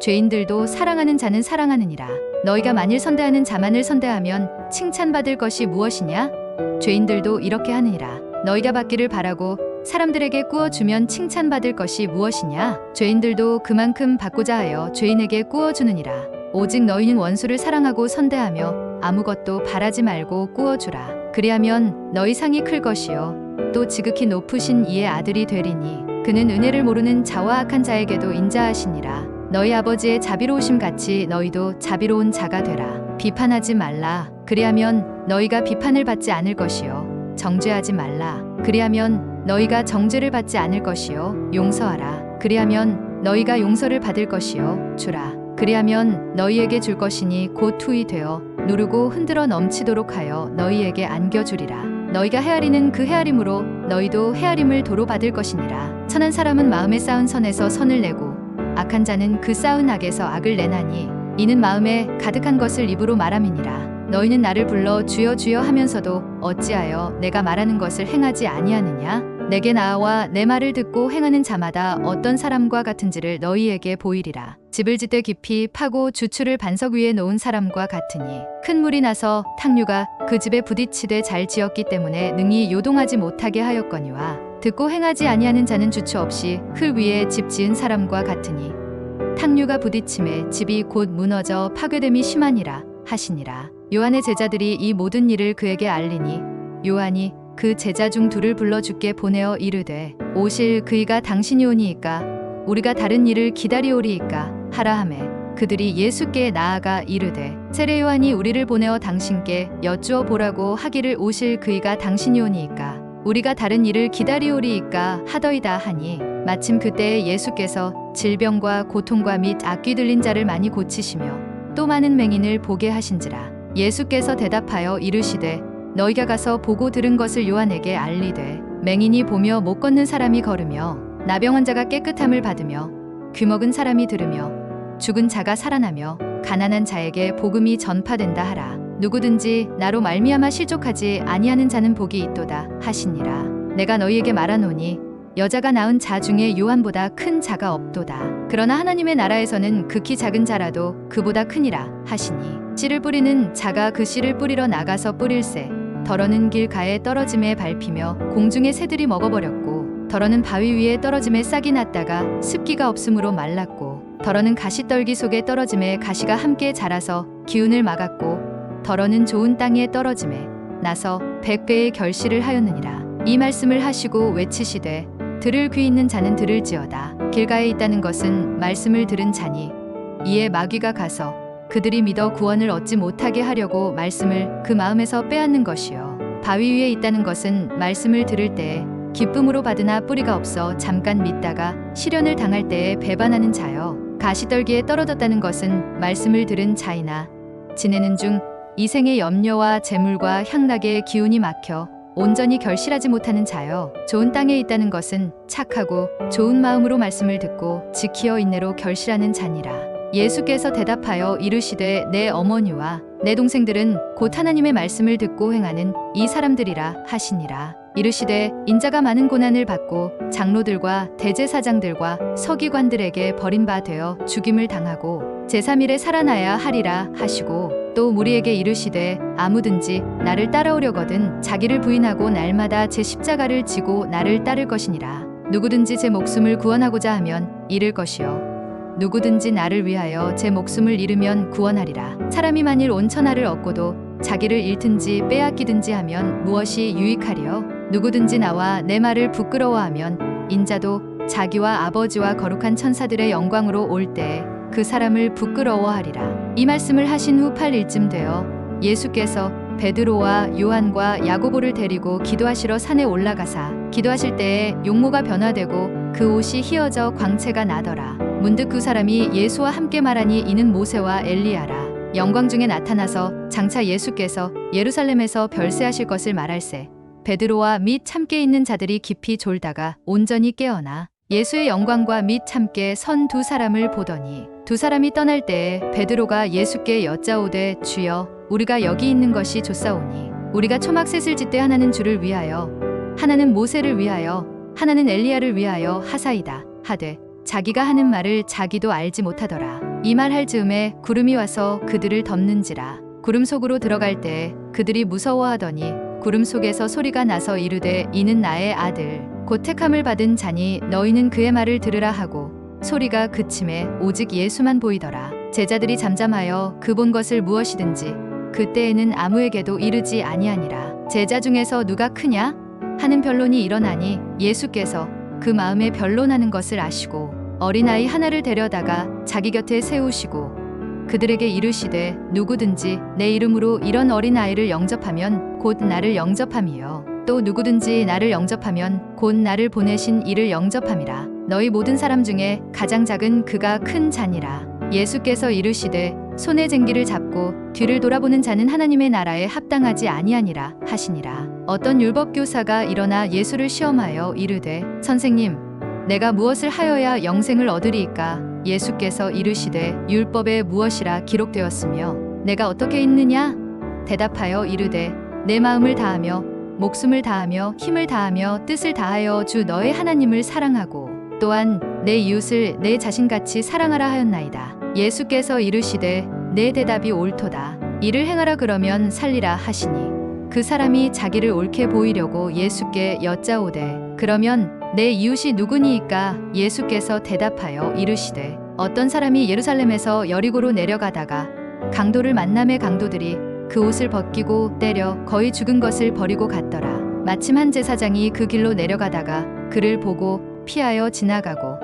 죄인들도 사랑하는 자는 사랑하느니라. 너희가 만일 선대하는 자만을 선대하면 칭찬받을 것이 무엇이냐? 죄인들도 이렇게 하느니라. 너희가 받기를 바라고 사람들에게 꾸어주면 칭찬받을 것이 무엇이냐? 죄인들도 그만큼 받고자 하여 죄인에게 꾸어주느니라. 오직 너희는 원수를 사랑하고 선대하며 아무것도 바라지 말고 꾸어주라. 그리하면 너희 상이 클 것이요 또 지극히 높으신 이의 아들이 되리니 그는 은혜를 모르는 자와 악한 자에게도 인자하시니라. 너희 아버지의 자비로우심 같이 너희도 자비로운 자가 되라. 비판하지 말라. 그리하면 너희가 비판을 받지 않을 것이요 정죄하지 말라. 그리하면 너희가 정죄를 받지 않을 것이요 용서하라. 그리하면 너희가 용서를 받을 것이요 주라. 그리하면 너희에게 줄 것이니 곧 투이 되어 누르고 흔들어 넘치도록 하여 너희에게 안겨주리라. 너희가 헤아리는 그 헤아림으로 너희도 헤아림을 도로 받을 것이니라. 선한 사람은 마음에 쌓은 선에서 선을 내고 악한 자는 그 쌓은 악에서 악을 내나니 이는 마음에 가득한 것을 입으로 말함이니라. 너희는 나를 불러 주여 주여 하면서도 어찌하여 내가 말하는 것을 행하지 아니하느냐? 내게 나아와 내 말을 듣고 행하는 자마다 어떤 사람과 같은지를 너희에게 보이리라. 집을 짓되 깊이 파고 주추를 반석 위에 놓은 사람과 같으니 큰 물이 나서 탕류가 그 집에 부딪히되 잘 지었기 때문에 능히 요동하지 못하게 하였거니와 듣고 행하지 아니하는 자는 주추 없이 흙 위에 집 지은 사람과 같으니 탕류가 부딪힘에 집이 곧 무너져 파괴됨이 심하니라 하시니라. 요한의 제자들이 이 모든 일을 그에게 알리니 요한이 그 제자 중 둘을 불러 주께 보내어 이르되 오실 그이가 당신이 오니이까 우리가 다른 일을 기다리오리이까 하라 하매 그들이 예수께 나아가 이르되 세례 요한이 우리를 보내어 당신께 여쭈어 보라고 하기를 오실 그이가 당신이 오니이까 우리가 다른 일을 기다리오리이까 하더이다 하니 마침 그때에 예수께서 질병과 고통과 및 악귀 들린 자를 많이 고치시며 또 많은 맹인을 보게 하신지라. 예수께서 대답하여 이르시되 너희가 가서 보고 들은 것을 요한에게 알리되 맹인이 보며 못 걷는 사람이 걸으며 나병 환자가 깨끗함을 받으며 귀먹은 사람이 들으며 죽은 자가 살아나며 가난한 자에게 복음이 전파된다 하라. 누구든지 나로 말미암아 실족하지 아니하는 자는 복이 있도다 하시니라. 내가 너희에게 말하노니 여자가 낳은 자 중에 요한보다 큰 자가 없도다. 그러나 하나님의 나라에서는 극히 작은 자라도 그보다 크니라 하시니 씨를 뿌리는 자가 그 씨를 뿌리러 나가서 뿌릴새 더러는 길가에 떨어짐에 밟히며 공중의 새들이 먹어버렸고 더러는 바위 위에 떨어짐에 싹이 났다가 습기가 없으므로 말랐고 더러는 가시떨기 속에 떨어짐에 가시가 함께 자라서 기운을 막았고 더러는 좋은 땅에 떨어짐에 나서 100배의 결실을 하였느니라. 이 말씀을 하시고 외치시되 들을 귀 있는 자는 들을지어다. 길가에 있다는 것은 말씀을 들은 자니 이에 마귀가 가서 그들이 믿어 구원을 얻지 못하게 하려고 말씀을 그 마음에서 빼앗는 것이요. 바위 위에 있다는 것은 말씀을 들을 때에 기쁨으로 받으나 뿌리가 없어 잠깐 믿다가 시련을 당할 때에 배반하는 자요. 가시떨기에 떨어졌다는 것은 말씀을 들은 자이나 지내는 중 이생의 염려와 재물과 향락의 기운이 막혀 온전히 결실하지 못하는 자요. 좋은 땅에 있다는 것은 착하고 좋은 마음으로 말씀을 듣고 지키어 인내로 결실하는 자니라. 예수께서 대답하여 이르시되 내 어머니와 내 동생들은 곧 하나님의 말씀을 듣고 행하는 이 사람들이라 하시니라. 이르시되 인자가 많은 고난을 받고 장로들과 대제사장들과 서기관들에게 버림받아 죽임을 당하고 제3일에 살아나야 하리라 하시고 또 무리에게 이르시되 아무든지 나를 따라오려거든 자기를 부인하고 날마다 제 십자가를 지고 나를 따를 것이니라. 누구든지 제 목숨을 구원하고자 하면 잃을 것이요 누구든지 나를 위하여 제 목숨을 잃으면 구원하리라. 사람이 만일 온 천하를 얻고도 자기를 잃든지 빼앗기든지 하면 무엇이 유익하리요? 누구든지 나와 내 말을 부끄러워하면 인자도 자기와 아버지와 거룩한 천사들의 영광으로 올 때에 그 사람을 부끄러워하리라. 이 말씀을 하신 후 8일쯤 되어 예수께서 베드로와 요한과 야고보를 데리고 기도하시러 산에 올라가사 기도하실 때에 용모가 변화되고 그 옷이 휘어져 광채가 나더라. 문득 그 사람이 예수와 함께 말하니 이는 모세와 엘리야라. 영광 중에 나타나서 장차 예수께서 예루살렘에서 별세하실 것을 말할세 베드로와 및 함께 있는 자들이 깊이 졸다가 온전히 깨어나 예수의 영광과 및 함께 선 두 사람을 보더니 두 사람이 떠날 때에 베드로가 예수께 여짜오되 주여 우리가 여기 있는 것이 좋사오니 우리가 초막셋을 짓되 하나는 주를 위하여 하나는 모세를 위하여 하나는 엘리야를 위하여 하사이다 하되 자기가 하는 말을 자기도 알지 못하더라. 이 말 할 즈음에 구름이 와서 그들을 덮는지라. 구름 속으로 들어갈 때에 그들이 무서워하더니 구름 속에서 소리가 나서 이르되 이는 나의 아들 곧 택함을 받은 자니 너희는 그의 말을 들으라 하고 소리가 그침에 오직 예수만 보이더라. 제자들이 잠잠하여 그 본 것을 무엇이든지 그때에는 아무에게도 이르지 아니하니라. 제자 중에서 누가 크냐 하는 변론이 일어나니 예수께서 그 마음에 변론하는 것을 아시고 어린아이 하나를 데려다가 자기 곁에 세우시고 그들에게 이르시되 누구든지 내 이름으로 이런 어린아이를 영접하면 곧 나를 영접함이요 또 누구든지 나를 영접하면 곧 나를 보내신 이를 영접함이라. 너희 모든 사람 중에 가장 작은 그가 큰 자니라. 예수께서 이르시되 손에 쟁기를 잡고 뒤를 돌아보는 자는 하나님의 나라에 합당하지 아니하니라 하시니라. 어떤 율법교사가 일어나 예수를 시험하여 이르되 선생님 내가 무엇을 하여야 영생을 얻으리이까? 예수께서 이르시되 율법에 무엇이라 기록되었으며 내가 어떻게 읽느냐? 대답하여 이르되 내 마음을 다하며 목숨을 다하며 힘을 다하며 뜻을 다하여 주 너의 하나님을 사랑하고 또한 내 이웃을 내 자신같이 사랑하라 하였나이다. 예수께서 이르시되 내 대답이 옳도다. 이를 행하라 그러면 살리라 하시니 그 사람이 자기를 옳게 보이려고 예수께 여짜오되 그러면 내 이웃이 누구니이까? 예수께서 대답하여 이르시되 어떤 사람이 예루살렘에서 여리고로 내려가다가 강도를 만남에 강도들이 그 옷을 벗기고 때려 거의 죽은 것을 버리고 갔더라. 마침 한 제사장이 그 길로 내려가다가 그를 보고 피하여 지나가고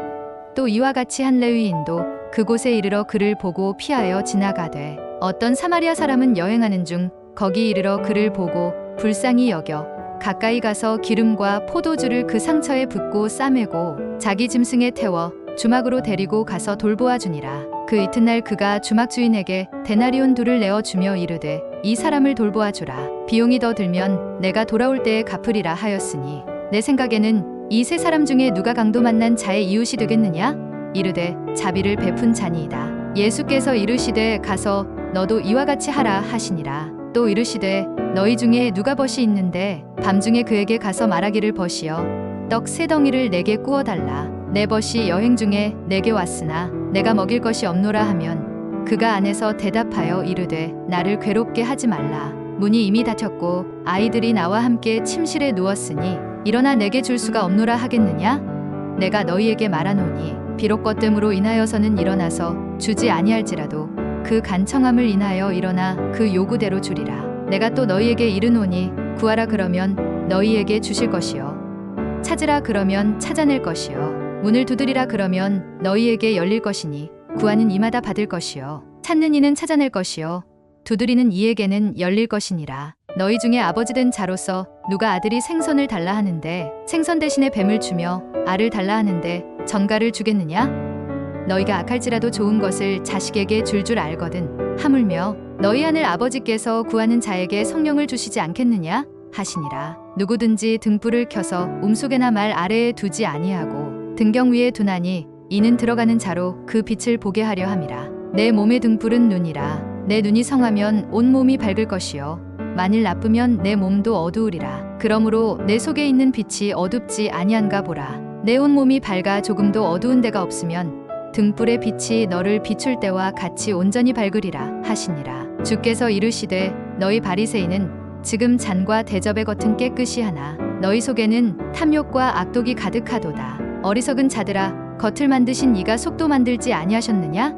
또 이와 같이 한 레위인도 그곳에 이르러 그를 보고 피하여 지나가되 어떤 사마리아 사람은 여행하는 중 거기 이르러 그를 보고 불쌍히 여겨 가까이 가서 기름과 포도주를 그 상처에 붓고 싸매고 자기 짐승에 태워 주막으로 데리고 가서 돌보아 주니라. 그 이튿날 그가 주막 주인에게 데나리온 둘을 내어 주며 이르되 이 사람을 돌보아 주라. 비용이 더 들면 내가 돌아올 때에 갚으리라 하였으니 내 생각에는 이 세 사람 중에 누가 강도 만난 자의 이웃이 되겠느냐? 이르되 자비를 베푼 자니이다. 예수께서 이르시되 가서 너도 이와 같이 하라 하시니라. 또 이르시되 너희 중에 누가 벗이 있는데 밤중에 그에게 가서 말하기를 벗이여 떡 세 덩이를 내게 구워 달라. 내 벗이 여행 중에 내게 왔으나 내가 먹일 것이 없노라 하면 그가 안에서 대답하여 이르되 나를 괴롭게 하지 말라. 문이 이미 닫혔고 아이들이 나와 함께 침실에 누웠으니 일어나 내게 줄 수가 없노라 하겠느냐? 내가 너희에게 말하노니 비록 것됨으로 인하여서는 일어나서 주지 아니할지라도 그 간청함을 인하여 일어나 그 요구대로 주리라. 내가 또 너희에게 이르노니 구하라 그러면 너희에게 주실 것이요 찾으라 그러면 찾아낼 것이요 문을 두드리라 그러면 너희에게 열릴 것이니 구하는 이마다 받을 것이요 찾는 이는 찾아낼 것이요 두드리는 이에게는 열릴 것이니라. 너희 중에 아버지 된 자로서 누가 아들이 생선을 달라 하는데 생선 대신에 뱀을 주며 알을 달라 하는데 전갈을 주겠느냐? 너희가 악할지라도 좋은 것을 자식에게 줄 알거든 하물며 너희 하늘 아버지께서 구하는 자에게 성령을 주시지 않겠느냐? 하시니라. 누구든지 등불을 켜서 움속에나 말 아래에 두지 아니하고 등경 위에 두나니 이는 들어가는 자로 그 빛을 보게 하려 함이라. 내 몸의 등불은 눈이라. 내 눈이 성하면 온 몸이 밝을 것이요 만일 나쁘면 내 몸도 어두우리라. 그러므로 내 속에 있는 빛이 어둡지 아니한가 보라. 내 온 몸이 밝아 조금도 어두운 데가 없으면 등불의 빛이 너를 비출 때와 같이 온전히 밝으리라 하시니라. 주께서 이르시되 너희 바리새인은 지금 잔과 대접의 겉은 깨끗이 하나 너희 속에는 탐욕과 악독이 가득하도다. 어리석은 자들아 겉을 만드신 이가 속도 만들지 아니하셨느냐?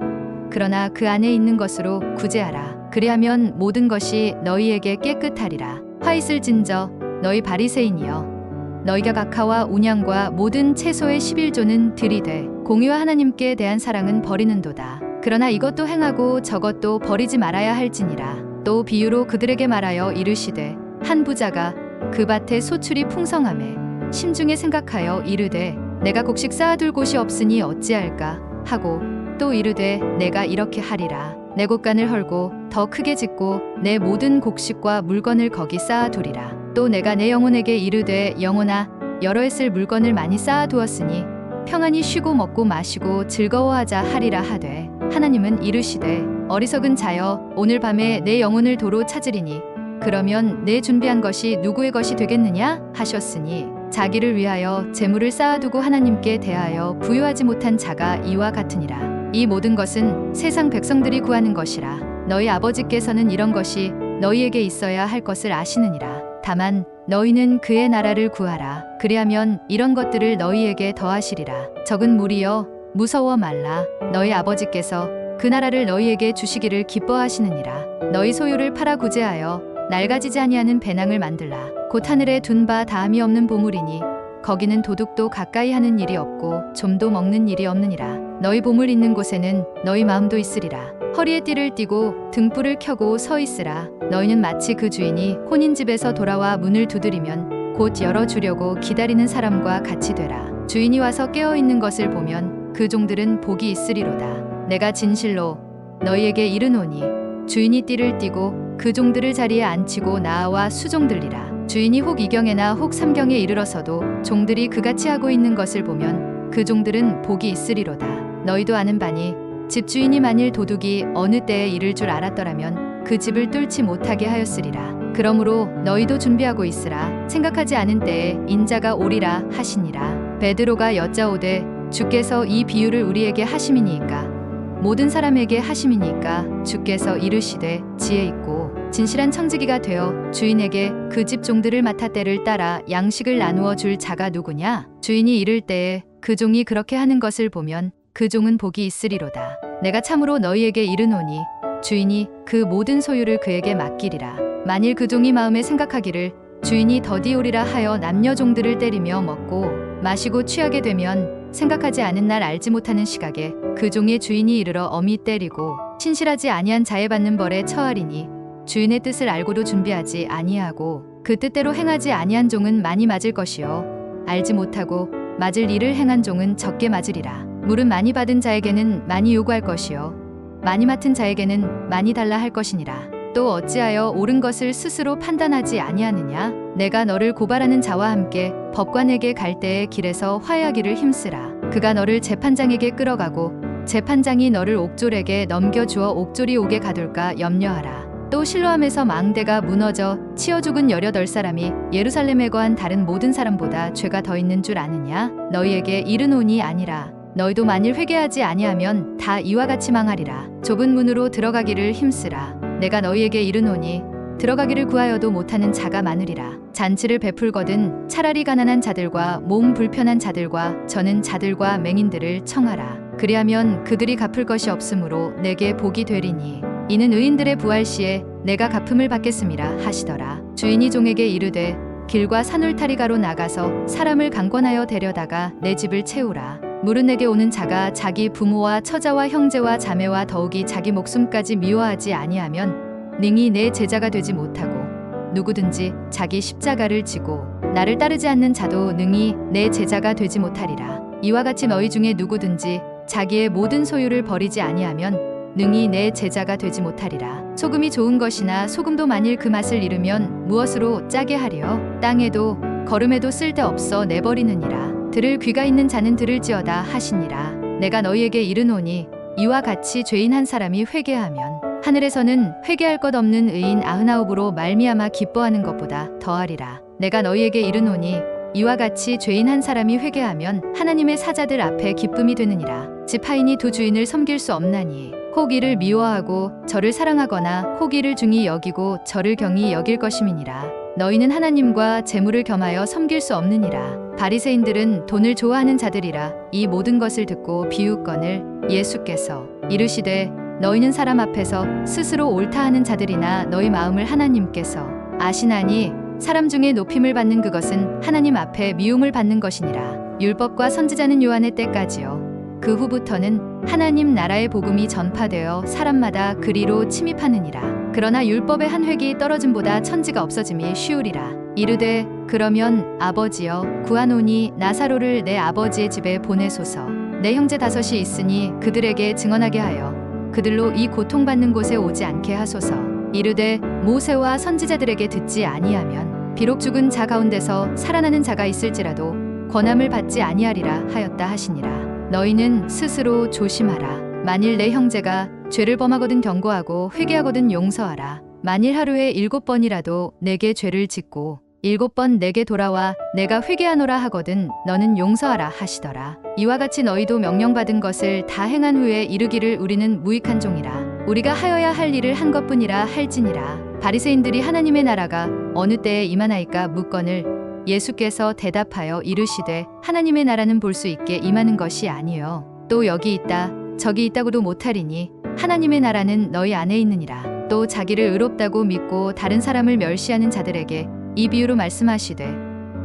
그러나 그 안에 있는 것으로 구제하라. 그리하면 모든 것이 너희에게 깨끗하리라. 화 있을진저 너희 바리새인이여 너희가 각하와 운양과 모든 채소의 11조는 들이되 공의와 하나님께 대한 사랑은 버리는도다. 그러나 이것도 행하고 저것도 버리지 말아야 할지니라. 또 비유로 그들에게 말하여 이르시되 한 부자가 그 밭에 소출이 풍성하매 심중에 생각하여 이르되 내가 곡식 쌓아둘 곳이 없으니 어찌할까 하고 또 이르되 내가 이렇게 하리라. 내 곳간을 헐고 더 크게 짓고 내 모든 곡식과 물건을 거기 쌓아두리라. 또 내가 내 영혼에게 이르되 영혼아 여러 해 쓸 물건을 많이 쌓아두었으니 평안히 쉬고 먹고 마시고 즐거워하자 하리라 하되 하나님은 이르시되 어리석은 자여 오늘 밤에 내 영혼을 도로 찾으리니 그러면 내 준비한 것이 누구의 것이 되겠느냐 하셨으니 자기를 위하여 재물을 쌓아두고 하나님께 대하여 부유하지 못한 자가 이와 같으니라. 이 모든 것은 세상 백성들이 구하는 것이라. 너희 아버지께서는 이런 것이 너희에게 있어야 할 것을 아시느니라. 다만 너희는 그의 나라를 구하라. 그리하면 이런 것들을 너희에게 더하시리라. 적은 무리여 무서워 말라. 너희 아버지께서 그 나라를 너희에게 주시기를 기뻐하시느니라. 너희 소유를 팔아 구제하여 낡아지지 아니하는 배낭을 만들라. 곧 하늘에 둔 바 다함이 없는 보물이니 거기는 도둑도 가까이 하는 일이 없고 좀도 먹는 일이 없느니라. 너희 보물 있는 곳에는 너희 마음도 있으리라. 허리에 띠를 띠고 등불을 켜고 서 있으라. 너희는 마치 그 주인이 혼인집에서 돌아와 문을 두드리면 곧 열어주려고 기다리는 사람과 같이 되라. 주인이 와서 깨어있는 것을 보면 그 종들은 복이 있으리로다. 내가 진실로 너희에게 이르노니 주인이 띠를 띠고 그 종들을 자리에 앉히고 나와 수종들리라. 주인이 혹 이경에나 혹 삼경에 이르러서도 종들이 그같이 하고 있는 것을 보면 그 종들은 복이 있으리로다. 너희도 아는 바니 집주인이 만일 도둑이 어느 때에 이를 줄 알았더라면 그 집을 뚫지 못하게 하였으리라. 그러므로 너희도 준비하고 있으라. 생각하지 않은 때에 인자가 오리라 하시니라. 베드로가 여짜오되 주께서 이 비유를 우리에게 하심이니까 모든 사람에게 하심이니까 주께서 이르시되 지혜 있고 진실한 청지기가 되어 주인에게 그 집 종들을 맡아 때를 따라 양식을 나누어 줄 자가 누구냐? 주인이 이를 때에 그 종이 그렇게 하는 것을 보면 그 종은 복이 있으리로다. 내가 참으로 너희에게 이르노니 주인이 그 모든 소유를 그에게 맡기리라. 만일 그 종이 마음에 생각하기를 주인이 더디 오리라 하여 남녀 종들을 때리며 먹고 마시고 취하게 되면 생각하지 않은 날 알지 못하는 시각에 그 종의 주인이 이르러 엄히 때리고 신실하지 아니한 자에 받는 벌에 처하리니 주인의 뜻을 알고도 준비하지 아니하고 그 뜻대로 행하지 아니한 종은 많이 맞을 것이요 알지 못하고 맞을 일을 행한 종은 적게 맞으리라. 물은 많이 받은 자에게는 많이 요구할 것이요 많이 맡은 자에게는 많이 달라 할 것이니라. 또 어찌하여 옳은 것을 스스로 판단하지 아니하느냐? 내가 너를 고발하는 자와 함께 법관에게 갈 때에 길에서 화해하기를 힘쓰라. 그가 너를 재판장에게 끌어가고 재판장이 너를 옥졸에게 넘겨주어 옥졸이 오게 가둘까 염려하라. 또 실로암에서 망대가 무너져 치어 죽은 18사람이 예루살렘에 거한 다른 모든 사람보다 죄가 더 있는 줄 아느냐? 너희에게 이르노니 아니라. 너희도 만일 회개하지 아니하면 다 이와 같이 망하리라. 좁은 문으로 들어가기를 힘쓰라. 내가 너희에게 이르노니 들어가기를 구하여도 못하는 자가 많으리라. 잔치를 베풀거든 차라리 가난한 자들과 몸 불편한 자들과 저는 자들과 맹인들을 청하라. 그리하면 그들이 갚을 것이 없으므로 내게 복이 되리니 이는 의인들의 부활 시에 내가 갚음을 받겠음이라 하시더라. 주인이 종에게 이르되 길과 산울타리가로 나가서 사람을 강권하여 데려다가 내 집을 채우라. 물은 내게 오는 자가 자기 부모와 처자와 형제와 자매와 더욱이 자기 목숨까지 미워하지 아니하면 능히 내 제자가 되지 못하고 누구든지 자기 십자가를 지고 나를 따르지 않는 자도 능히 내 제자가 되지 못하리라. 이와 같이 너희 중에 누구든지 자기의 모든 소유를 버리지 아니하면 능히 내 제자가 되지 못하리라. 소금이 좋은 것이나 소금도 만일 그 맛을 잃으면 무엇으로 짜게 하리요? 땅에도 거름에도 쓸데없어 내버리느니라. 들을 귀가 있는 자는 들을지어다 하시니라. 내가 너희에게 이르노니 이와 같이 죄인 한 사람이 회개하면 하늘에서는 회개할 것 없는 의인 99으로 말미암아 기뻐하는 것보다 더하리라. 내가 너희에게 이르노니 이와 같이 죄인 한 사람이 회개하면 하나님의 사자들 앞에 기쁨이 되느니라. 지파인이 두 주인을 섬길 수 없나니 혹 이를 미워하고 저를 사랑하거나 혹 이를 중히 여기고 저를 경히 여길 것임이니라. 너희는 하나님과 재물을 겸하여 섬길 수 없느니라. 바리새인들은 돈을 좋아하는 자들이라. 이 모든 것을 듣고 비웃거늘 예수께서 이르시되 너희는 사람 앞에서 스스로 옳다 하는 자들이나 너희 마음을 하나님께서 아시나니 사람 중에 높임을 받는 그것은 하나님 앞에 미움을 받는 것이니라. 율법과 선지자는 요한의 때까지요. 그 후부터는 하나님 나라의 복음이 전파되어 사람마다 그리로 침입하느니라. 그러나 율법의 한 획이 떨어짐보다 천지가 없어짐이 쉬우리라. 이르되 그러면 아버지여 구하노니 나사로를 내 아버지의 집에 보내소서. 내 형제 5이 있으니 그들에게 증언하게 하여 그들로 이 고통받는 곳에 오지 않게 하소서. 이르되 모세와 선지자들에게 듣지 아니하면 비록 죽은 자 가운데서 살아나는 자가 있을지라도 권함을 받지 아니하리라 하였다 하시니라. 너희는 스스로 조심하라. 만일 내 형제가 죄를 범하거든 경고하고 회개하거든 용서하라. 만일 하루에 7번이라도 내게 죄를 짓고 7번 내게 돌아와 내가 회개하노라 하거든 너는 용서하라 하시더라. 이와 같이 너희도 명령받은 것을 다 행한 후에 이르기를 우리는 무익한 종이라. 우리가 하여야 할 일을 한 것뿐이라 할지니라. 바리새인들이 하나님의 나라가 어느 때에 임하나이까 묻거늘 예수께서 대답하여 이르시되 하나님의 나라는 볼 수 있게 임하는 것이 아니요 또 여기 있다 저기 있다고도 못하리니 하나님의 나라는 너희 안에 있느니라. 또 자기를 의롭다고 믿고 다른 사람을 멸시하는 자들에게 이 비유로 말씀하시되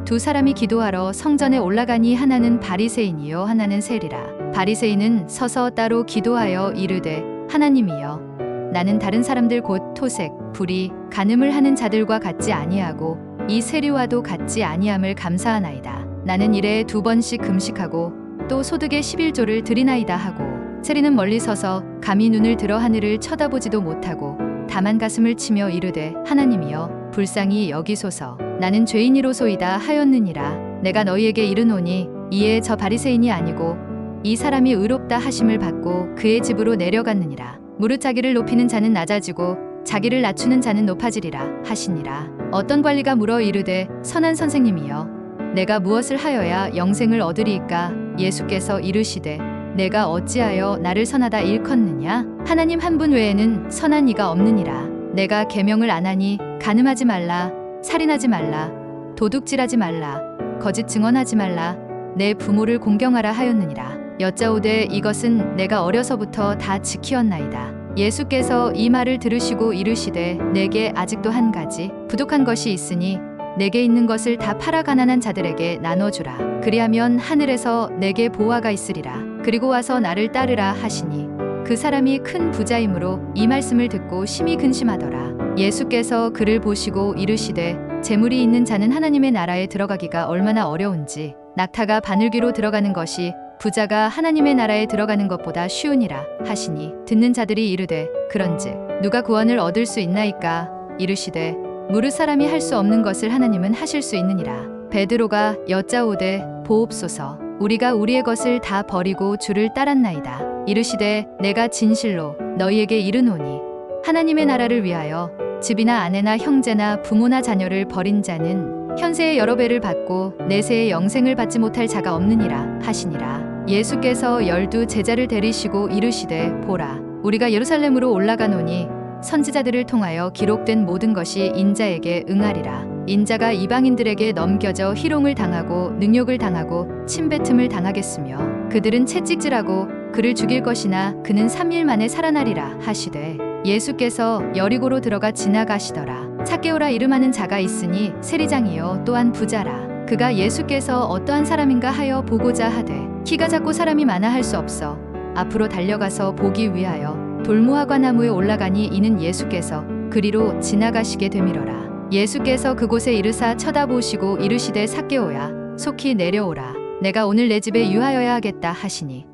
두 사람이 기도하러 성전에 올라가니 하나는 바리새인이요 하나는 세리라. 바리새인은 서서 따로 기도하여 이르되 하나님이여 나는 다른 사람들 곧 토색, 불의, 간음을 하는 자들과 같지 아니하고 이 세리와도 같지 아니함을 감사하나이다. 나는 일에 2번씩 금식하고 또 소득의 11조를 드리나이다 하고 세리는 멀리 서서 감히 눈을 들어 하늘을 쳐다보지도 못하고 다만 가슴을 치며 이르되 하나님이여 불쌍히 여기소서. 나는 죄인이로소이다 하였느니라. 내가 너희에게 이르노니 이에 저 바리새인이 아니고 이 사람이 의롭다 하심을 받고 그의 집으로 내려갔느니라. 무릇 자기를 높이는 자는 낮아지고 자기를 낮추는 자는 높아지리라 하시니라. 어떤 관리가 물어 이르되 선한 선생님이여 내가 무엇을 하여야 영생을 얻으리이까? 예수께서 이르시되 내가 어찌하여 나를 선하다 일컫느냐? 하나님 한 분 외에는 선한 이가 없느니라. 내가 계명을 안 하니 간음하지 말라, 살인하지 말라, 도둑질하지 말라, 거짓 증언하지 말라, 내 부모를 공경하라 하였느니라. 여짜오되 이것은 내가 어려서부터 다 지키었나이다. 예수께서 이 말을 들으시고 이르시되 내게 아직도 한 가지 부족한 것이 있으니 내게 있는 것을 다 팔아 가난한 자들에게 나눠주라. 그리하면 하늘에서 내게 보화가 있으리라. 그리고 와서 나를 따르라 하시니 그 사람이 큰 부자이므로 이 말씀을 듣고 심히 근심하더라. 예수께서 그를 보시고 이르시되 재물이 있는 자는 하나님의 나라에 들어가기가 얼마나 어려운지 낙타가 바늘귀로 들어가는 것이 부자가 하나님의 나라에 들어가는 것보다 쉬우니라 하시니 듣는 자들이 이르되 그런즉 누가 구원을 얻을 수 있나이까? 이르시되 무릇 사람이 할 수 없는 것을 하나님은 하실 수 있느니라. 베드로가 여짜오되 보옵소서. 우리가 우리의 것을 다 버리고 주를 따랐나이다. 이르시되 내가 진실로 너희에게 이르노니 하나님의 나라를 위하여 집이나 아내나 형제나 부모나 자녀를 버린 자는 현세의 여러 배를 받고 내세의 영생을 받지 못할 자가 없느니라 하시니라. 예수께서 12 제자를 데리시고 이르시되 보라 우리가 예루살렘으로 올라가노니 선지자들을 통하여 기록된 모든 것이 인자에게 응하리라. 인자가 이방인들에게 넘겨져 희롱을 당하고 능욕을 당하고 침뱉음을 당하겠으며 그들은 채찍질하고 그를 죽일 것이나 그는 3일 만에 살아나리라 하시되 예수께서 여리고로 들어가 지나가시더라. zac개오라 이름하는 자가 있으니 세리장이요 또한 부자라. 그가 예수께서 어떠한 사람인가 하여 보고자 하되 키가 작고 사람이 많아 할 수 없어 앞으로 달려가서 보기 위하여 돌무화과 나무에 올라가니 이는 예수께서 그리로 지나가시게 되밀어라. 예수께서 그곳에 이르사 쳐다보시고 이르시되 zac개오야 속히 내려오라. 내가 오늘 내 집에 유하여야 하겠다 하시니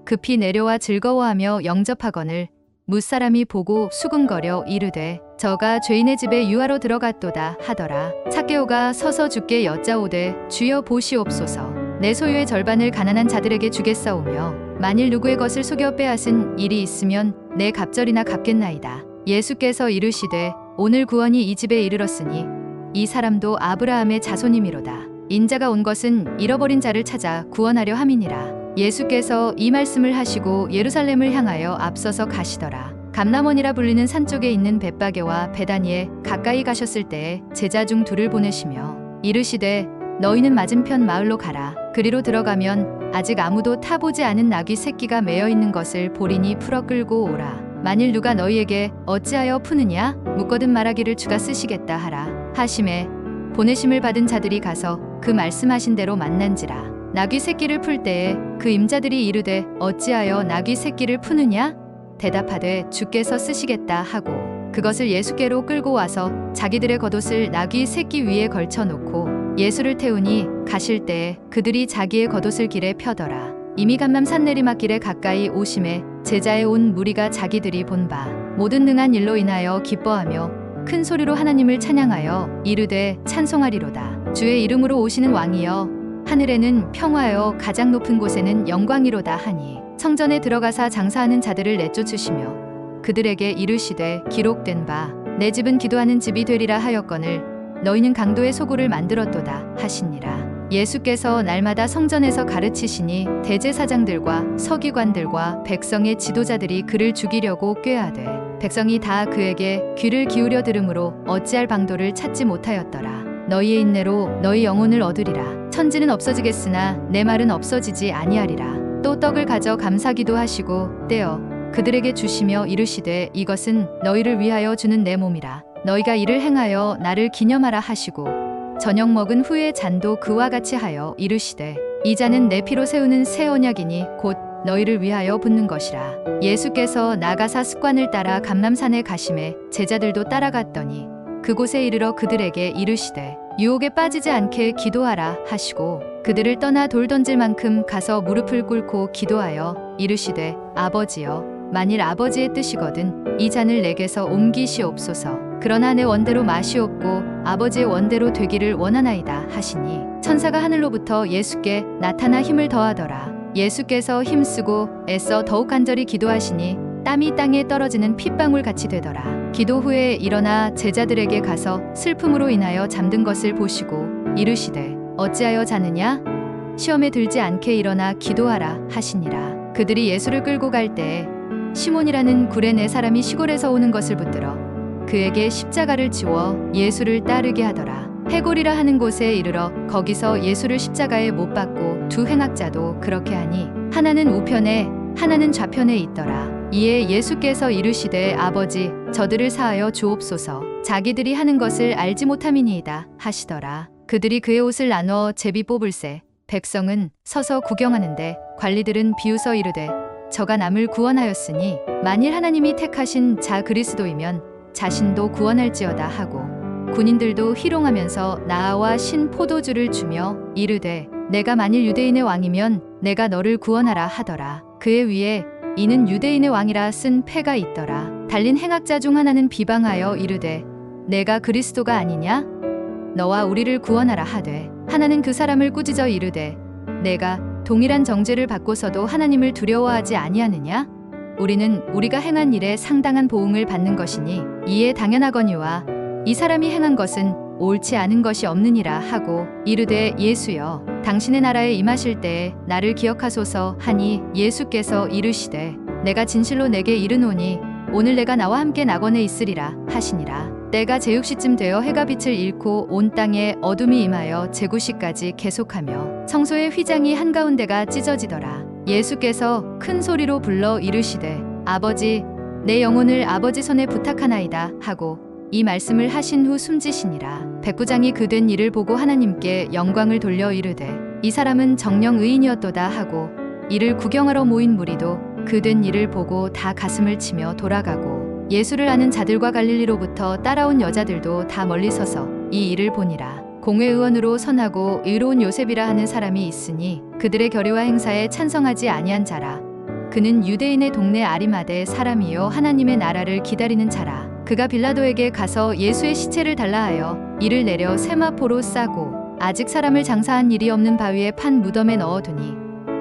급히 내려와 즐거워하며 영접하거늘 무사람이 보고 수군거려 이르되 저가 죄인의 집에 유하로 들어갔도다 하더라. zac개오가 서서 주께 여짜오되 주여 보시옵소서. 내 소유의 절반을 가난한 자들에게 주겠사오며 만일 누구의 것을 속여 빼앗은 일이 있으면 내 갑절이나 갚겠나이다. 예수께서 이르시되 오늘 구원이 이 집에 이르렀으니 이 사람도 아브라함의 자손이미로다. 인자가 온 것은 잃어버린 자를 찾아 구원하려 함이니라. 예수께서 이 말씀을 하시고 예루살렘을 향하여 앞서서 가시더라. 감람원이라 불리는 산 쪽에 있는 벳바게와 베다니에 가까이 가셨을 때에 제자 중 둘을 보내시며 이르시되 너희는 맞은편 마을로 가라. 그리로 들어가면 아직 아무도 타보지 않은 나귀 새끼가 매여 있는 것을 보리니 풀어 끌고 오라. 만일 누가 너희에게 어찌하여 푸느냐 묻거든 말하기를 주가 쓰시겠다 하라 하심에 보내심을 받은 자들이 가서 그 말씀하신 대로 만난지라. 나귀 새끼를 풀 때에 그 임자들이 이르되 어찌하여 나귀 새끼를 푸느냐 대답하되 주께서 쓰시겠다 하고 그것을 예수께로 끌고 와서 자기들의 겉옷을 나귀 새끼 위에 걸쳐 놓고 예수를 태우니 가실 때에 그들이 자기의 겉옷을 길에 펴더라. 이미 감람산 내리막길에 가까이 오심에 제자에 온 무리가 자기들이 본 바 모든 능한 일로 인하여 기뻐하며 큰 소리로 하나님을 찬양하여 이르되 찬송하리로다. 주의 이름으로 오시는 왕이여 하늘에는 평화여 가장 높은 곳에는 영광이로다 하니 성전에 들어가사 장사하는 자들을 내쫓으시며 그들에게 이르시되 기록된 바 내 집은 기도하는 집이 되리라 하였거늘 너희는 강도의 소굴을 만들었도다 하시니라. 예수께서 날마다 성전에서 가르치시니 대제사장들과 서기관들과 백성의 지도자들이 그를 죽이려고 꾀하되 백성이 다 그에게 귀를 기울여 들으므로 어찌할 방도를 찾지 못하였더라. 너희의 인내로 너희 영혼을 얻으리라. 천지는 없어지겠으나 내 말은 없어지지 아니하리라. 또 떡을 가져 감사기도 하시고 떼어 그들에게 주시며 이르시되 이것은 너희를 위하여 주는 내 몸이라. 너희가 이를 행하여 나를 기념하라 하시고 저녁 먹은 후에 잔도 그와 같이 하여 이르시되 이 잔은 내 피로 세우는 새 언약이니 곧 너희를 위하여 붓는 것이라. 예수께서 나가사 습관을 따라 감람산에 가심에 제자들도 따라갔더니 그곳에 이르러 그들에게 이르시되 유혹에 빠지지 않게 기도하라 하시고 그들을 떠나 돌 던질 만큼 가서 무릎을 꿇고 기도하여 이르시되 아버지여 만일 아버지의 뜻이거든 이 잔을 내게서 옮기시옵소서. 그러나 내 원대로 마시옵고 아버지의 원대로 되기를 원하나이다 하시니 천사가 하늘로부터 예수께 나타나 힘을 더하더라. 예수께서 힘쓰고 애써 더욱 간절히 기도하시니 땀이 땅에 떨어지는 핏방울 같이 되더라. 기도 후에 일어나 제자들에게 가서 슬픔으로 인하여 잠든 것을 보시고 이르시되 어찌하여 자느냐 시험에 들지 않게 일어나 기도하라 하시니라. 그들이 예수를 끌고 갈 때에 시몬이라는 구레네 사람이 시골에서 오는 것을 붙들어 그에게 십자가를 지워 예수를 따르게 하더라. 해골이라 하는 곳에 이르러 거기서 예수를 십자가에 못 박고 두 행악자도 그렇게 하니 하나는 우편에 하나는 좌편에 있더라. 이에 예수께서 이르시되 아버지 저들을 사하여 주옵소서. 자기들이 하는 것을 알지 못함이니이다 하시더라. 그들이 그의 옷을 나누어 제비 뽑을새 백성은 서서 구경하는데 관리들은 비웃어 이르되 저가 남을 구원하였으니 만일 하나님이 택하신 자 그리스도이면 자신도 구원할지어다 하고 군인들도 희롱하면서 나아와 신 포도주를 주며 이르되 내가 만일 유대인의 왕이면 내가 너를 구원하라 하더라. 그의 위에 이는 유대인의 왕이라 쓴 패가 있더라. 달린 행악자 중 하나는 비방하여 이르되 내가 그리스도가 아니냐 너와 우리를 구원하라 하되 하나는 그 사람을 꾸짖어 이르되 내가 동일한 정죄를 받고서도 하나님을 두려워하지 아니하느냐 우리는 우리가 행한 일에 상당한 보응을 받는 것이니 이에 당연하거니와 이 사람이 행한 것은 옳지 않은 것이 없느니라 하고 이르되 예수여 당신의 나라에 임하실 때에 나를 기억하소서 하니 예수께서 이르시되 내가 진실로 내게 이르노니 오늘 내가 나와 함께 낙원에 있으리라 하시니라. 때가 제육시쯤 되어 해가 빛을 잃고 온 땅에 어둠이 임하여 제구시까지 계속하며 성소의 휘장이 한가운데가 찢어지더라. 예수께서 큰 소리로 불러 이르시되 아버지 내 영혼을 아버지 손에 부탁하나이다 하고 이 말씀을 하신 후 숨지시니라. 백부장이 그 된 일을 보고 하나님께 영광을 돌려 이르되 이 사람은 정령 의인이었도다 하고 이를 구경하러 모인 무리도 그 된 일을 보고 다 가슴을 치며 돌아가고 예수를 아는 자들과 갈릴리로부터 따라온 여자들도 다 멀리 서서 이 일을 보니라. 공회의원으로 선하고 의로운 요셉이라 하는 사람이 있으니 그들의 결의와 행사에 찬성하지 아니한 자라. 그는 유대인의 동네 아리마대 사람이요 하나님의 나라를 기다리는 자라. 그가 빌라도에게 가서 예수의 시체를 달라 하여 이를 내려 세마포로 싸고 아직 사람을 장사한 일이 없는 바위에 판 무덤에 넣어두니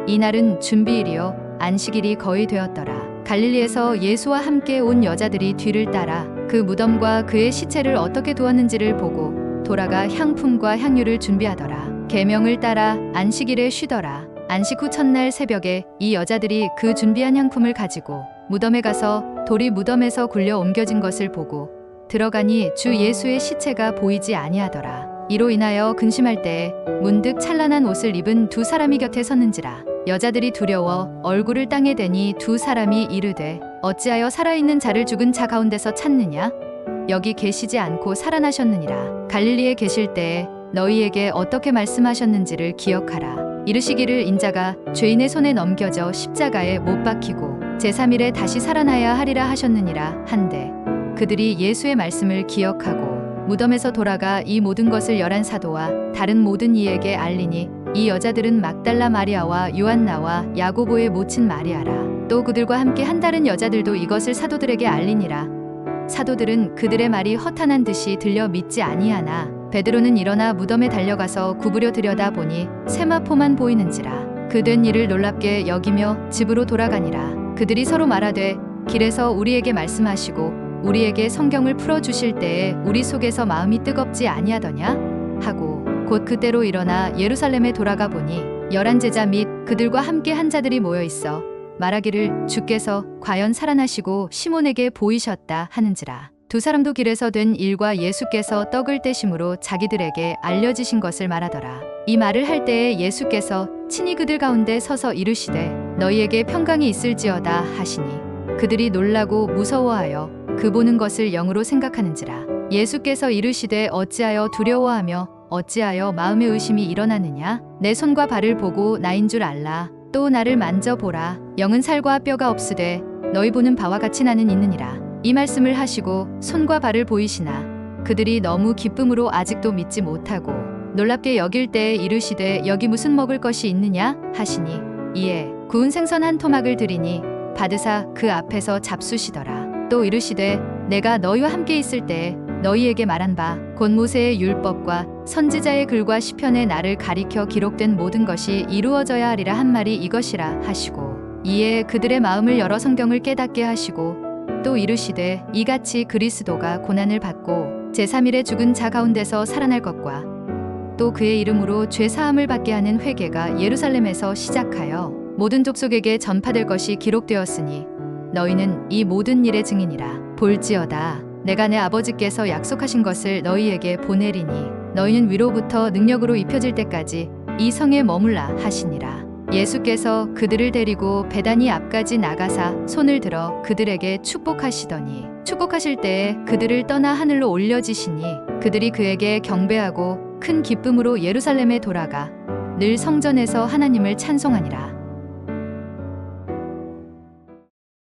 이날은 준비일이요 안식일이 거의 되었더라. 갈릴리에서 예수와 함께 온 여자들이 뒤를 따라 그 무덤과 그의 시체를 어떻게 두었는지를 보고 돌아가 향품과 향유를 준비하더라. 계명을 따라 안식일에 쉬더라. 안식 후 첫날 새벽에 이 여자들이 그 준비한 향품을 가지고 무덤에 가서 돌이 무덤에서 굴려 옮겨진 것을 보고 들어가니 주 예수의 시체가 보이지 아니하더라. 이로 인하여 근심할 때에 문득 찬란한 옷을 입은 두 사람이 곁에 섰는지라. 여자들이 두려워 얼굴을 땅에 대니 두 사람이 이르되 어찌하여 살아있는 자를 죽은 자 가운데서 찾느냐? 여기 계시지 않고 살아나셨느니라. 갈릴리에 계실 때에 너희에게 어떻게 말씀하셨는지를 기억하라. 이르시기를 인자가 죄인의 손에 넘겨져 십자가에 못 박히고 제3일에 다시 살아나야 하리라 하셨느니라 한데 그들이 예수의 말씀을 기억하고 무덤에서 돌아가 이 모든 것을 11 사도와 다른 모든 이에게 알리니 이 여자들은 막달라 마리아와 요한나와 야고보의 모친 마리아라. 또 그들과 함께 한 다른 여자들도 이것을 사도들에게 알리니라. 사도들은 그들의 말이 허탄한 듯이 들려 믿지 아니하나 베드로는 일어나 무덤에 달려가서 구부려 들여다보니 세마포만 보이는지라. 그 된 일을 놀랍게 여기며 집으로 돌아가니라. 그들이 서로 말하되 길에서 우리에게 말씀하시고 우리에게 성경을 풀어주실 때에 우리 속에서 마음이 뜨겁지 아니하더냐? 하고 곧 그때로 일어나 예루살렘에 돌아가 보니 11 제자 및 그들과 함께 한 자들이 모여 있어 말하기를 주께서 과연 살아나시고 시몬에게 보이셨다 하는지라. 두 사람도 길에서 된 일과 예수께서 떡을 떼심으로 자기들에게 알려지신 것을 말하더라. 이 말을 할 때에 예수께서 친히 그들 가운데 서서 이르시되 너희에게 평강이 있을지어다 하시니 그들이 놀라고 무서워하여 그 보는 것을 영으로 생각하는지라. 예수께서 이르시되 어찌하여 두려워하며 어찌하여 마음의 의심이 일어나느냐? 내 손과 발을 보고 나인 줄 알라. 또 나를 만져보라. 영은 살과 뼈가 없으되 너희 보는 바와 같이 나는 있느니라. 이 말씀을 하시고 손과 발을 보이시나 그들이 너무 기쁨으로 아직도 믿지 못하고 놀랍게 여길 때에 이르시되 여기 무슨 먹을 것이 있느냐 하시니 이에 구운 생선 한 토막을 드리니 받으사 그 앞에서 잡수시더라. 또 이르시되 내가 너희와 함께 있을 때에 너희에게 말한 바 곧 모세의 율법과 선지자의 글과 시편의 나를 가리켜 기록된 모든 것이 이루어져야 하리라 한 말이 이것이라 하시고 이에 그들의 마음을 열어 성경을 깨닫게 하시고 또 이르시되 이같이 그리스도가 고난을 받고 제3일에 죽은 자 가운데서 살아날 것과 또 그의 이름으로 죄 사함을 받게 하는 회개가 예루살렘에서 시작하여 모든 족속에게 전파될 것이 기록되었으니 너희는 이 모든 일의 증인이라. 볼지어다 내가 내 아버지께서 약속하신 것을 너희에게 보내리니 너희는 위로부터 능력으로 입혀질 때까지 이 성에 머물라 하시니라. 예수께서 그들을 데리고 베다니 앞까지 나가사 손을 들어 그들에게 축복하시더니 축복하실 때에 그들을 떠나 하늘로 올려지시니 그들이 그에게 경배하고 큰 기쁨으로 예루살렘에 돌아가 늘 성전에서 하나님을 찬송하니라.